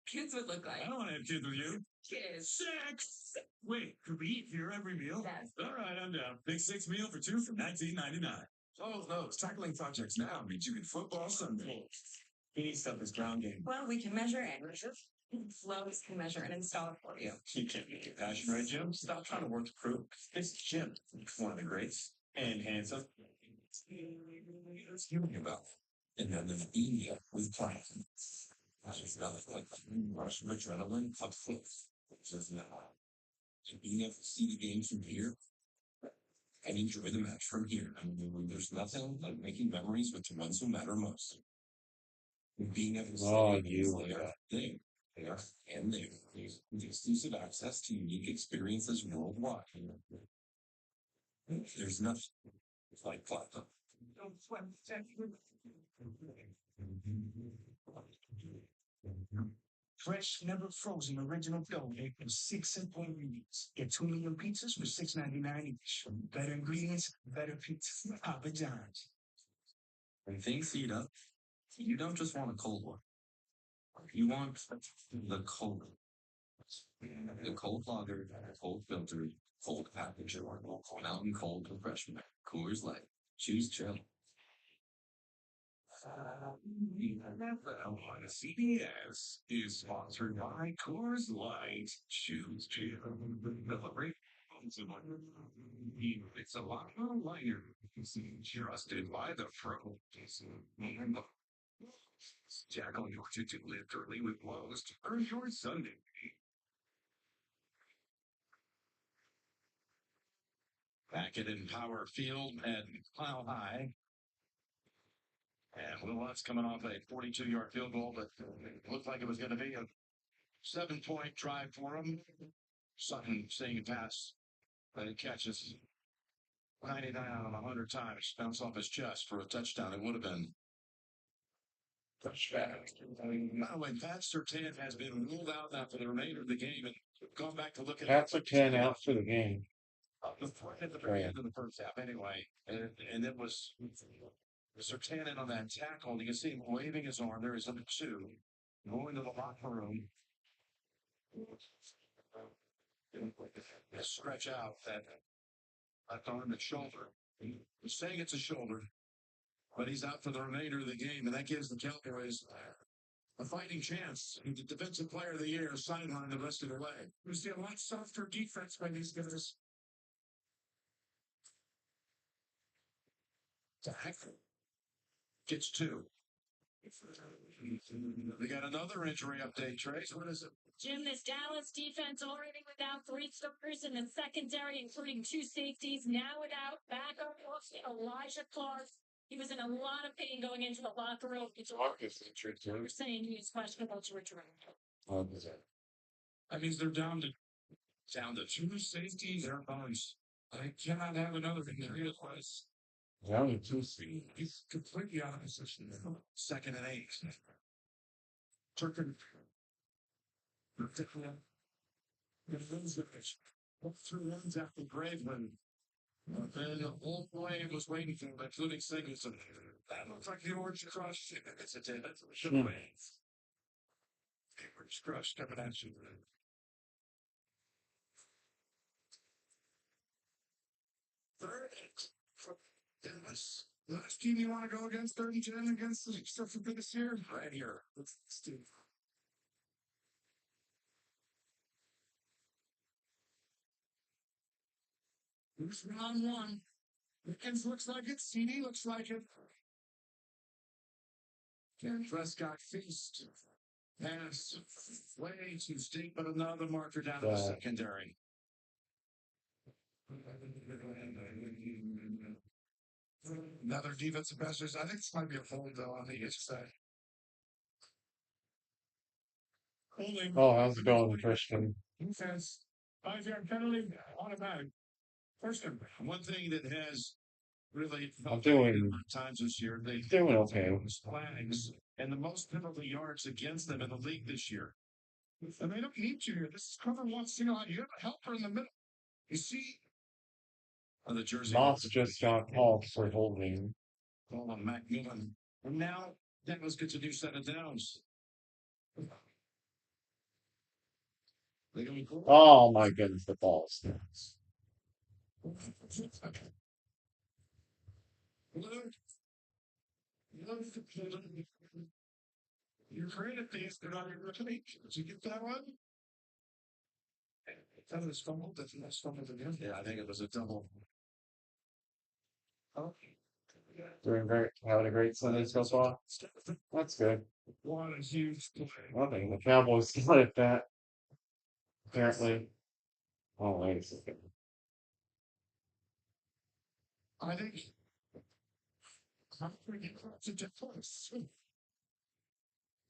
Kids would look like. I don't want to have kids with you. Kids. 6! Wait, could we eat here every meal? Yes. All right, I'm down. Big 6 meal for two for $19.99. Oh, no, tackling projects now means you can football Sunday. He needs stuff his ground game. Well, we can measure and measure. Lowe's can measure and install it for you. You can't make your passion, right, Jim? Stop trying to work to prove. It's Jim, one of the greats, and handsome. It's hearing about it. And then there's Enya with plasma. There's nothing like rush of adrenaline up close. Just now. And being able to see the game from here and enjoy the match from here. I mean, there's nothing like making memories with the ones who matter most. And being able to say there, and there. There's exclusive access to unique experiences worldwide. There's nothing like platinum. Don't sweat. Fresh, never frozen, original dough made from 6 simple ingredients. Get 2 million pizzas for $6.99 each. Better ingredients, better pizza. Papa John's. When things heat up, you don't just want a cold one. You want the cold. The cold lager, cold filtered, cold package, mountain cold refreshment, Coors Light. Choose chill. CBS is sponsored by Coors Light. Choose chill. Celebrate. It's a lot more lighter. Trusted by the pro. Jack on your to live early with Lowe's to earn your Sunday. Back at Empower Field at Mile High. And Will Lutz coming off a 42-yard field goal, but it looked like it was going to be a 7-point drive for him. Sutton seeing a pass, but it catches 99 out of 100 times. Bounce off his chest for a touchdown. It would have been touchdown. By the way, Pat Surtain has been ruled out now for the remainder of the game and gone back to look at Pat Surtain out for the game. At the very end of the first half, anyway, and it was Surtain on that tackle. You can see him waving his arm. There is number 2 going to the locker room. Stretch out that left arm and shoulder. We're saying it's a shoulder, but he's out for the remainder of the game, and that gives the Cowboys a fighting chance. The defensive player of the year sidelined the rest of the way. We see a lot softer defense by these guys. Gets two. They got another injury update, Trace. What is it? Jim, this Dallas defense already without 3 starters in the secondary, including 2 safeties. Now without backup Elijah Clark. He was in a lot of pain going into the locker room. Marcus injured too. We're saying he is questionable to return. That means they're down to 2 safeties. They're bones. I cannot have another in there. Otherwise, Down to 2 speed. he's completely out of position. 2nd and 8. Turkin. Through runs after Graveman. And the whole plane was waiting for him, including Sigurdsson. That looks like the Orange Crush. It's a tip. That's the Orange Crush coming at you. Third. Dallas. Last team you want to go against 3rd and 10 against the stuff for this year? Right here. Let's do. Here's round 1. Wickens looks like it. CD looks like it. Ken Prescott feast. Pass. Way too steep, but another marker down to the secondary. Another defensive passers. I think this might be a hold, though, on the east side. Holding. Oh, how's it going, Christian? Defense. 5-yard penalty. Automatic. First, one thing that has really I'm doing times this year, they doing okay. Flags and the most penalty yards against them in the league this year. And they don't need to. This is cover one single out. You have a helper in the middle. You see the jersey. Moss just got called for holding. Call on Macmillan. And now Dallas gets a new set of downs. Oh my goodness, the ball stands. You created these, they're not even returning. Did you get that one? That was fumbled. That's not fumbled again. Yeah, I think it was a double. Oh. Doing great. Having a great Sunday so far. That's good. One is huge. I think the Cowboys got it that. Apparently. Oh, wait a second. I think it's a difference.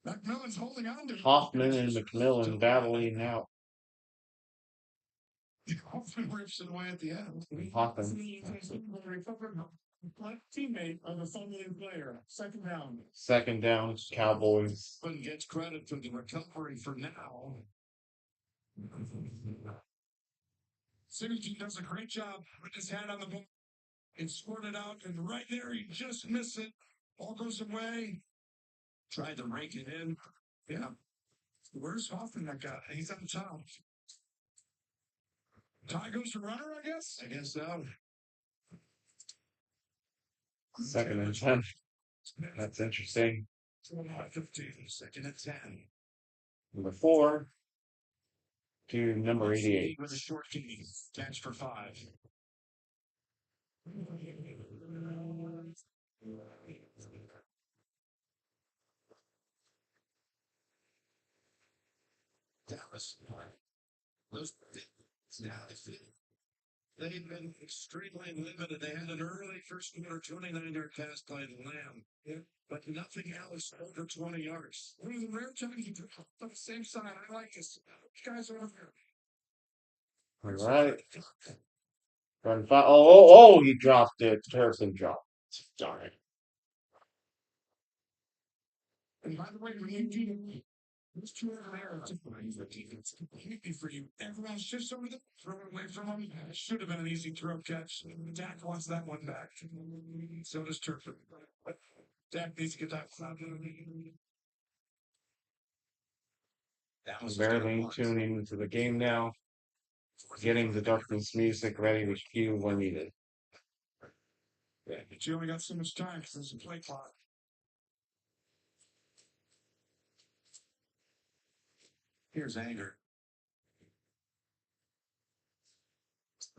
McMillan's holding on to Hoffman and McMillan battling out. Hoffman rips it away at the end. Hoffman. Teammate of the fumbling player. 2nd down. 2nd down, Cowboys. But gets credit for the recovery for now. Sigurdsson does a great job with his hand on the ball and scored it out. And right there, he just missed it. Ball goes away. Tried to rake it in. Yeah. Where's Hoffman, that guy? He's on top. Ty goes to runner, I guess? I guess so. 2nd and 10. That's interesting. 15, 2nd and 10. Number 4 to number 88. With a short key. Catch for 5. Dallas. They've been extremely limited. They had an early first quarter 29-yard pass by Lamb. Yeah. But nothing else over 20 yards. One of the rare times you put on the same side. I like this. You guys are over here. All right. Oh, he dropped it. Harrison dropped. Darn it. And by the way, Randy, those 2 over there are defense completely for you. Everyone's just over there, throwing away from him. It should have been an easy throw catch. Dak wants that one back. So does Turpin. Dak needs to get that cloud. Barely tuning into the game now. Getting the darkness music ready to cue when needed. But you only got so much time because there's a play clock. Here's anger.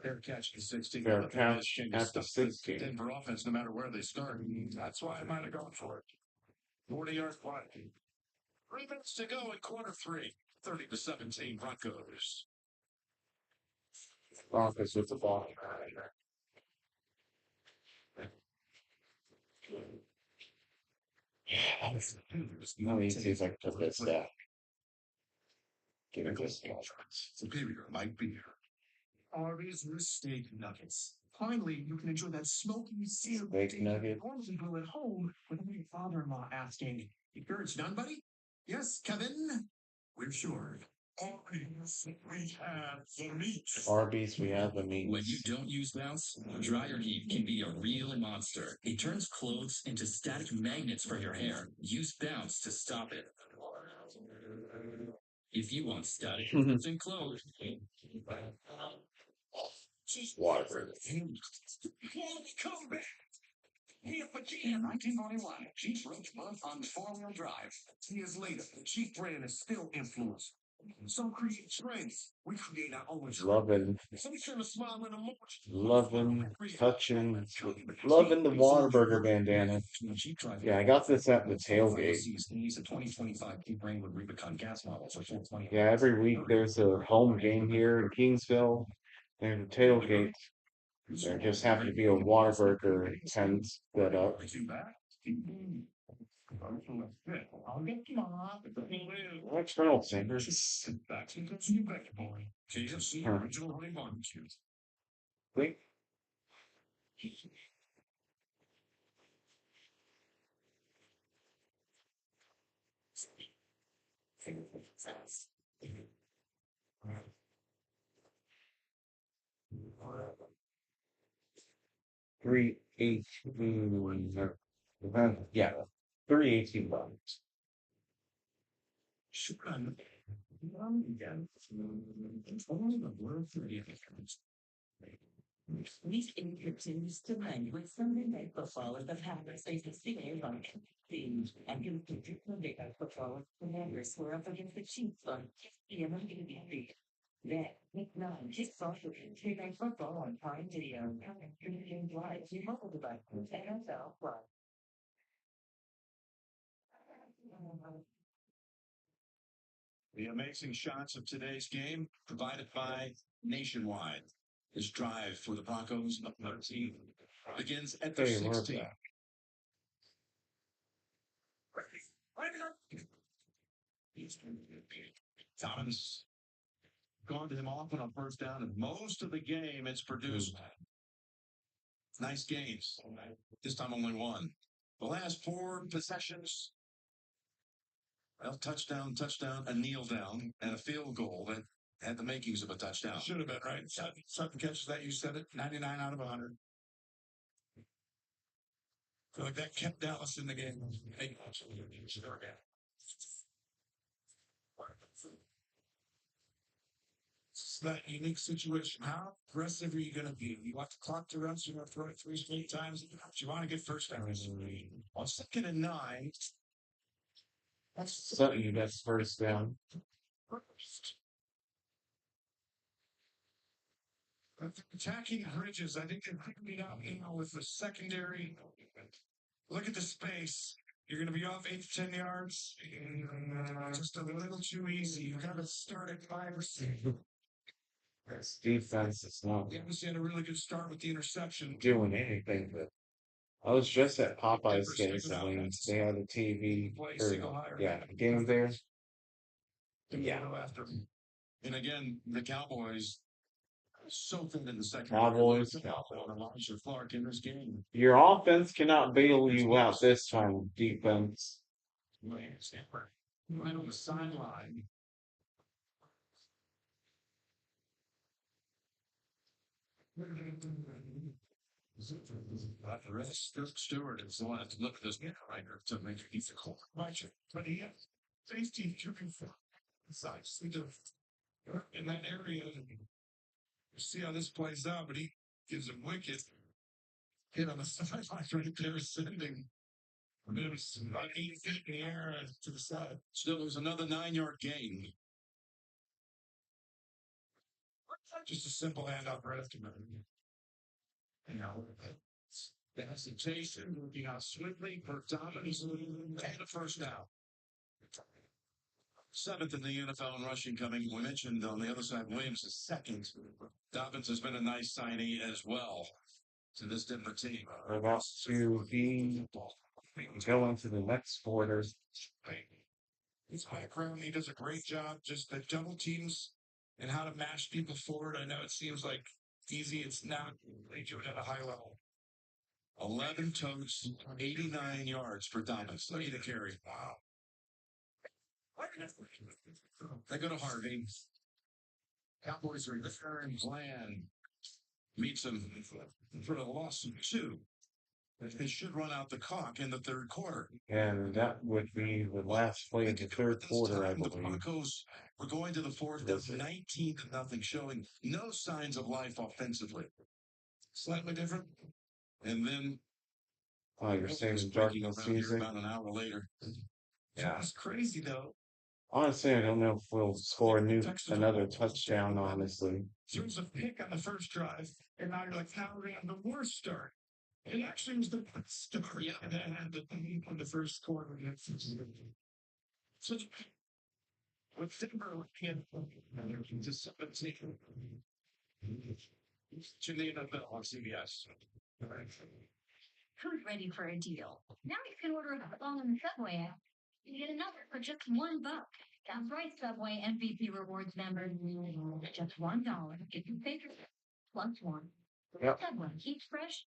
Fair catch to 16. Fair catch at the 16. Denver offense, no matter where they start. That's why I might have gone for it. 40-yard play. 3 minutes to go in quarter 3. 30-17 Broncos. Broncos with the ball. Let me see if I can put this down. Give it this guy. Superior might be here. Arby's with steak nuggets. Finally, you can enjoy that smoky, seared Steak nugget. normally grill at home without your father-in-law asking, "You sure it's done, buddy?" "Yes, Kevin." "We're sure." Arby's, we have the meat. Arby's, we have the meat. When you don't use bounce, dryer heat can be a real monster. It turns clothes into static magnets for your hair. Use bounce to stop it. If you want static clothes and clothes. Water. Come back. Here for Jeep in 1941. Jeep Roach Month on 4-wheel drive. Years later, the Jeep brand is still influenced. Some create trends. We create our own. Loving, So be sure to smile in emotion. loving, touching, loving the Whataburger bandana. Yeah, I got this at the tailgate. Yeah, every week there's a home game here in Kingsville. There's a tailgate. There just happened to be a Whataburger tent set up. What's Colonel Sanders? Wait. $3.18. Yeah, $3.18. These continues to land with Sunday night football at the Packers against the A-Line team. And continue Sunday night football with the Commanders were up against the Chiefs on 6 p.m. on ABC. Then, Nick 9 kicks off with Sunday night football on Prime Video. Stream games live to your mobile devices. NFL Plus. The amazing shots of today's game provided by Nationwide. This drive for the Broncos up 13 begins at the 16. Thomas gone to him often on first down, and most of the game it's produced nice gains. This time only one. The last 4 possessions. Well, touchdown, a kneel down, and a field goal that had the makings of a touchdown. Should have been, right? Sutton catches that, you said it, 99 out of 100. I feel like that kept Dallas in the game. It's that unique situation. How aggressive are you going to be? You want the clock to run, so you're going to throw it 3 straight times. You want to get first downs. On 2nd and 9. Sutton gets first down. Attacking Bridges, I think they're picking it out with the secondary. Look at the space. You're going to be off 8 to 10 yards. Just a little too easy. You got to start at 5 or 6. This defense is not Obviously had a really good start with the interception. doing anything, but I was just at Popeye's gasoline. They had a TV, game there. Yeah. And again, the Cowboys so thin in the second. Cowboys. Clark in this game. Your offense cannot bail you out this time, defense. Right on the sideline. The rest, Stewart is the one to look at this right to make it easy. But he has safety shooting for sides in that area. See how this plays out, but he gives a wicked hit on the sideline right there, sending. It was about 8 feet in the air to the side. Still, it was another 9-yard gain. Just a simple handoff right after that. You know, the hesitation, looking out swiftly for dominance and a first down. 7th in the NFL in rushing coming. We mentioned on the other side, Williams is 2nd. Dobbins has been a nice signee as well to this Denver team. About to be going to the next quarter. His background, he does a great job. Just the double teams and how to mash people forward. I know it seems like easy. It's not. They do it at a high level. 11 totes, 89 yards for Dobbins. Look at the carry. Wow. They go to Harvey. Cowboys are return plan. Meets him for a loss of 2. They should run out the clock in the third quarter. And that would be the last play of the third quarter, I believe. The Broncos were going to the fourth, down 19-0, showing no signs of life offensively. Slightly different. And then Oh, you're saying darkness music? About an hour later. Yeah. It's crazy, though. Honestly, I don't know if we'll score another touchdown, honestly. There was a pick on the first drive, and now you're like, how are we on the worst start? It actually was the best start that had on the first quarter. So, with Denver, just 17. To the NFL on CBS. Who's ready for a deal? Now you can order a phone on the Subway app. You get another for just $1. That's right, Subway MVP Rewards members. Just $1. Get your favorite +1. Yep. Subway keeps fresh.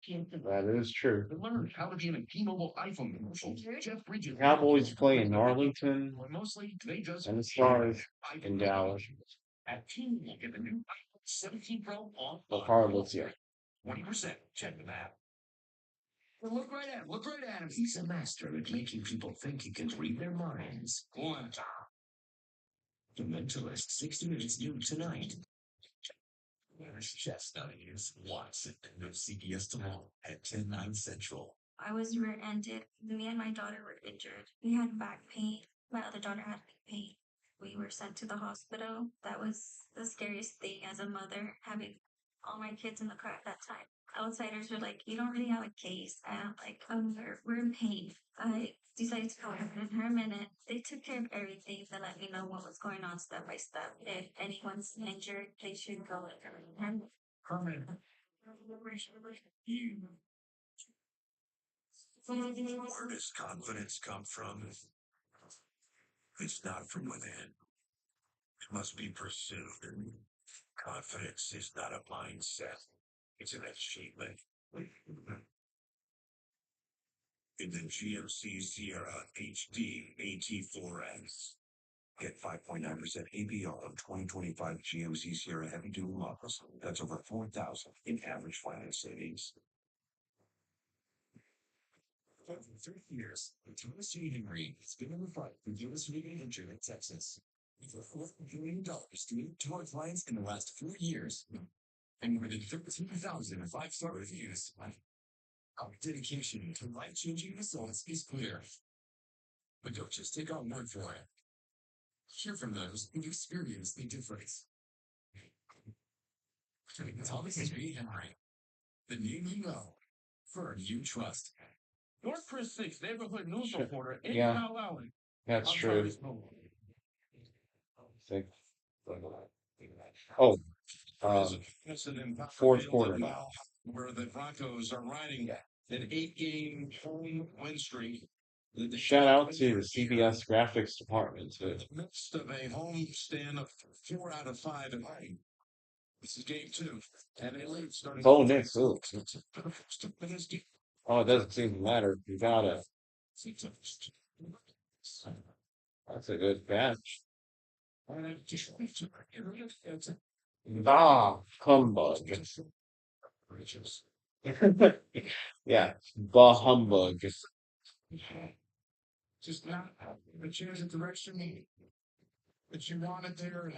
That is true. Learn how to be in a T-Mobile iPhone commercial. Jeff Bridges. Cowboys play in Arlington Mostly they just and the Stars in Dallas. At T-Mobile, get the new 17 Pro on. The Harlots, yeah. 20%. Check the map. Well, look right at him. He's a master at making people think he can read their minds. One. The Mentalist, 60 Minutes new tonight. There's Chestnut is Watson. No CBS tomorrow at 10/9 Central. I was rear-ended. Me and my daughter were injured. We had back pain. My other daughter had back pain. We were sent to the hospital. That was the scariest thing as a mother, having all my kids in the car at that time. Outsiders were like, you don't really have a case. And I'm like, we're in pain. I decided to go in her a minute. They took care of everything. They let me know what was going on step by step. If anyone's injured, they should go in. Herman. Where does confidence come from? It's not from within. It must be pursued. Confidence is not a mindset. It's an achievement. In the GMC Sierra HD AT4X. Get 5.9% APR on 2025 GMC Sierra Heavy Duty models. That's over $4,000 in average finance savings. For 30 years, Thomas J. Henry has been in the fight for U.S. Legal injury in Texas. Over $4 billion to our clients in the last 4 years. And more than 13,000 5-star reviews. Our dedication to life-changing results is clear. But don't just take our word for it. Hear from those who've experienced the difference. Thomas J. Henry. The name you know. Firm you trust. North Chris 6, neighborhood news reporter in Kyle Allen. That's true. Oh, fourth quarter. Where the Broncos are riding an 8-game home win streak. Shout out to the CBS graphics department too. In the midst of a home stand of 4 out of 5 at home. This is game 2. And they lead starting. Oh, Nick. Oh, it doesn't seem to matter. You got it. That's a good catch. Bah, humbug. Yeah, bah humbug. Just not the change of direction that you wanted there.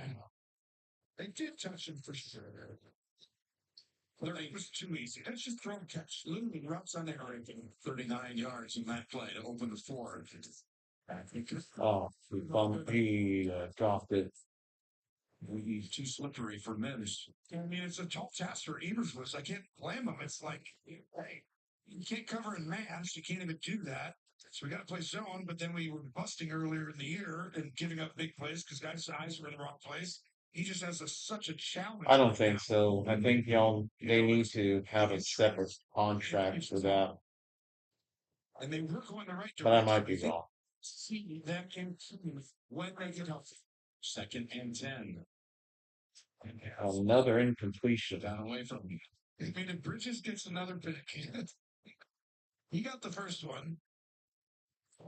They did touch him for sure. It was too easy. Let's just throw and catch. Literally routes on there. 39 yards in that play to open the floor. Oh, he dropped it. He's too slippery for Mims. I mean, it's a tall task for Eberswitz. I can't blame him. It's like, hey, you can't cover in mass. You can't even do that. So we got to play zone, but then we were busting earlier in the year and giving up big plays because guys' eyes were in the wrong place. He just has such a challenge. I don't think so. I think they need to have a separate contract for that. And they were going the right direction. But I might be wrong. See that continue when they get healthy. 2nd and 10. Another incompletion. Down away from me. I mean, if Bridges gets another pick, he got the first one.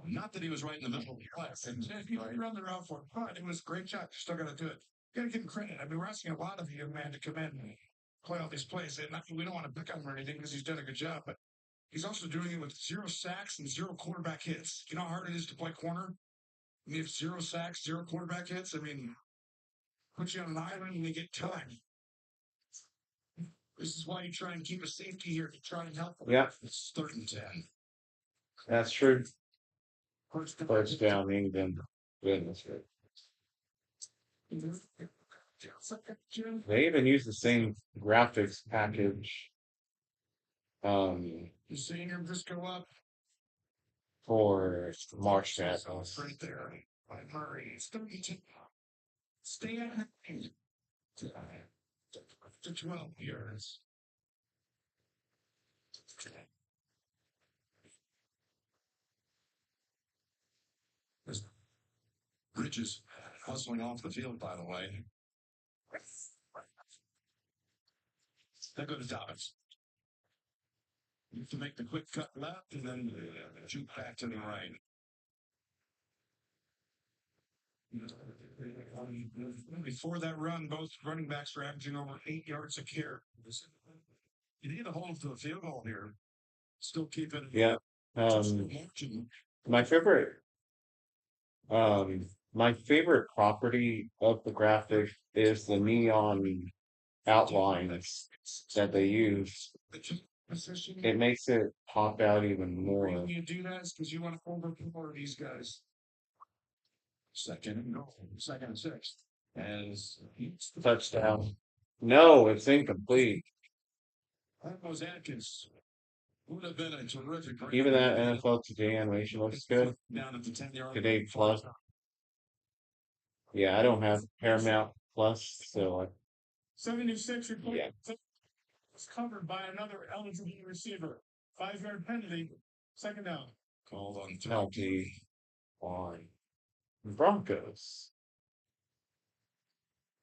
Not that he was right in the middle of the class. And if you run the route for it, it was a great shot. You're still got to do it. You got to give him credit. I mean, we're asking a lot of you, man, to come in and play all these plays. And we don't want to pick on him or anything because he's done a good job. But he's also doing it with 0 sacks and 0 quarterback hits. You know how hard it is to play corner? I mean, if 0 sacks, 0 quarterback hits, I mean, put you on an island and they get time. This is why you try and keep a safety here to try and help them. Yeah. It's 3rd and 10. That's true. First down, England. Goodness. They even use the same graphics package You're seeing him just go up for March Madness. right there by Murray. It's 32. Stay at to 12 years. Bridges hustling off the field, by the way. Then go to Dobbins. You have to make the quick cut left and then shoot back to the right. Before that run, both running backs were averaging over 8 yards a carry. You need to hold to the field goal here. Still keep it. Yeah. My favorite property of the graphic is the neon outlines that they use. It makes it pop out even more. The reason you do that is because you want to overpower these guys. 2nd and goal. 2nd and 6. As Touchdown. No, it's incomplete. that was Atkins. Would have been a terrific. Even that NFL Today animation looks good. Down at the 10-yard. Today Plus. Yeah, I don't have Paramount Plus, so 76 yeah. was covered by another eligible receiver. 5-yard penalty. 2nd down. Called on penalty on Broncos.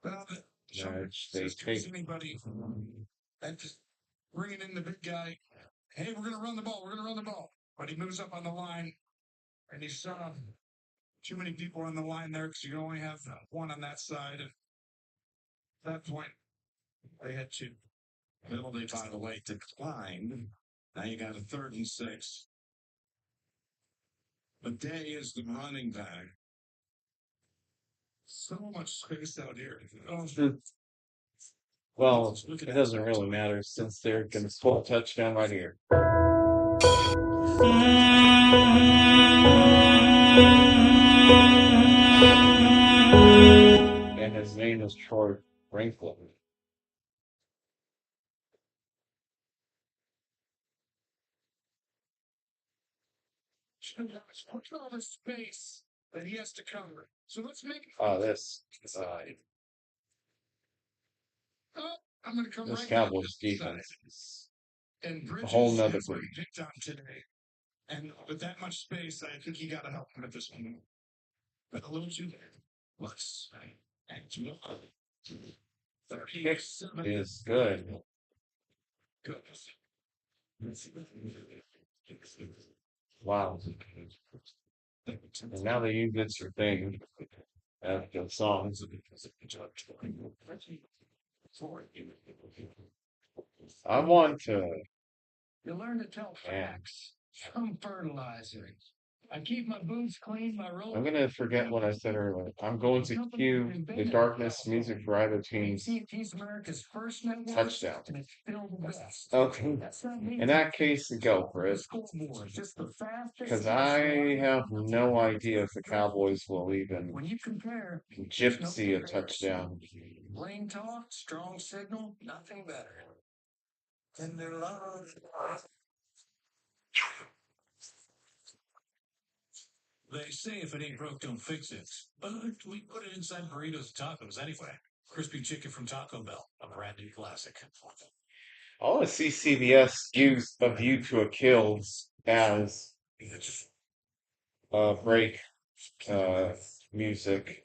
Well, They take anybody and just bringing in the big guy. Hey, we're going to run the ball. We're going to run the ball. But he moves up on the line, and he saw too many people on the line there because you can only have one on that side. And at that point, they had 2. Penalty, by the way, declined. Now you got a 3rd and 6. But Day is the running back. So much space out here. Well, it doesn't really matter since they're going to score a touchdown right here. And his name is Troy Franklin. Look at all the space that he has to cover. So let's make this I'm going to come this right Cowboys defense is and a whole nother Bridges group. picked on today. And with that much space, I think you got to help him at this point. But a little too less. And Kick is good. Good. Wow. And now they use this thing as the song. I want to. You learn to tell facts from fertilizer. I keep my boots clean, my robe. I'm gonna forget what I said earlier. I'm going to cue the darkness music for either team's AT&T's America's first network. touchdown. And it's filled with us. Okay. In that case, go for it. Just the fastest. Because I have no idea if the Cowboys will even When you compare gypsy a touchdown. plain talk, strong signal, nothing better. And their love. They say if it ain't broke, don't fix it. But we put it inside burritos and tacos anyway. Crispy chicken from Taco Bell, a brand new classic. I want to see CBS use A View to a Kill as break music.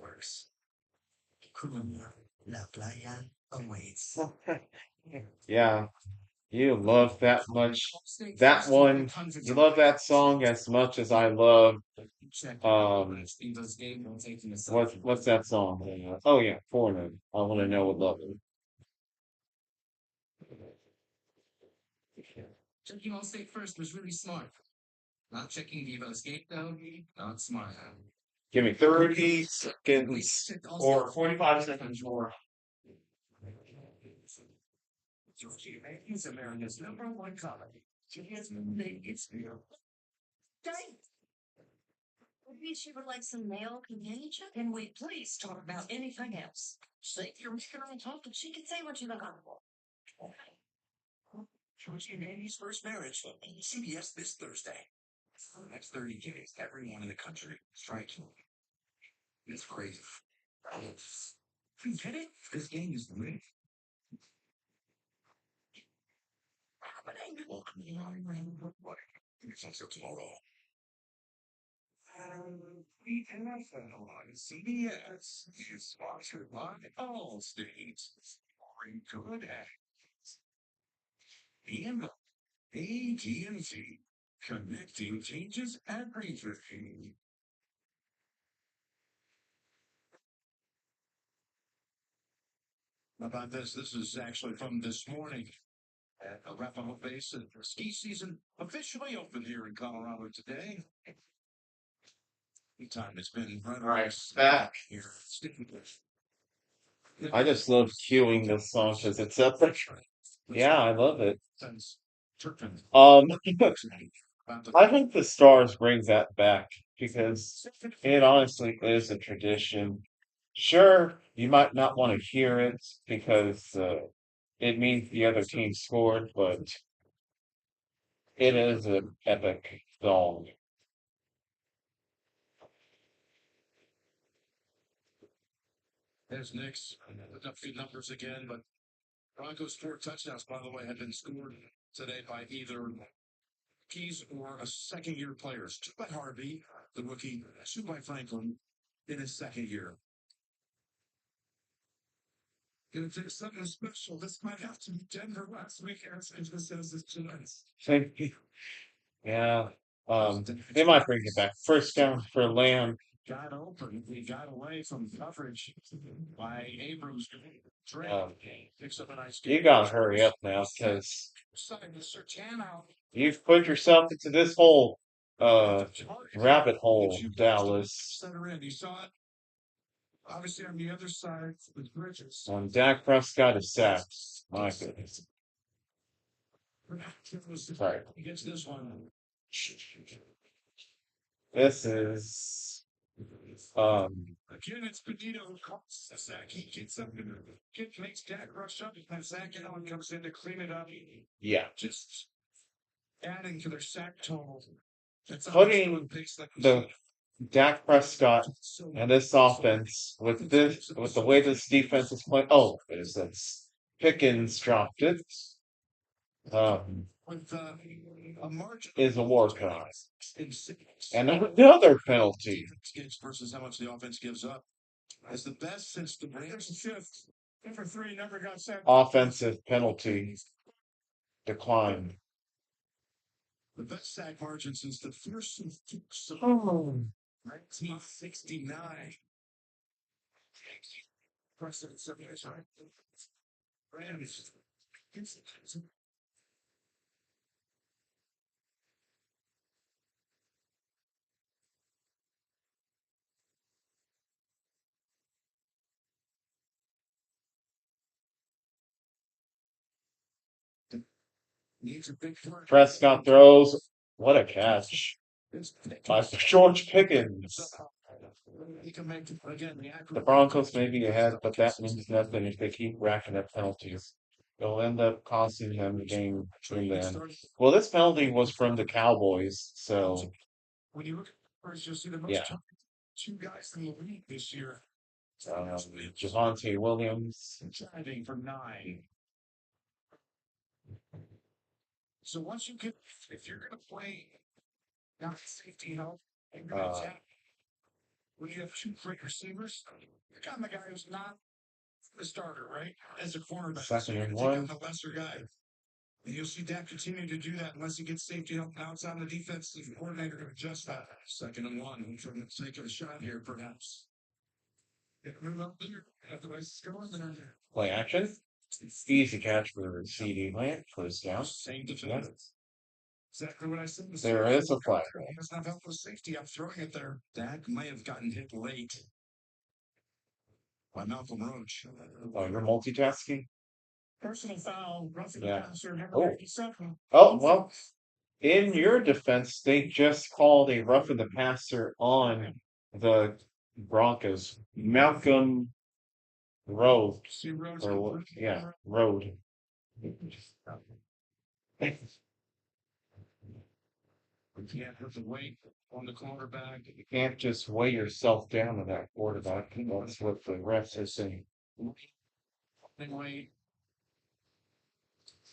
Works. La playa awaits. Yeah, you love that much. That one, you love that song as much as I love. What's that song? Oh yeah, Foreigner. I want to know what love is. Checking all state first was really smart. Not checking Viva Escape though, not smart. Give me 30 seconds or 45 seconds more. He's America's #1 comedy. It's Maybe she would like some male companionship. Can we please talk about anything else? Say you're making her talk, and she can say what she's uncomfortable. Georgie and Andy's first marriage on CBS this Thursday. For the next 30 days, everyone in the country is striking. It's crazy. You get it? This game is rigged. Happening. Welcome to what? It's until tomorrow. The NFL on CBS is sponsored by Allstate. Scoring good ads. And AT&T. Connecting changes everything. How about this? This is actually from this morning. At Arapahoe Basin, ski season officially open here in Colorado today. Time it's been right Back. here. I just love cueing this song because it's epic. Yeah, I love it. I think the Stars bring that back because it honestly is a tradition. Sure, you might not want to hear it because it means the other team scored, but it is an epic song. There's Knicks. Putting up good numbers again, but Broncos 4 touchdowns, by the way, have been scored today by either rookies or a second-year players. 2 by Harvey, the rookie, 2 by Franklin in his second year. Gonna do something special. This might have to be Denver last week. Aaron Sanchez says it's tonight. Yeah. They might bring it back. First down for Lamb. got open. He got away from coverage by Abrams. Picks up a nice game. You gotta hurry up now because you've put yourself into this whole rabbit hole, Dallas. Center in. You saw it. Obviously, on the other side with Bridges. Dak Prescott is sacked. My goodness. Sorry. He gets this one. This is Again, it's Benito who calls the sack. He gets up and makes Dak rush up, and Zach Allen comes in to clean it up. yeah. Just adding to their sack total. Putting the Dak Prescott and this offense with the way this defense is playing. Oh, is this Pickens dropped it? Is a war crime. And another penalty. Versus how much the offense gives up. Is the best since the Bears shift. Number 3 never got sacked. Offensive penalty decline. The best sack margin since the first 1969. Precedent 7 years. Rams. Needs a big play. Prescott throws. What a catch by George Pickens. He can make it again. The Broncos may be ahead, but that means nothing if they keep racking up penalties. It'll end up costing them the game in the end. Well, this penalty was from the Cowboys, so When you look at first, you'll see the most yeah. two guys in the league this year. Javonte Williams. Driving for 9. So once you get, if you're going to play not safety help and you're going to attack, when you have 2 great receivers, you're kind of the guy who's not the starter, right? As a cornerback. Second and So you're one. taking the lesser guy. And you'll see Dak continue to do that unless he gets safety help. Now it's on the defensive coordinator to adjust that. 2nd and 1. We're going to take a shot here, perhaps. Move up there. Otherwise, it's going there. Play action. Easy catch for CD Lamb. First down. Same defense. Exactly what I said. There is a flag. He doesn't have help with safety. I'm throwing it there. Dak may have gotten hit late by Malcolm Roach. Oh, you're multitasking? Personal foul. Roughing Yeah. passer. Number Oh. 87. Oh, well, in your defense, they just called a roughing the passer on the Broncos. Malcolm Road. See Roach. Or what? Yeah, Road. We can't put the weight on the quarterback. You can't just weigh yourself down to that quarterback. That's what the refs are saying. Weight.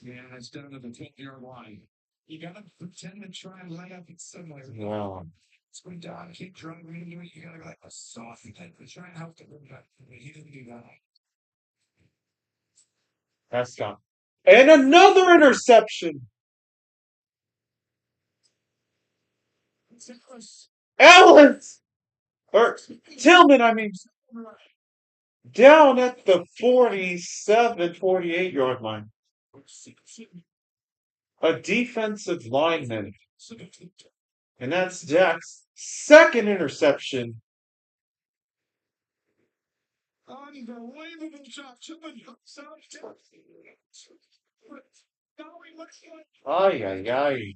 Yeah, it's down to the 10-yard line. You gotta pretend to try and lay up it somewhere. Wow. Swing down, keep driving into it. You gotta like a soft thing to try and help the quarterback. He didn't do that. Prescott. And another interception. Allen! Or Tillman, I mean. Down at the 47, 48-yard line. A defensive lineman. And that's Dak's second interception. Unbelievable job. Ay, ay, ay.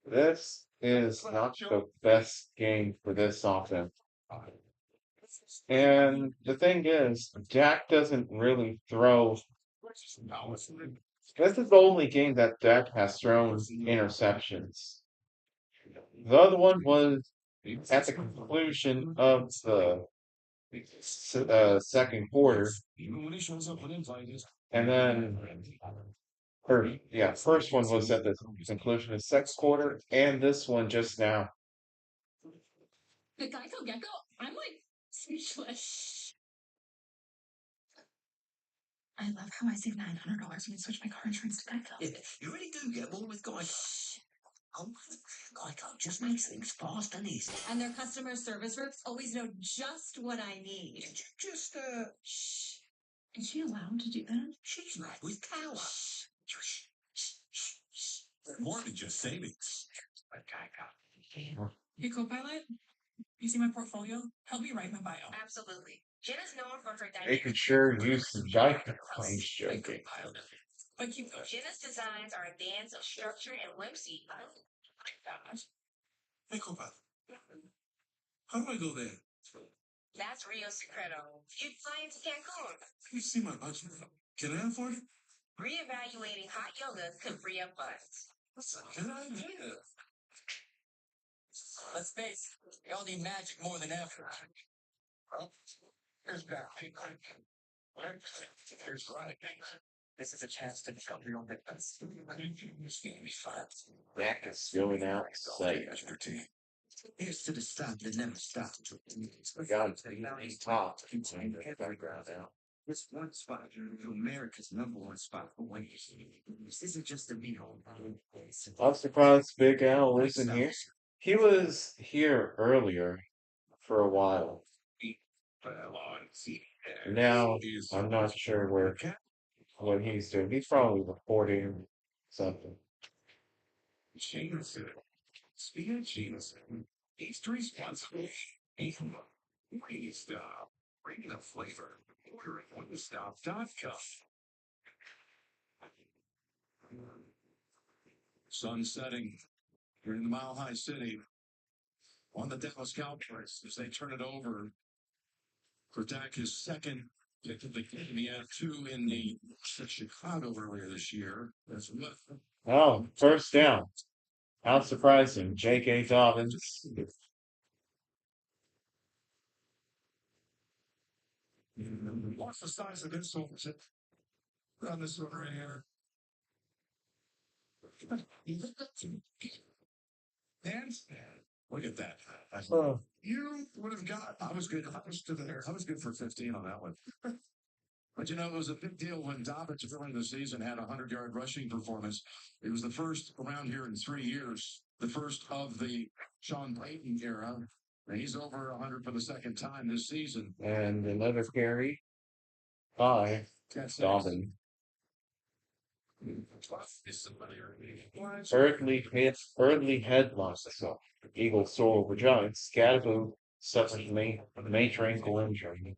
This is not the best game for this offense. And the thing is, Dak doesn't really throw. This is the only game that Dak has thrown interceptions. The other one was at the conclusion of the second quarter. And then, first one was at the conclusion of the second quarter, and this one just now. The Geico Gecko? I'm like speechless. I love how I save $900 when I switch my car insurance to Geico. Yeah, you really do get more with Geico. Oh, Geico just makes things fast and easy. And their customer service reps always know just what I need. Did you just, Shh. Is she allowed to do that? She's mad with power. More than just savings. Hey, Copilot, you see my portfolio? Help me write my bio. Absolutely. Jenna's known for her They could sure use some Geico claims joking. But keep going. Jenna's designs are a dance of structure and whimsy. Hey, Copilot. How do I go there? That's Rio Secreto. You'd fly into Cancun. You see my budget. Can I afford it? Reevaluating hot yoga could free up funds. That's a good idea. Let's face it, we all need magic more than ever. Well, here's back. Here's right. This is a chance to become your own defense. Dak is going out sight. Here's to the stop that never stopped. We got he's top. Background now. This one spot to America's #1 spot for wings. This isn't just a meal. I'm surprised Big Al isn't here. He was here earlier for a while. Now I'm not sure what he's doing. He's probably recording something. Speaking of Jameson, he's responsible. Please stop. Bring the flavor. Order at wingstop.com. Sun setting. You're in the Mile High City on the Dallas Cowboys as they turn it over for Dak, his second pick of the game. He had two in the Chicago earlier this year. That's Oh, first down. How surprising. J.K. Dobbins. What's the size of this one? On this one right here. And look at that. You would have got. I was good. I was good for 15 on that one. But you know, it was a big deal when Dobbins early in the season had a 100-yard rushing performance. It was the first around here in 3 years, the first of the Sean Payton era. And he's over 100 for the second time this season. And another carry by Dobbins. Early headlines. So, Eagles soar over Giants. Scadaboo suffers major ankle injury.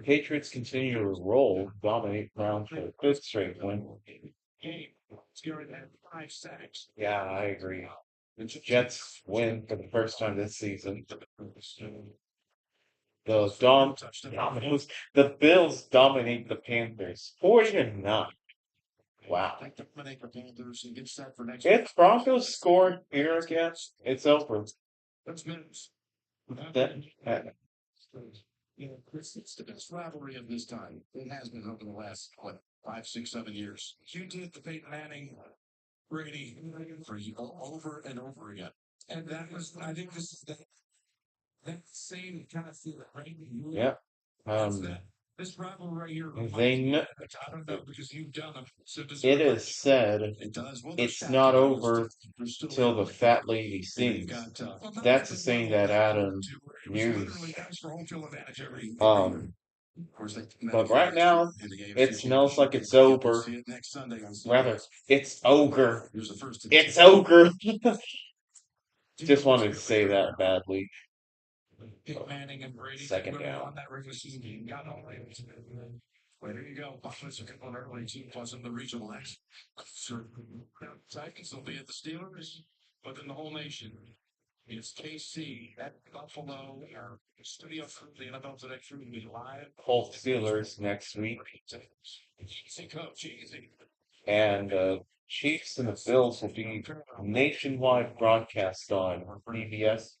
Patriots continue to roll, dominate Browns for the fifth straight win. Yeah, I agree. The Jets win for the first time this season. The Bills dominate the Panthers 40-9. Wow. If Broncos score here again, it's over. It's the best rivalry of this time. It has been over the last, 5, 6, 7 years. You did the Peyton Manning, Brady, for over and over again. And that was, I think this is that same kind of feeling, right? Yeah. This rivalry right here. They know, I don't know because you've done them. So it is said it's not over till the fat lady sings. That's a saying that Adam used. But right now, it smells like it's over. Rather, it's ogre. It's ogre. Just wanted to say that badly. Manning and Brady. Second down. On that regular season game. Got all right. Well, there you go. Buffalo's a good one early, too, plus in the regional X. Titans will be at the Steelers, but then the whole nation. It's KC at Buffalo. Our studio for the NFL Today crew will be live. Whole Steelers next week. Easy, coach, easy. And Chiefs and the Bills will be nationwide broadcast on PBS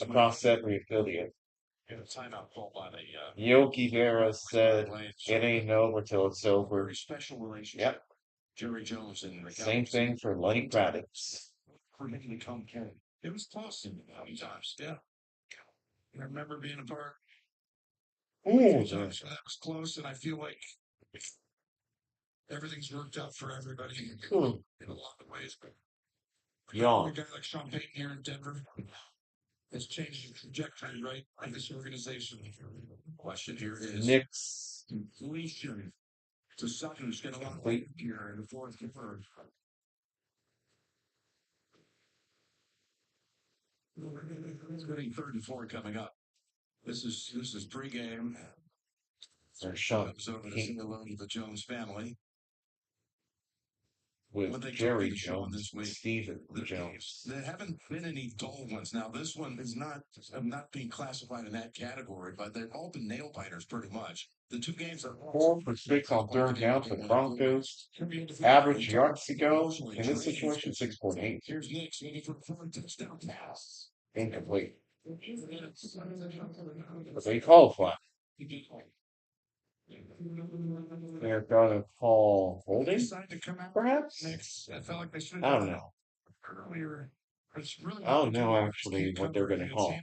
across every affiliate. Yogi Berra said it ain't over till it's over. Yep. Jerry Jones and same thing for Lenny Kravitz. It was close many times, yeah. I remember being a part. Ooh, That was close, and I feel like everything's worked out for everybody in a lot of ways. But a guy like Sean Payton here in Denver has changed the trajectory, right, of this organization. The question here is Knicks completion to Sutton's going to want to wait here in the fourth quarter. It's getting 3rd and 4 coming up. This is pregame. They're shot Over to sing along with the Jones family. with Jerry Jones, Stephen Jones. There haven't been any dull ones. Now, this one is not being classified in that category, but they've all been nail biters pretty much. The two games are 4 for 6 on third down for the Broncos. Average yards to go in this situation 6.8. Here's Nick's waiting for a touchdown pass. Incomplete. But they call a flag. They're gonna call holding, perhaps. I don't know. I don't know actually what they're gonna call.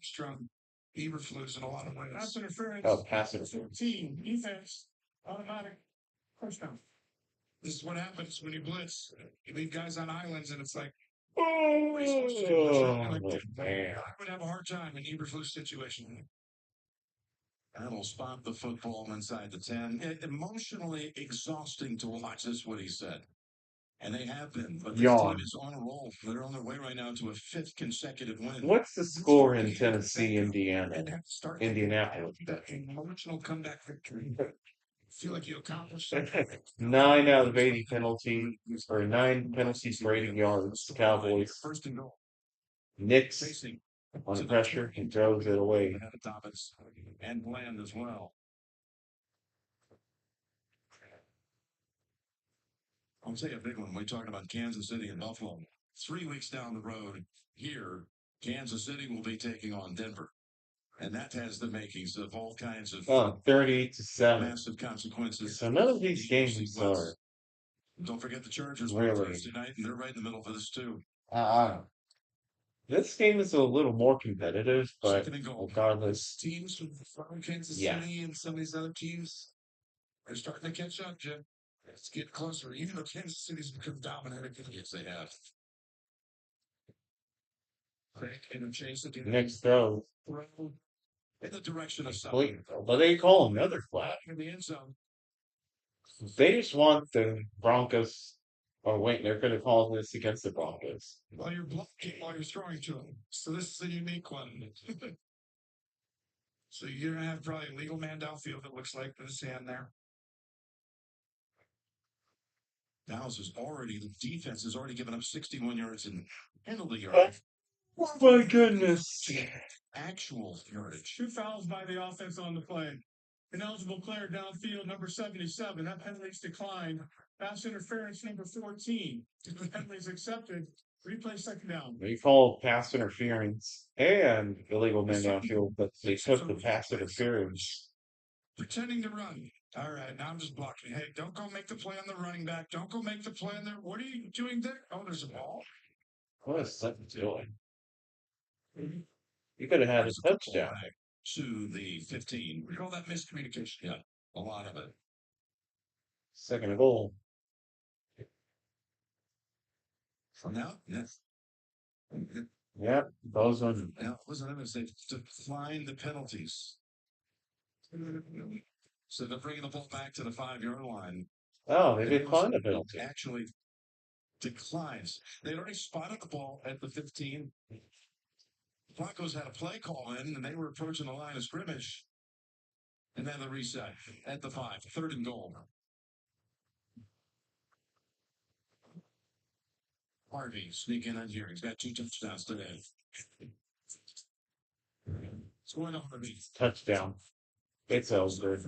Eberflus in a lot of ways. Pass interference. Oh, pass interference. Team defense automatic touchdown. This is what happens when you blitz. You leave guys on islands, and it's like, Oh, I would have a hard time in Eberflus situation. That'll spot the football inside the 10. Emotionally exhausting to watch. That's what he said. And they have been. But this team is on a roll. They're on their way right now to a 5th consecutive win. What's the score in Tennessee, Indianapolis? That emotional comeback victory. feel like you accomplished something. 9 out of 80 penalties, or 9 penalties for 80 yards. Cowboys. First and goal. Knicks Facing on pressure and throws it away. Thomas and Bland as well. I'll tell you a big one. We're talking about Kansas City and Buffalo. 3 weeks down the road here, Kansas City will be taking on Denver. And that has the makings of all kinds of 38-7. massive consequences. So none of these games are Don't forget the Chargers really Thursday night, and they're right in the middle for this too. This game is a little more competitive, but Second and goal. regardless, Teams from Kansas Yeah. City and some of these other teams are starting to catch up, Jim. It's getting closer. Even though Kansas City's become dominant, yes, they have. And chase it next throw. in the direction of Wait, something. but they call another flag. In the end zone. They just want the Broncos. Oh wait, they're going to call this against the Broncos. While you're blocking, while you're throwing to them. So this is a unique one. So you're going to have probably a legal man downfield, it looks like, with his hand there. Dallas is already, the defense has already given up 61 yards in penalty yards. Oh my goodness. Actual yardage. 2 fouls by the offense on the play. Ineligible player downfield, number 77. That penalty's declined. Pass interference, number 14. Penalty's accepted. Replay second down. They call pass interference and illegal man downfield, but they took the pass interference. Pretending to run. All right, now I'm just blocking. Hey, don't go make the play on the running back. Don't go make the play on there. What are you doing there? Oh, there's a ball. What is Sutton doing? You could have had a touchdown. To the 15. We call that miscommunication. Yeah, a lot of it. Second and goal. From now, yes. Yep, those ones. Now, listen, I'm going to say decline the penalties. So they're bringing the ball back to the 5-yard line. Oh, they declined the penalty. Actually declines. They'd already spotted the ball at the 15. Broncos had a play call in, and they were approaching the line of scrimmage. And then the reset at the 5, third and goal. Harvey sneaking in here. He's got 2 touchdowns today. What's going on, Harvey? Touchdown. It's over.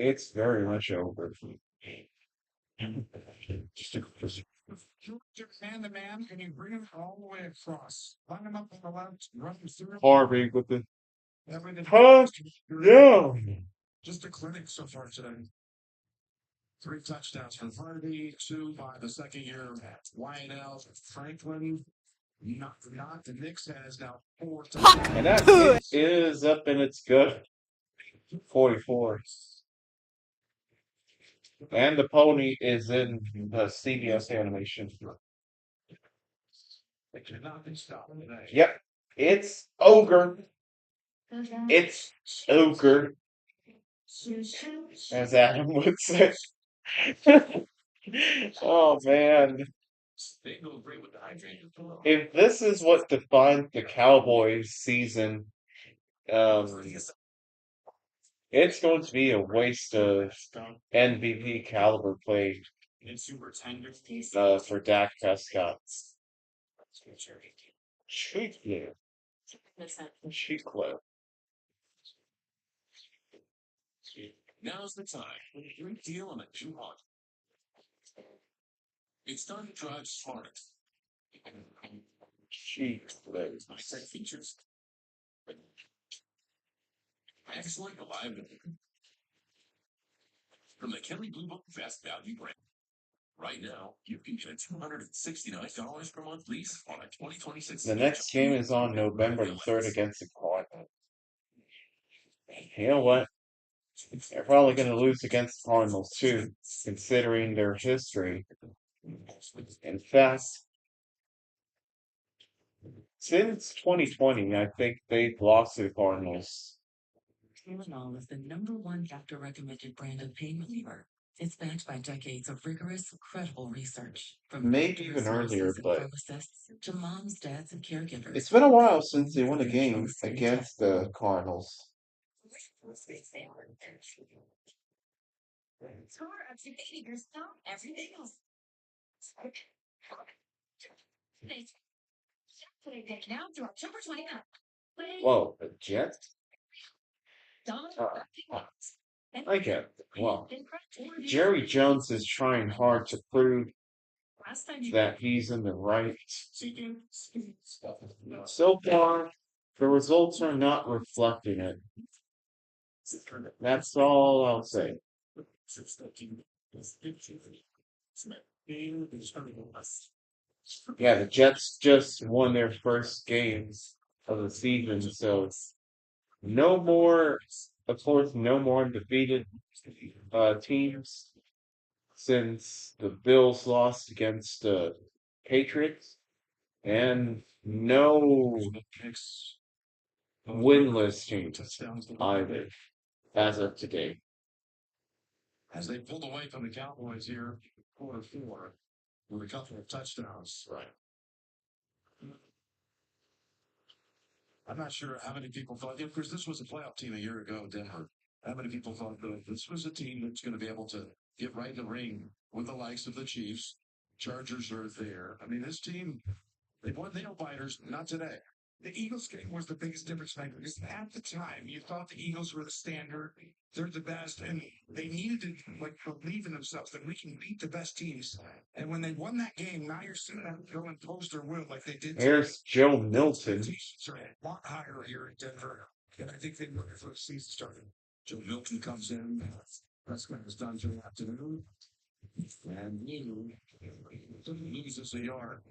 It's very much over. Man to man, and you bring him all the way across. Line him up on the left, run him through. Harvey with the touchdown. Just a clinic so far today. 3 touchdowns from Harvey, 2 by the second year YNL Franklin. Not the Knicks has now 4 touchdowns. And that is up and it's good. 44. And the pony is in the CBS animation. They cannot be stopped today. Yep. It's ogre. It's ogre. As Adam would say. Oh man. If this is what defined the Cowboys season, it's going to be a waste of MVP caliber play for Dak Prescott. Cheap clip. Now's the time. Great deal on a Juhawk. It's time to drive smart. Cheap clip. Set features. Excellent reliability. From the Kelly Blue Book Best Value brand. Right now, you can get a $269 per month lease on a 2026. The next game is on November 3rd against the Cardinals. You know what? They're probably going to lose against the Cardinals too, considering their history. In fact, since 2020, I think they've lost to the Cardinals Tylenol is the #1 doctor-recommended brand of pain reliever. It's backed by decades of rigorous, credible research. From Maybe even doctors, earlier, nurses, and but pharmacists to moms, dads, and caregivers. it's been a while since they won a game against the Cardinals. Everything else. Now through October 29th. Whoa, a jet? I get it. Well, Jerry Jones is trying hard to prove that he's in the right. So far, the results are not reflecting it. That's all I'll say. Yeah, the Jets just won their first games of the season, so no more, of course, no more undefeated teams since the Bills lost against the Patriots, and no winless teams either as of today. As they pulled away from the Cowboys here, quarter 4, with a couple of touchdowns. Right. I'm not sure how many people thought, of course, this was a playoff team a year ago, Denver. How many people thought that this was a team that's going to be able to get right in the ring with the likes of the Chiefs? Chargers are there. I mean, this team, they won nail biters, not today. The Eagles game was the biggest difference maker because at the time you thought the Eagles were the standard, they're the best, and they needed to believe in themselves that we can beat the best teams. And when they won that game, now you're seeing them go and post their will like they did. There's Joe Milton. Expectations are a lot higher here in Denver, and I think they were before the season started. Joe Milton comes in. That's what was done through the afternoon, and loses a yard.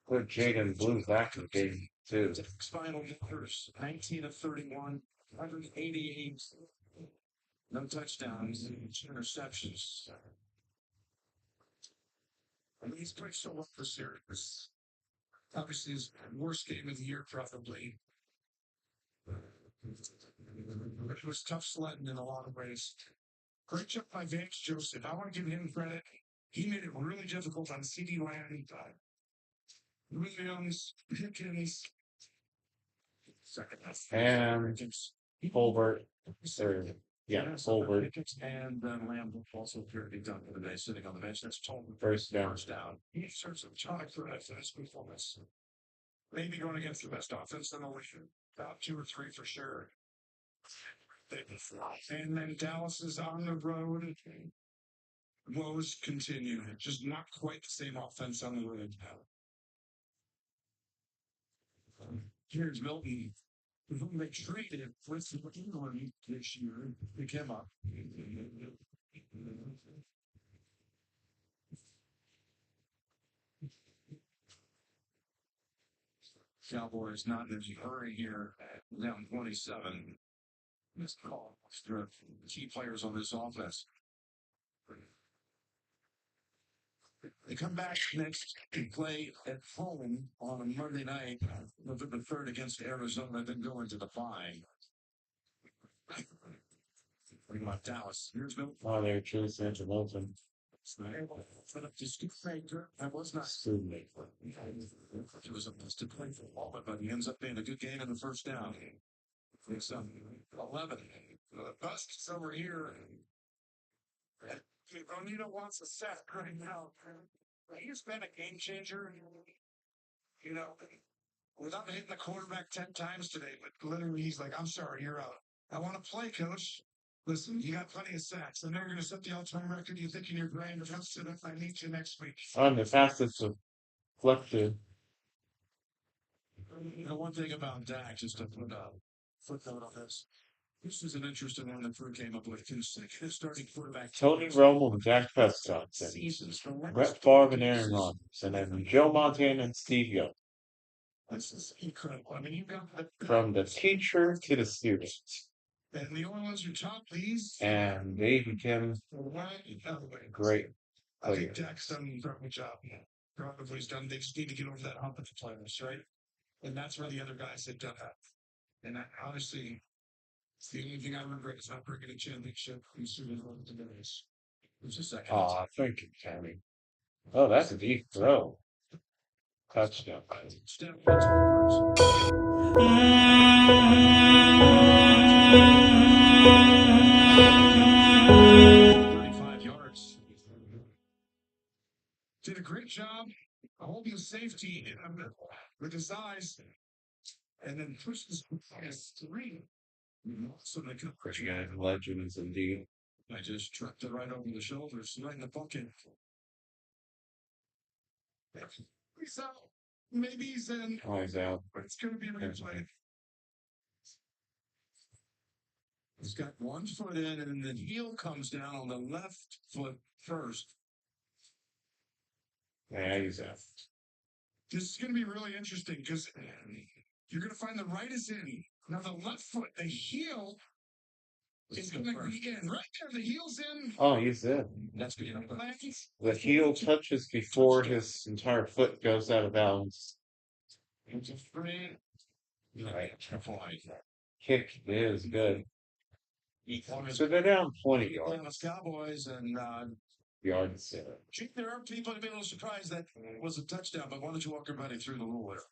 Put Jaden Blue back in the game, too. Final numbers 19 of 31, 188, no touchdowns, 2 interceptions. I mean, he's played so well this year. Obviously, his worst game of the year, probably. It was tough sledding in a lot of ways. Great job by Vance Joseph. I want to give him credit. He made it really difficult on CD Lamb. Williams, Pickens, And Colbert. Colbert. And Lamb also appeared to be done for the day, sitting on the bench. That's total First down. He serves some time for his performance. Maybe going against the best offense in the league. About 2 or 3 for sure. And then Dallas is on the road. Woes continue. Just not quite the same offense on the road. Here's Milton, whom they traded with England this year, pick him up. Cowboys not in a hurry here, down 27. Missed call. Key players on this offense. They come back next to play at home on a Monday night, November 3rd against Arizona, then go into the bye. What about Dallas? Here's Bill. Oh, they're choosing Andrew Milton. That was not it was a busted play for Walbert, but he ends up being a good game in the first down. It's 11. The bust is over here. Ronito wants a set right now. He's been a game changer. You know, without hitting the quarterback 10 times today, but literally he's like, I'm sorry, you're out. I want to play, coach. Listen, you got plenty of sacks. I know you're going to set the all-time record. You think in your brain, if I need you next week. I'm the fastest deflected. One thing about Dak, just to put a footnote on this. This is an interesting one that Drew came up with. Consecutive starting quarterback. Tony Romo and Dak Prescott. Brett Favre and Aaron Rodgers. And then Joe Montana and Steve Young. This is incredible. I mean, you got from the teacher to the student. And the only ones who taught these. And they became great players. I think Dak's done an incredible job. Probably he's done. They just need to get over that hump with the players, right? And that's where the other guys have done that. And that, obviously, It's the only thing I regret is not bringing a championship from Super Bowl to this. It was a second. Oh, thank you, Tammy. Oh, that's a deep throw. Touchdown. Step what's first. 35 yards. Did a great job holding the safety with his eyes, and then pushes past three. So they could. Yeah, legends indeed. I just trucked it right over the shoulders, right in the bucket. He's out. Maybe he's in. Oh, he's out. But it's going to be a replay. He's got one foot in, and the heel comes down on the left foot first. Yeah, he's out. This is going to be really interesting because you're going to find the right is in. Now the left foot, the heel is going to be in. Right there, the heel's in. Oh, he's in. That's good. The heel touches before his entire foot goes out of bounds. It's a free. Right. Kick is good. So they're down 20 yards. Cowboys and Yards. there are people who've been a little surprised that was a touchdown, but why don't you walk everybody through the rule there?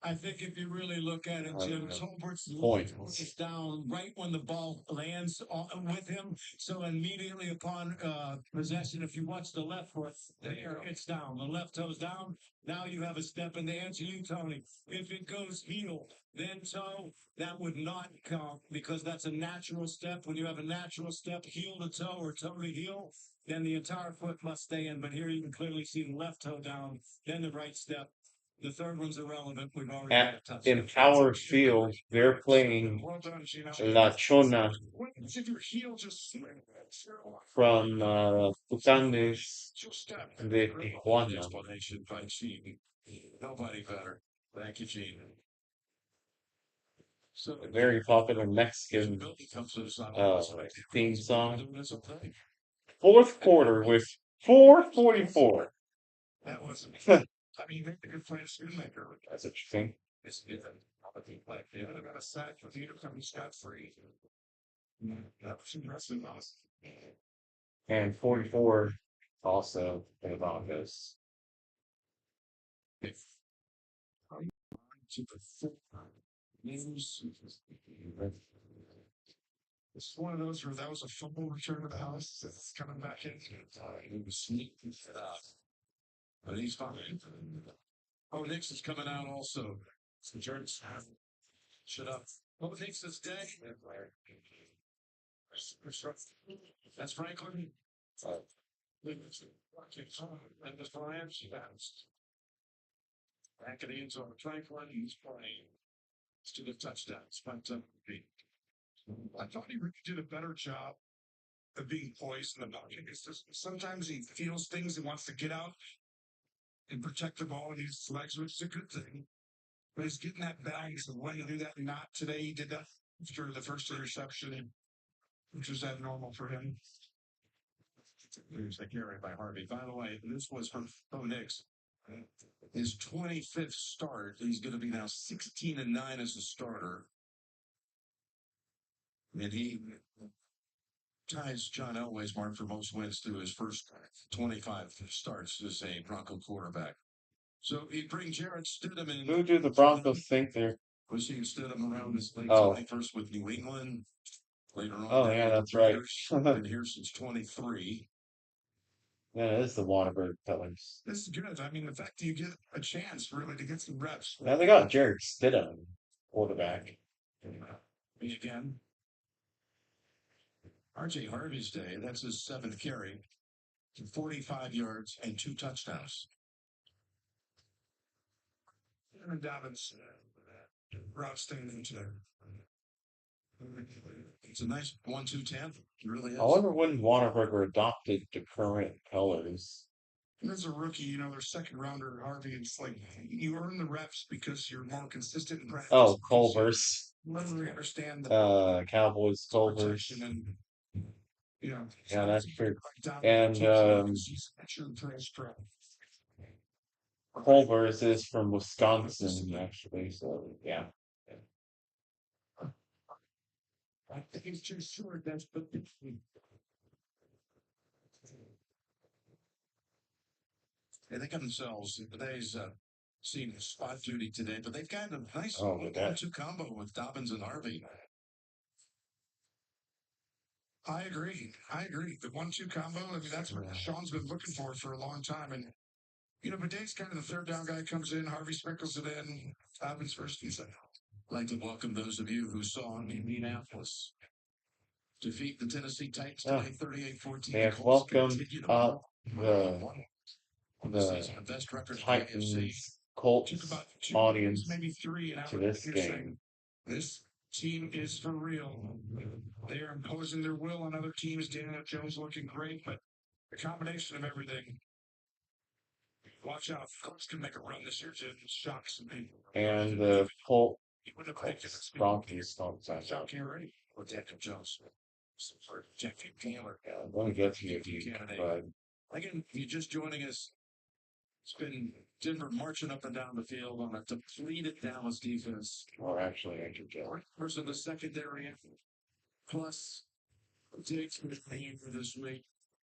I think if you really look at it, Jim, Tolbert's Point. is down right when the ball lands with him. So immediately upon possession, if you watch the left foot, there it's down. The left toe's down. Now you have a step, and to answer you, Tony, if it goes heel, then toe, that would not count because that's a natural step. When you have a natural step, heel to toe or toe to heel, then the entire foot must stay in. But here you can clearly see the left toe down, then the right step. The third one's irrelevant. We've already had a touchdown. In Power Field, they're playing La Chona from Tucanes de Tijuana. Explanation by Gene. Nobody better. Thank you, Gene. So A very popular Mexican theme song. Fourth quarter with 4:44. That wasn't. I mean, make the good play Schoonmaker. That's interesting. It's good. Like they would have got a sack with you to come scot free. That was impressive. And 44 also for the Broncos. It's one of those where that was a fumble return to the house. It's coming back in. He was sneaking it out. But he's fine. Oh, Nix is coming out also. So Jordan's shut up. Oh, Nix's day. That's Franklin. And the Lions bounced. Back at the end zone. Franklin, he's playing. To the touchdowns. But I thought he really did a better job of being poised in the pocket. It's just, sometimes he feels things and wants to get out and protect the ball and use his legs, which is a good thing. But he's getting that balance of when to do that and not. Today he did that after the first interception, which was abnormal for him. Here's the carry by Harvey. By the way, this was from Bo Nix. His 25th start. He's going to be now 16-9 as a starter. And he ties John Elway's mark for most wins through his first 25 starts as a Bronco quarterback. So he brings Jarrett Stidham in. Who do the Broncos think they're? Was he Stidham around his late 21st with New England? Later on. Oh, yeah, that's right. Been here since 23. Yeah, it is the Waterberg colors. This is good. I mean, the fact that you get a chance really to get some reps. Now they got Jarrett Stidham, quarterback. Me again. RJ Harvey's day, that's his 7th carry. 45 yards and 2 touchdowns. And Dobbins routes things into there. It's a nice 1-2-10. It really is. I wonder when Waterberger adopted the current colors. And as a rookie, their second rounder, Harvey, it's like you earn the reps because you're more consistent in practice. Oh, Culver's. Literally understand the Cowboys, Culver's. and yeah, that's true. And Culver's is from Wisconsin, actually. So yeah. I think he's too short. That's but they got themselves in today's seen spot duty today, but they've got a nice but that 1-2 combo with Dobbins and Harvey. I agree. The 1-2 combo. I mean, that's what Sean's been looking for a long time. And Baday's kind of the third down guy. Comes in, Harvey sprinkles it in. Dobbins first and second. I'd like to welcome those of you who saw Indianapolis defeat the Tennessee Titans today, 38-14. they have welcomed up the Titans Colts audience maybe 3 an hour to this here game. saying, this team is for real. They are imposing their will on other teams. Daniel Jones looking great, but the combination of everything. Watch out. Colts can make a run this year to shock some people. And the Colts Broncos don't sound Shock here already. Or Daniel Jones. For Jeffy Taylor. let me get to you, but Again, if you're just joining us, it's been Denver marching up and down the field on a depleted Dallas defense. or actually I could get First in the secondary, plus Diggs was paying for this week,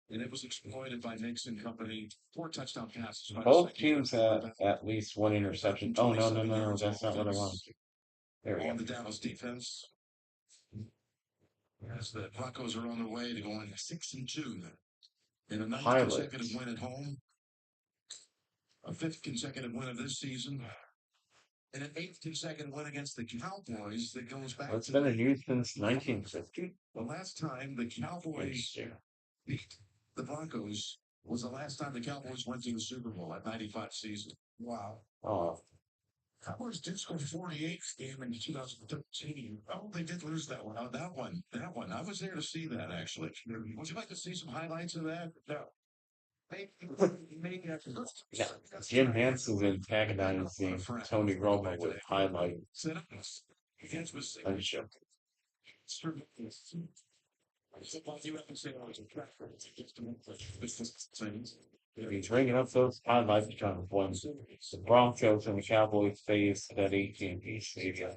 and it was exploited by Nix and company. 4 touchdown passes. both teams had at least one interception. Oh no, that's not what I wanted to. There we go. On the Dallas defense. As the Broncos are on their way to going 6-2 in a 9th consecutive win at home, a 5th consecutive win of this season, and an 8th consecutive win against the Cowboys that goes back. It's been in use since 1950. The last time the Cowboys beat the Broncos was the last time the Cowboys went to the Super Bowl, that 95 season. Wow. Oh, Cowboys did score 48 game in 2013. Oh, they did lose that one. Oh, that one. I was there to see that, actually. Would you like to see some highlights of that? No. Jim Hanson's antagonizing Tony Romo with highlights. He's bringing up those highlights kind of when the Broncos and the Cowboys face that AT&T Stadium.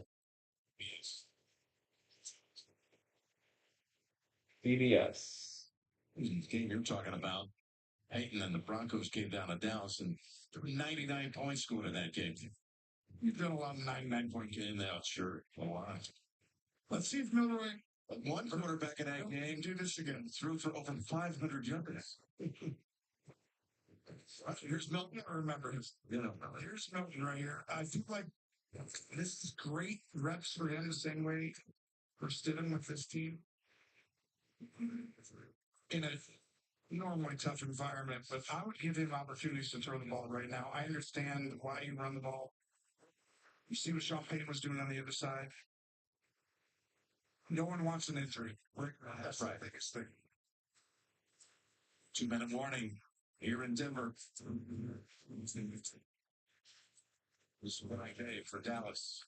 CBS. The game you're talking about, Peyton and the Broncos came down to Dallas and 99 points scored in that game. You've done a lot of 99-point game now, sure. A lot. Let's see if Milroy, one quarterback in that game, do this again. Threw for over 500 yards. Here's Milton. I remember his. Here's Milton right here. I feel like this is great reps for him the same way for Stidham with this team. In a normally tough environment, but I would give him opportunities to throw the ball right now. I understand why you run the ball. You see what Sean Payton was doing on the other side. No one wants an injury. That's right. Biggest thing. 2-minute warning here in Denver. This is what I gave for Dallas.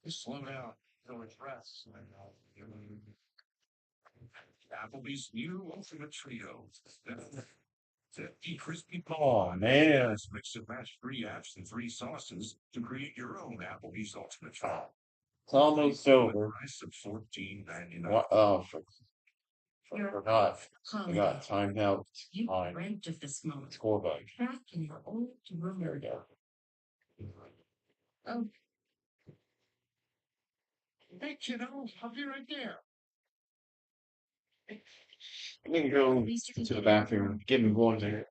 Just slow down. No rest. Applebee's new ultimate trio. Crispy. Oh man! Mix and match 3 apps and 3 sauces to create your own Applebee's ultimate trio. It's almost over. Price of $14.99. What? Oh, I forgot. I got timed out. You dreamt of this moment. Score bug. Back in your old room. There we go. Oh. Hey, kiddo, I'll be right there. I'm gonna go to the bathroom. Get me one there.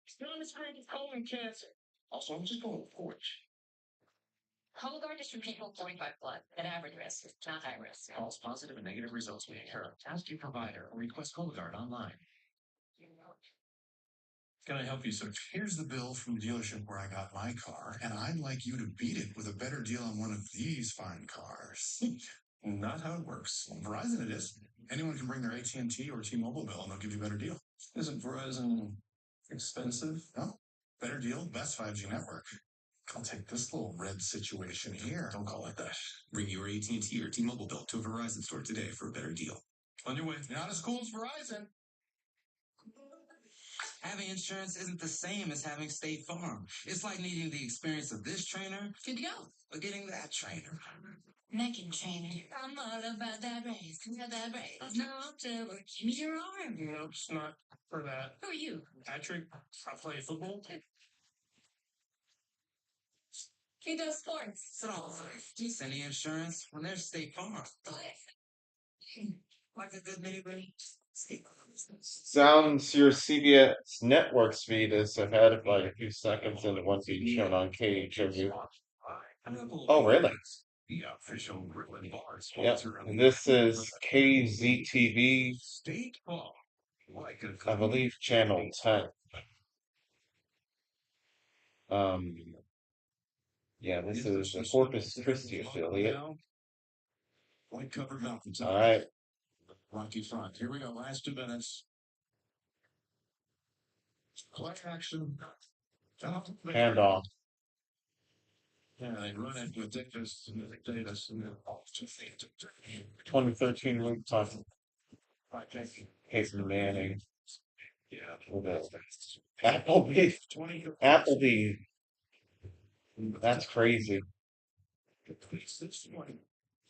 Still described as colon cancer. Also, I'm just going to porch. Cologuard is for people 45 plus at average risk, not high risk. False positive and negative results may occur. Ask your provider or request Cologuard online. Can I help you, sir? Here's the bill from the dealership where I got my car, and I'd like you to beat it with a better deal on one of these fine cars. Not how it works. Verizon it is. Anyone can bring their AT&T or T-Mobile bill, and they'll give you a better deal. Isn't Verizon expensive? No. Better deal, best 5G network. I'll take this little red situation here. Don't call it that. Bring your AT&T or T-Mobile bill to a Verizon store today for a better deal. On your way. Not as cool as Verizon. Having insurance isn't the same as having State Farm. It's like needing the experience of this trainer, good to go, or getting that trainer. Necking trainer. I'm all about that race. Got that race. No trouble. Give me your arm. No, it's not for that. Who are you? Patrick, I play football. He does sports. So, any insurance when there's State Farm. Like a good neighbor. State Farm. Sounds your CBS network speed is ahead by a few seconds in the one being shown on KHOU. Oh, really? The official grill and bar Yep. sponsor of And the this is KZTV, State Farm. Like a I believe, channel 10. Yeah, this is the Corpus Christi affiliate. White covered mountains. All right. Rocky front. Here we go. Last 2 minutes. Play action. Handoff. Yeah, they run it with Davis and Davis and 2013 league title. Peyton Manning. Yeah. With a Appleby. Appleby. That's crazy.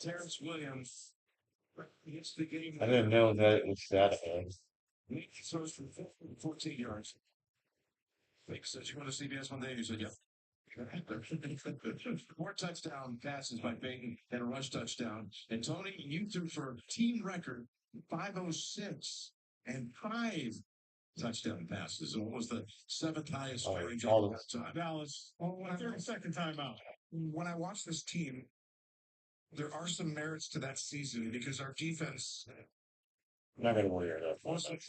Terrence Williams. Gets the game. I didn't know that it was that bad. He throws for 14 yards. Nick says, you want a CBS one day? He said, yeah. 4 touchdown passes by Peyton and a rush touchdown. And Tony, you threw for a team record 506 and 5 touchdown passes. And what was the 7th highest range all that time? Dallas. Well, when I second time out. When I watch this team, there are some merits to that season because our defense Not going to worry about it. wasn't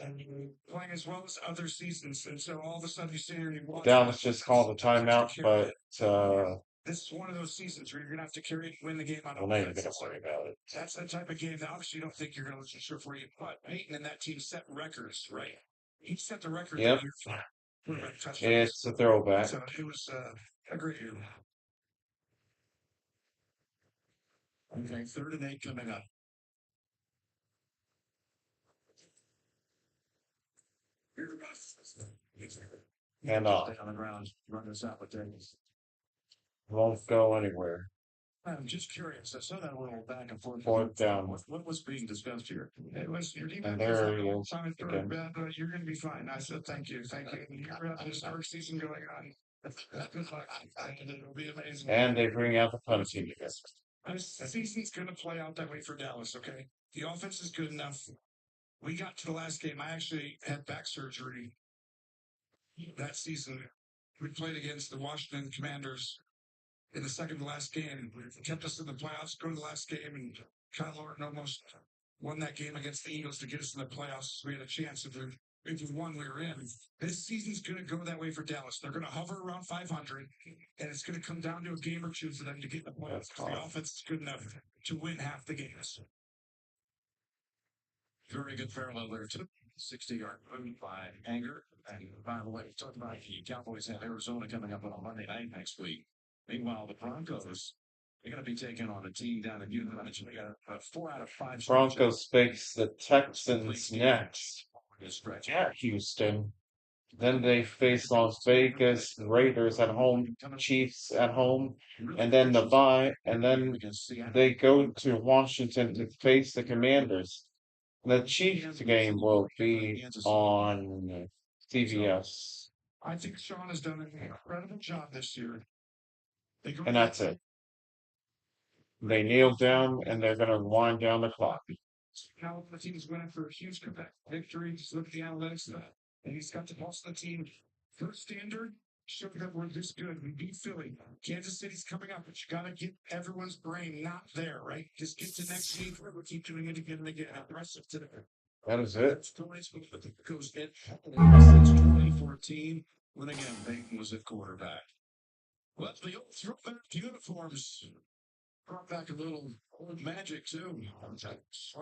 playing as well as other seasons, and so all of a sudden you sit here and you watch. Dallas just called a timeout, but this is one of those seasons where you're gonna have to carry it, win the game on well, now you're offense. going to worry about it. That's the type of game that obviously you don't think you're gonna listen for you, but Peyton and that team set records, right? He set the record. Yep. It's a throwback. So it was a great year. Okay, 3rd and 8 coming up. Hand off. On the ground, run this out with Davis. Won't go anywhere. I'm just curious. I saw that little back and forth. 4th down. What was being discussed here? It was your defense. And there he is Time for again. bad, but you're going to be fine. I said thank you. You're have a historic season going on. Good luck. It'll be amazing. And they bring out the punting again. This season's going to play out that way for Dallas, okay? The offense is good enough. We got to the last game. I actually had back surgery that season. We played against the Washington Commanders in the second to last game. It kept us in the playoffs, go to the last game, and Kyle Orton almost won that game against the Eagles to get us in the playoffs. We had a chance. If we won, we were in. This season's going to go that way for Dallas. They're going to hover around 500, and it's going to come down to a game or two for them to get in the playoffs. The offense is good enough to win half the games. Very good parallel there, too. 60-yard move by Anger. And by the way, we talked about the Cowboys have Arizona coming up on a Monday night next week. Meanwhile, the Broncos, they're going to be taking on a team down in Utah. They got a 4 out of 5. Broncos face the Texans next. At Houston. Then they face Las Vegas, Raiders at home, Chiefs at home, and then the bye, and then they go to Washington to face the Commanders. The Chiefs game will be on CBS. I think Sean has done an incredible job this year. And that's it. They kneel down and they're going to wind down the clock. Now the team is winning for a huge comeback victory. Just look at the analytics of that. And he's got the pulse of the team. First standard, showed that we're this good. We beat Philly. Kansas City's coming up, but you got to get everyone's brain not there, right? Just get to next week. We'll keep doing it again and again. Aggressive today. That is it. Goes in since 2014, when again Peyton was at quarterback. Well, the old throwback uniforms brought back a little old magic too. That's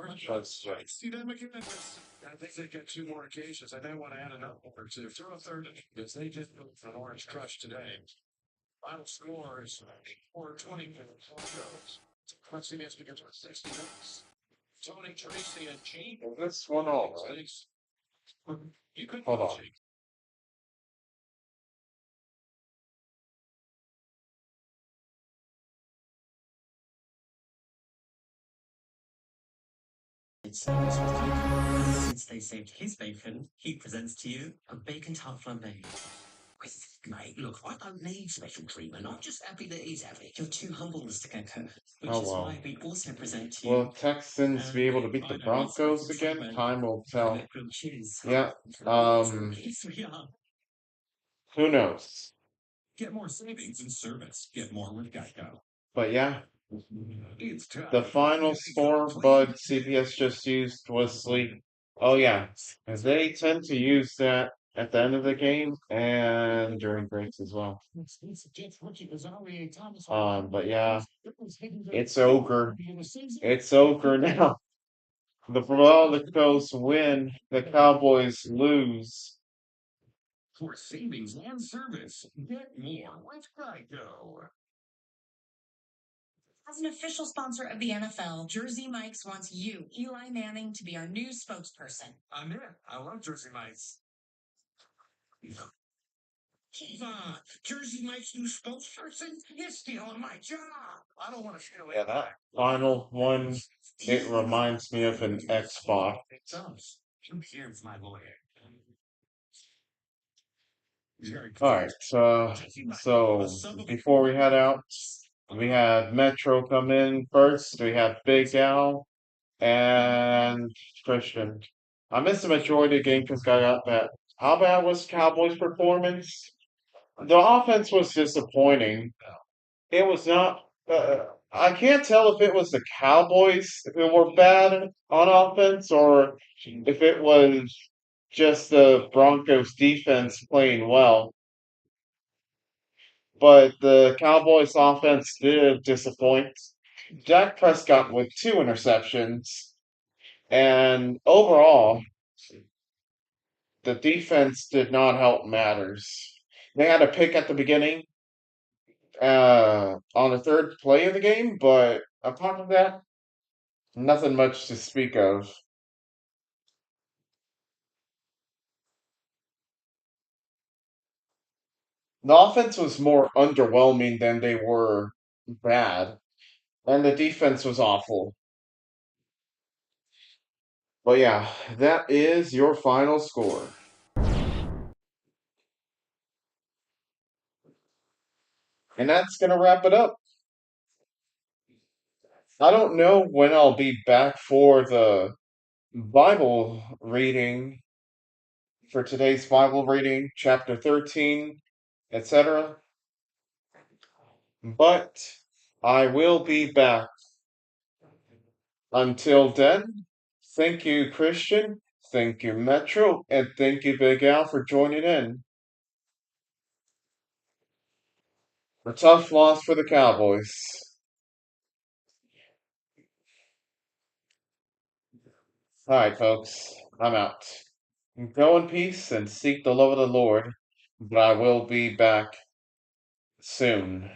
right. See them again? I think they got 2 more occasions. I may want to add another or 2. Throw a third because they just moved an orange crush today. Final score is 4-20 for the Broncos. Let's see this because we're 60 minutes. Tony, Tracy, and Gene. This one all right. You could Hold on. Since they saved his bacon, he presents to you a bacon tart flambe. Mate, look, I don't need special treatment. I'm just happy that he's happy. You're too humble, Mr. Gecko, which Oh is well. why we also present to you. Will Texans be able to beat the Broncos again? Time will tell. Yeah. Who knows? Get more savings and service. Get more with Geico. But yeah. It's tough. The final score Bud CPS just used was sleep. Oh yeah. They tend to use that at the end of the game and during breaks as well. But yeah. It's ogre. It's ogre now. The Broncos win, the Cowboys lose. For savings and service, get more with Geico. As an official sponsor of the NFL, Jersey Mike's wants you, Eli Manning, to be our new spokesperson. I'm in. I love Jersey Mike's. Hold on. Jersey Mike's new spokesperson? You're stealing my job. I don't want to steal Yeah, that final one, it reminds me of an Xbox. It does. Here's my lawyer. Alright, so before we head out, we had Metro come in first, we had Big Al, and Christian. I missed the majority of the game because I got that. How bad was Cowboys' performance? The offense was disappointing. It was not. I can't tell if it was the Cowboys who were bad on offense or if it was just the Broncos defense playing well. But the Cowboys offense did disappoint. Dak Prescott with 2 interceptions. And overall, the defense did not help matters. They had a pick at the beginning on the third play of the game, but apart from that, nothing much to speak of. The offense was more underwhelming than they were bad, and the defense was awful. But yeah, that is your final score. And that's going to wrap it up. I don't know when I'll be back for the Bible reading, for today's Bible reading, chapter 13, etc. But I will be back. Until then, thank you, Christian. Thank you, Metro. And thank you, Big Al, for joining in. A tough loss for the Cowboys. Alright, folks. I'm out. Go in peace and seek the love of the Lord. But I will be back soon.